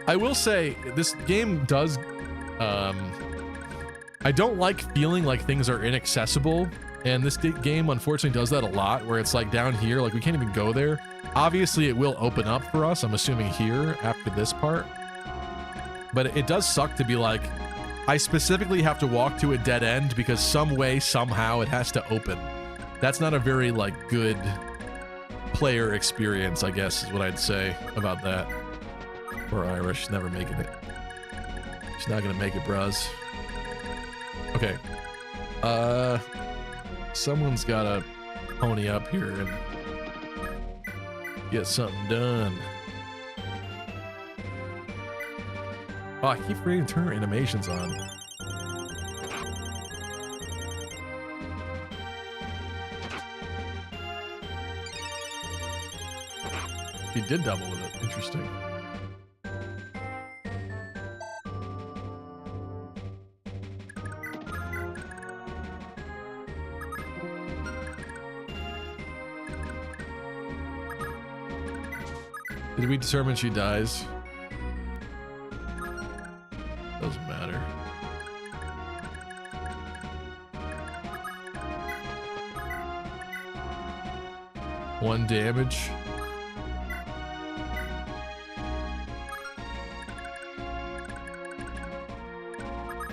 S2: I will say, this game does I don't like feeling like things are inaccessible, and this game unfortunately does that a lot, where it's like down here, like we can't even go there. Obviously it will open up for us, I'm assuming here after this part, but it does suck to be like, I specifically have to walk to a dead end because some way, somehow it has to open. That's not a very like good player experience, I guess is what I'd say about that. Poor Irish, never making it. She's not gonna make it, bros. Okay. Someone's gotta pony up here and get something done. Oh, I keep forgetting to turn her animations on. He did double with it. Interesting. Did we determine she dies? Doesn't matter. One damage.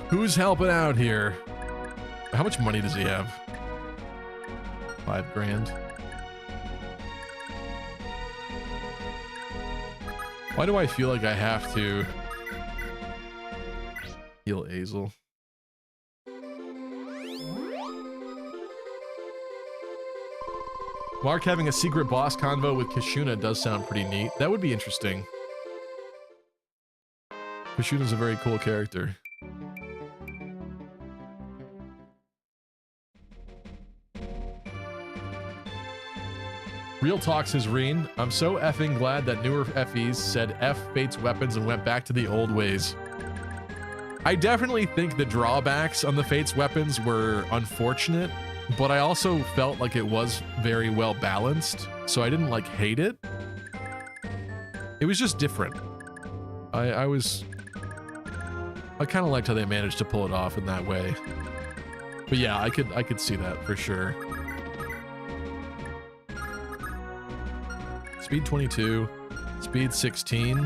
S2: Who's helping out here? How much money does he have? 5 grand. Why do I feel like I have to heal Azel? Mark having a secret boss convo with Kashuna does sound pretty neat. That would be interesting. Kashuna's a very cool character. Real talk, says Reen. I'm so effing glad that newer FEs said F Fate's weapons and went back to the old ways. I definitely think the drawbacks on the Fate's weapons were unfortunate, but I also felt like it was very well balanced, so I didn't like hate it. It was just different. I kind of liked how they managed to pull it off in that way. But yeah, I could see that for sure. Speed 22, speed 16.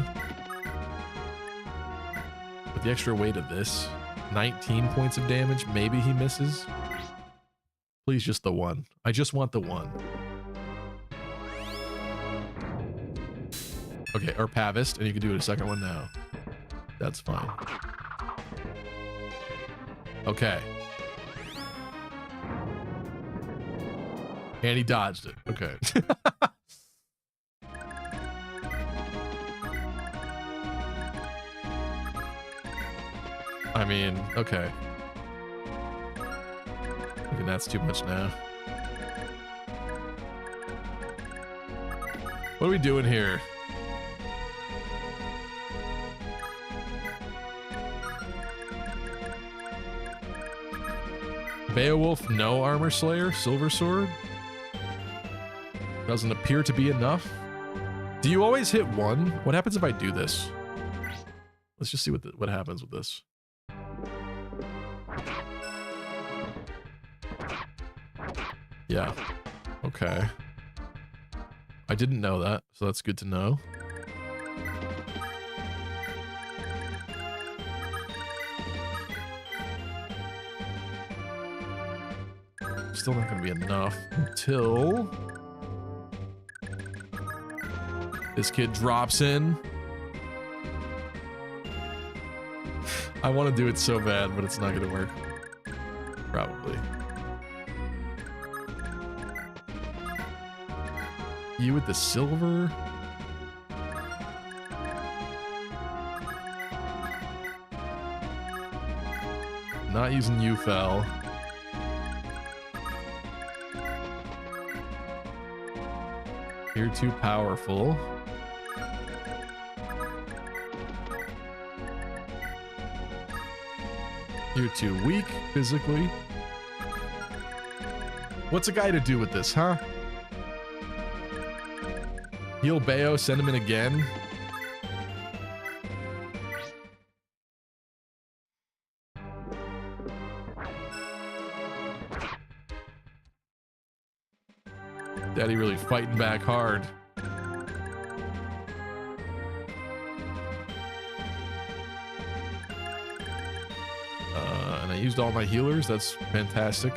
S2: With the extra weight of this, 19 points of damage. Maybe he misses. Please, just the one. I just want the one. Okay, or Pavist, and you can do it a second one now. That's fine. Okay. And he dodged it. Okay. I mean, okay. I mean, that's too much now. What are we doing here? Beowulf, no armor slayer, silver sword. Doesn't appear to be enough. Do you always hit one? What happens if I do this? Let's just see what happens with this. Yeah. Okay. I didn't know that, so that's good to know. Still not gonna be enough until this kid drops in. I want to do it so bad, but it's not gonna work. Probably. You with the silver? Not using Ufel. You're too powerful. You're too weak physically. What's a guy to do with this, huh? Heal Bayo, send him in again. Daddy really fighting back hard. And I used all my healers. That's fantastic.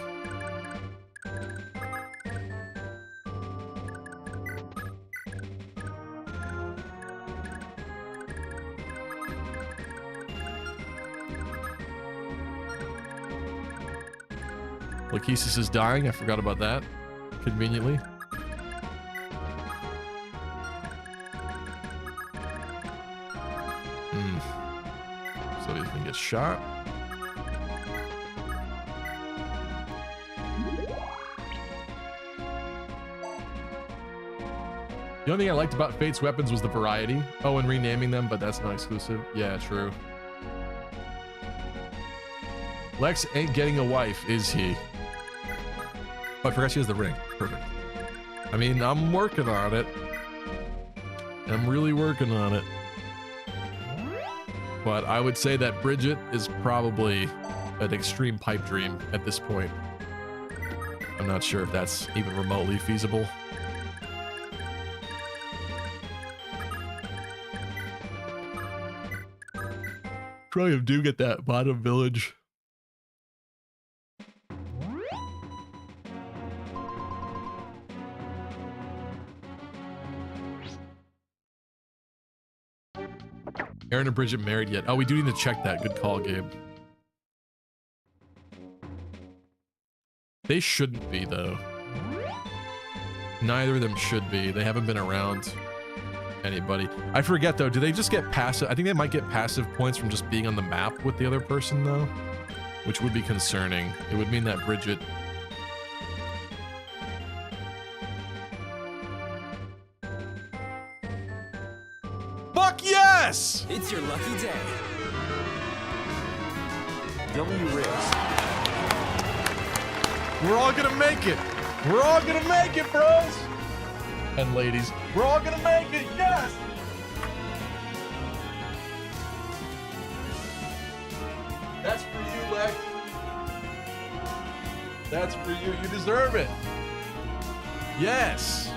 S2: Lachesis is dying. I forgot about that. Conveniently. So he can get shot. The only thing I liked about Fate's weapons was the variety. Oh, and renaming them, but that's not exclusive. Yeah, true. Lex ain't getting a wife, is he? Oh, I forgot she has the ring. Perfect. I mean, I'm working on it. I'm really working on it. But I would say that Bridget is probably an extreme pipe dream at this point. I'm not sure if that's even remotely feasible. Probably do get that bottom village. Aaron and Bridget married yet? Oh, we do need to check that. Good call, Gabe. They shouldn't be, though. Neither of them should be. They haven't been around anybody. I forget, though. Do they just get passive? I think they might get passive points from just being on the map with the other person, though. Which would be concerning. It would mean that Bridget... Fuck yes!
S3: It's your lucky day.
S6: W Riz.
S2: We're all gonna make it. We're all gonna make it, bros and ladies. We're all gonna make it. Yes. That's for you, Lex. That's for you. You deserve it. Yes.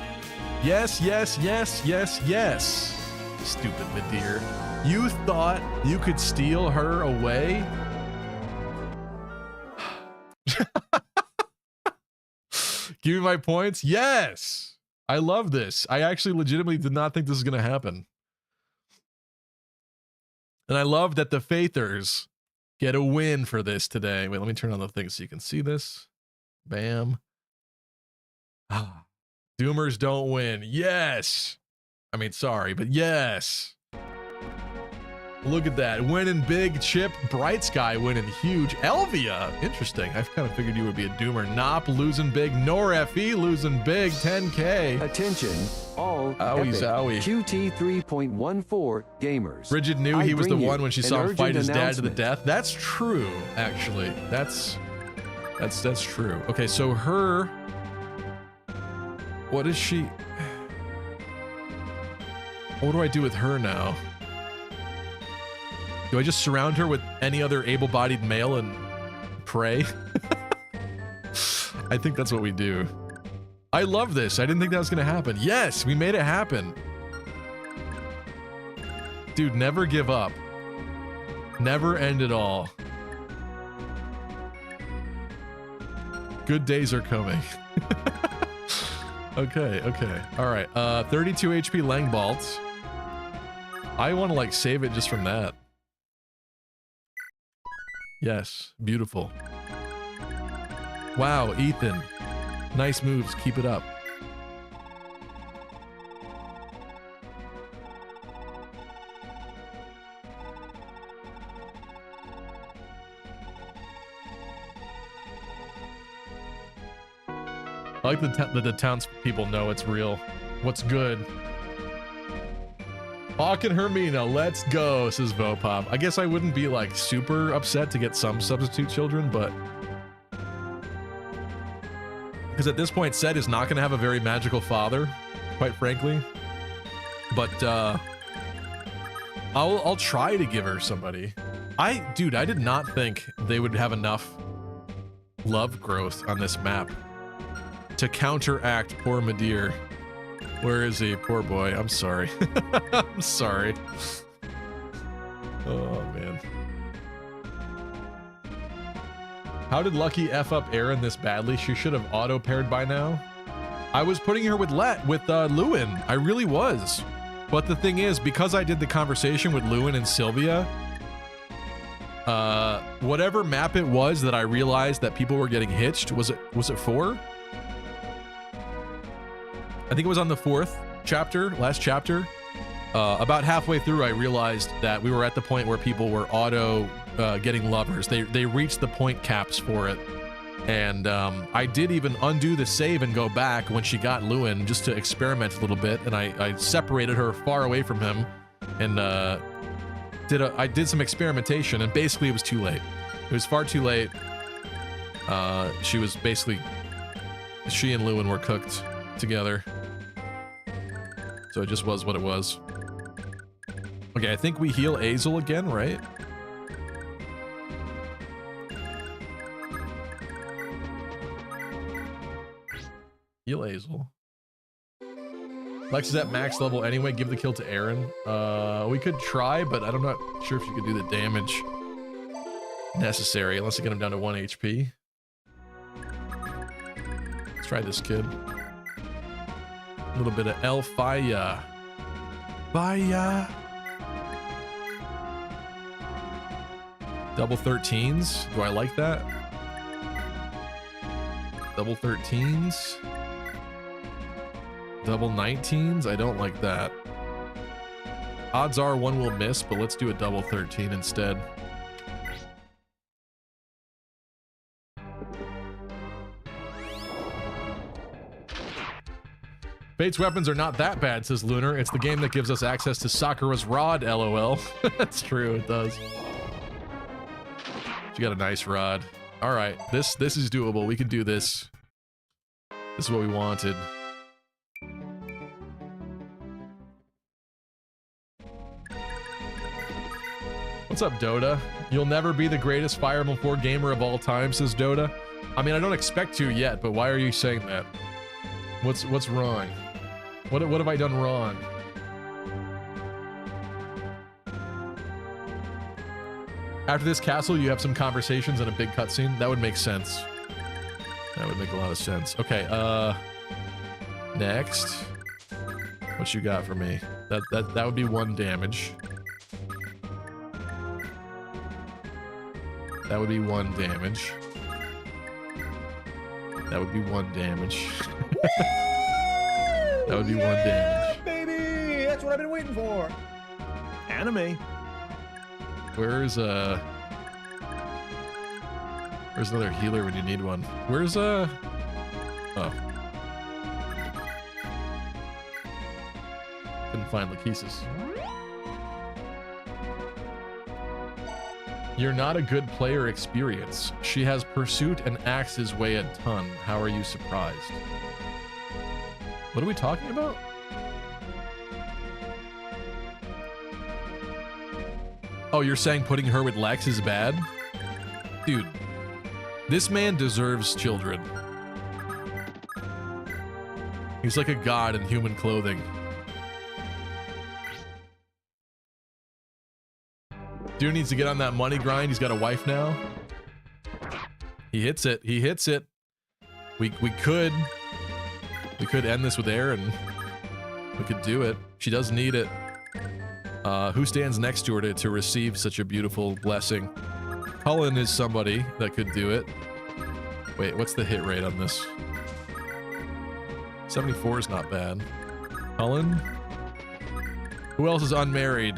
S2: Yes, yes, yes, yes, yes. Stupid Madeir. You thought you could steal her away? Give me my points? Yes! I love this. I actually legitimately did not think this was going to happen. And I love that the Faithers get a win for this today. Wait, let me turn on the thing so you can see this. Bam. Doomers don't win. Yes! I mean, sorry, but yes. Look at that. Winning big, Chip. Bright Sky winning huge. Elvia. Interesting. I kind of figured you would be a doomer. Nop losing big. Nor FE losing big. 10K.
S7: Attention, all
S2: Owie
S7: epic
S2: zowie.
S7: QT 3.14 gamers.
S2: Bridget knew he was the one when she saw him fight his dad to the
S7: announcement.
S2: death. That's true, actually. That's true. Okay, so her... What is she... What do I do with her now? Do I just surround her with any other able-bodied male and pray? I think that's what we do. I love this. I didn't think that was going to happen. Yes, we made it happen. Dude, never give up. Never end it all. Good days are coming. Okay, okay. All right. 32 HP Langbalt. I want to like save it just from that. Yes, beautiful. Wow, Ethan. Nice moves. Keep it up. I like that the townspeople know it's real. What's good? Hawk and Hermina, let's go, says Vopop. I guess I wouldn't be like super upset to get some substitute children, but because at this point Sed is not going to have a very magical father, quite frankly. But I'll try to give her somebody. Dude, I did not think they would have enough love growth on this map. to counteract poor Madeir. Where is he? Poor boy. I'm sorry. I'm sorry. Oh, man. How did Lucky F up Aaron this badly? She should have auto-paired by now. I was putting her with Lewin. I really was. But the thing is, because I did the conversation with Lewin and Sylvia, whatever map it was that I realized that people were getting hitched, was it 4? I think it was on the 4th chapter, last chapter. About halfway through, I realized that we were at the point where people were auto getting lovers. They reached the point caps for it. And I did even undo the save and go back when she got Lewin just to experiment a little bit. And I separated her far away from him and I did some experimentation, and basically it was too late. It was far too late. She and Lewin were cooked together. So it just was what it was. Okay, I think we heal Azel again, right? Heal Azel. Lex is at max level anyway. Give the kill to Aaron. We could try, but I'm not sure if you could do the damage necessary unless you get him down to 1 HP. Let's try this kid. A little bit of El Fire. Fire. Double 13s. Do I like that? Double 13s. Double 19s? I don't like that. Odds are one will miss, but let's do a double 13 instead. Fate's weapons are not that bad, says Lunar. It's the game that gives us access to Sakura's rod, lol. That's true, it does. You got a nice rod. All right, this is doable. We can do this. This is what we wanted. What's up, Dota? You'll never be the greatest Fire Emblem 4 gamer of all time, says Dota. I mean, I don't expect to yet, but why are you saying that? What's wrong? What have I done wrong? After this castle, you have some conversations and a big cutscene. That would make sense. That would make a lot of sense. Okay, next. What you got for me? That would be 1 damage. That would be 1 damage. That would be 1 damage. That would be 1 damage.
S8: Baby! That's what I've been waiting for. Anime.
S2: Where's another healer when you need one? Where's oh. Couldn't find Lachesis. You're not a good player experience. She has pursuit and axes weigh a ton. How are you surprised? What are we talking about? Oh, you're saying putting her with Lex is bad? Dude, this man deserves children. He's like a god in human clothing. Dude needs to get on that money grind. He's got a wife now. He hits it. He hits it. We could end this with Aaron. We could do it. She does need it. Who stands next to her to receive such a beautiful blessing? Cullen is somebody that could do it. Wait, what's the hit rate on this? 74 is not bad. Cullen? Who else is unmarried?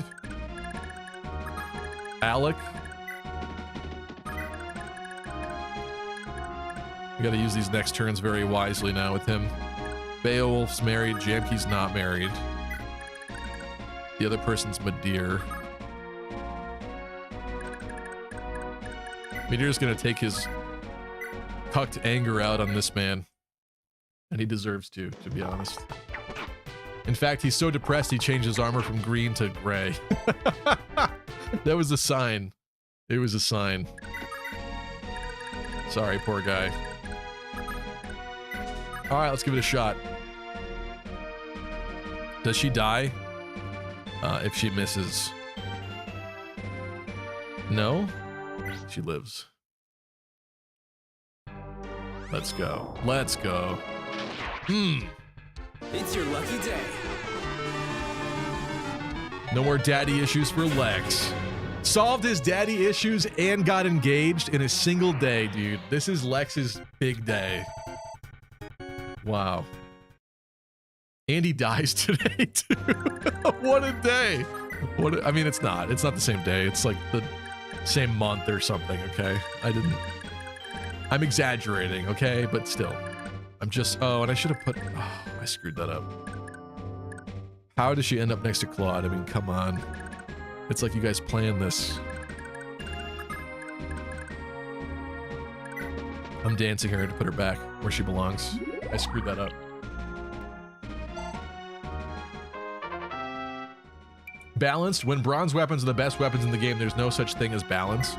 S2: Alec? We gotta use these next turns very wisely now with him. Beowulf's married, Jamke's not married. The other person's Madeir. Madeir's gonna take his tucked anger out on this man. And he deserves to be honest. In fact, he's so depressed he changed his armor from green to gray. That was a sign. It was a sign. Sorry, poor guy. All right, let's give it a shot. Does she die if she misses? No? She lives. Let's go. Let's go.
S3: It's your lucky day.
S2: No more daddy issues for Lex. Solved his daddy issues and got engaged in a single day, dude. This is Lex's big day. Wow. And he dies today, too. What a day. I mean, it's not the same day. It's like the same month or something, okay? I'm exaggerating, okay? But still. Oh, and I should have put, I screwed that up. How does she end up next to Claude? I mean, come on. It's like you guys planned this. I'm dancing her to put her back where she belongs. I screwed that up. Balanced. When bronze weapons are the best weapons in the game, there's no such thing as balance.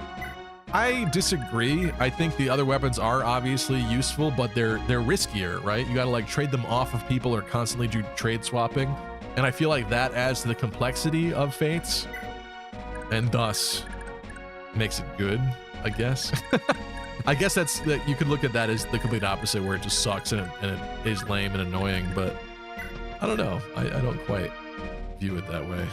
S2: I disagree. I think the other weapons are obviously useful, but they're riskier, right? You gotta like trade them off of people or constantly do trade swapping. And I feel like that adds to the complexity of Fates. And thus makes it good, I guess. I guess that you could look at that as the complete opposite, where it just sucks and it is lame and annoying, but I don't know. I don't quite view it that way.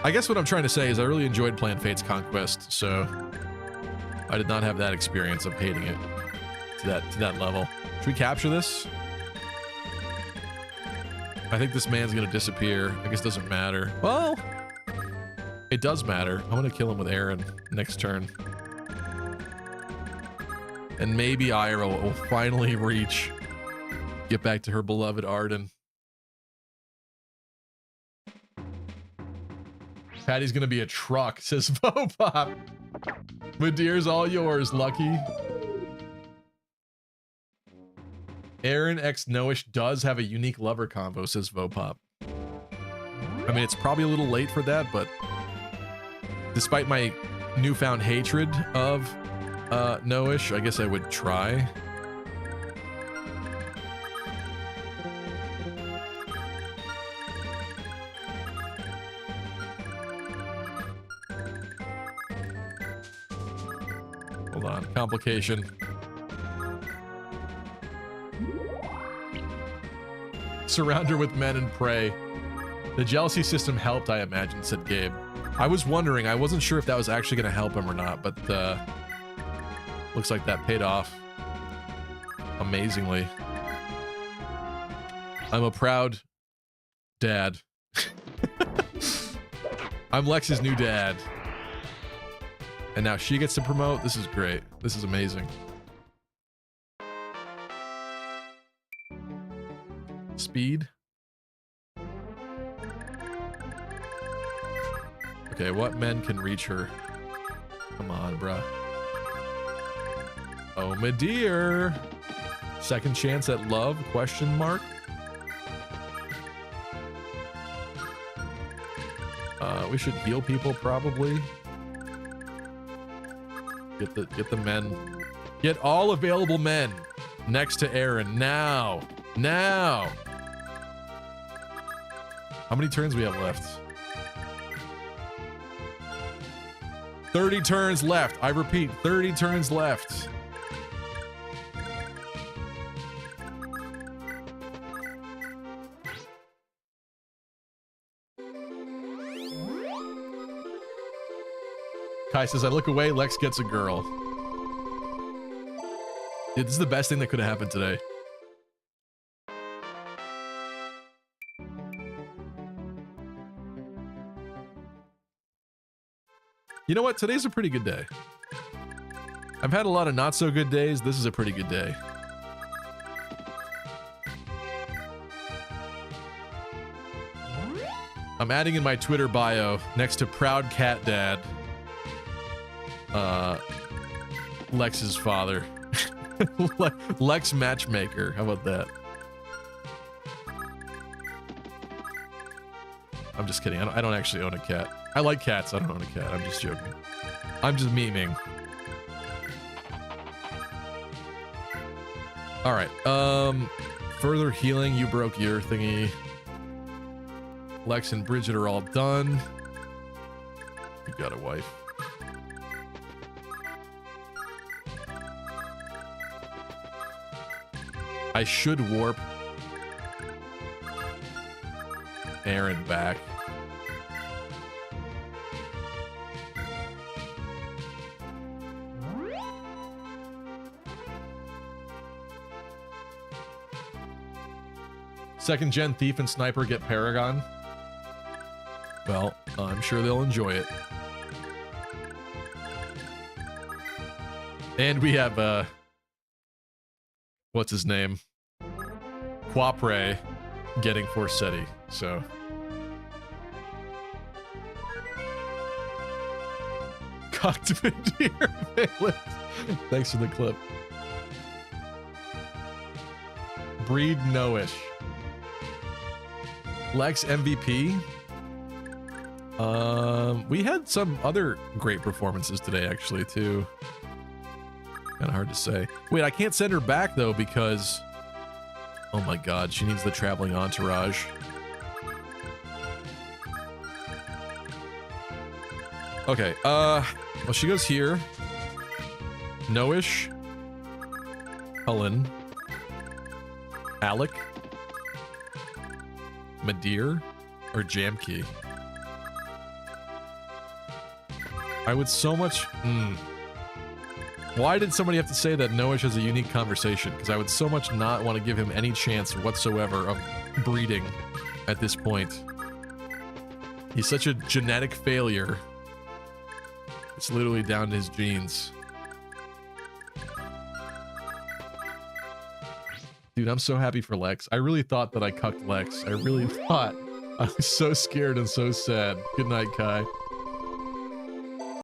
S2: I guess what I'm trying to say is I really enjoyed playing Fates Conquest, so I did not have that experience of hating it to that level. Should we capture this? I think this man's gonna disappear. I guess it doesn't matter. Well, it does matter. I'm gonna kill him with Aaron next turn. And maybe Ira will finally get back to her beloved Arden. Patty's gonna be a truck, says Vopop. Madier's all yours, Lucky. Aaron x Noish does have a unique lover combo, says Vopop. I mean, it's probably a little late for that, but despite my newfound hatred of Noish, I guess I would try. Hold on, complication. Surround her with men and pray. The jealousy system helped, I imagine, said Gabe. I was wondering, I wasn't sure if that was actually going to help him or not, but looks like that paid off amazingly. I'm a proud dad. I'm Lex's new dad. And now she gets to promote. This is great. This is amazing. Speed. Okay, what men can reach her? Come on, bruh. Oh, my dear. Second chance at love? Question mark. We should heal people probably. Get the men. Get all available men next to Aaron now. Now. How many turns we have left? 30 turns left. I repeat, 30 turns left. Kai says, I look away, Lex gets a girl. Dude, this is the best thing that could have happened today. You know what? Today's a pretty good day. I've had a lot of not so good days. This is a pretty good day. I'm adding in my Twitter bio next to Proud Cat Dad, Lex's father. Lex Matchmaker. How about that? I'm just kidding. I don't actually own a cat. I like cats. I don't own a cat. I'm just joking. I'm just memeing. All right. Further healing. You broke your thingy. Lex and Bridget are all done. You got a wife. I should warp Aaron back. Second gen Thief and Sniper get Paragon. Well, I'm sure they'll enjoy it. And we have, what's his name? Quapre getting Forsetti, so. Cocked Deer Valence. Thanks for the clip. Breed Noish. Lex MVP. We had some other great performances today, actually, too. Kind of hard to say. Wait, I can't send her back, though, because... Oh my god, she needs the traveling entourage. Okay, well, she goes here. Noish. Helen. Alec. Madeir. Or Jamkey. I would so much... Why did somebody have to say that Noish has a unique conversation? Because I would so much not want to give him any chance whatsoever of breeding at this point. He's such a genetic failure. It's literally down to his genes. Dude, I'm so happy for Lex. I really thought that I cucked Lex. I really thought. I was so scared and so sad. Good night, Kai.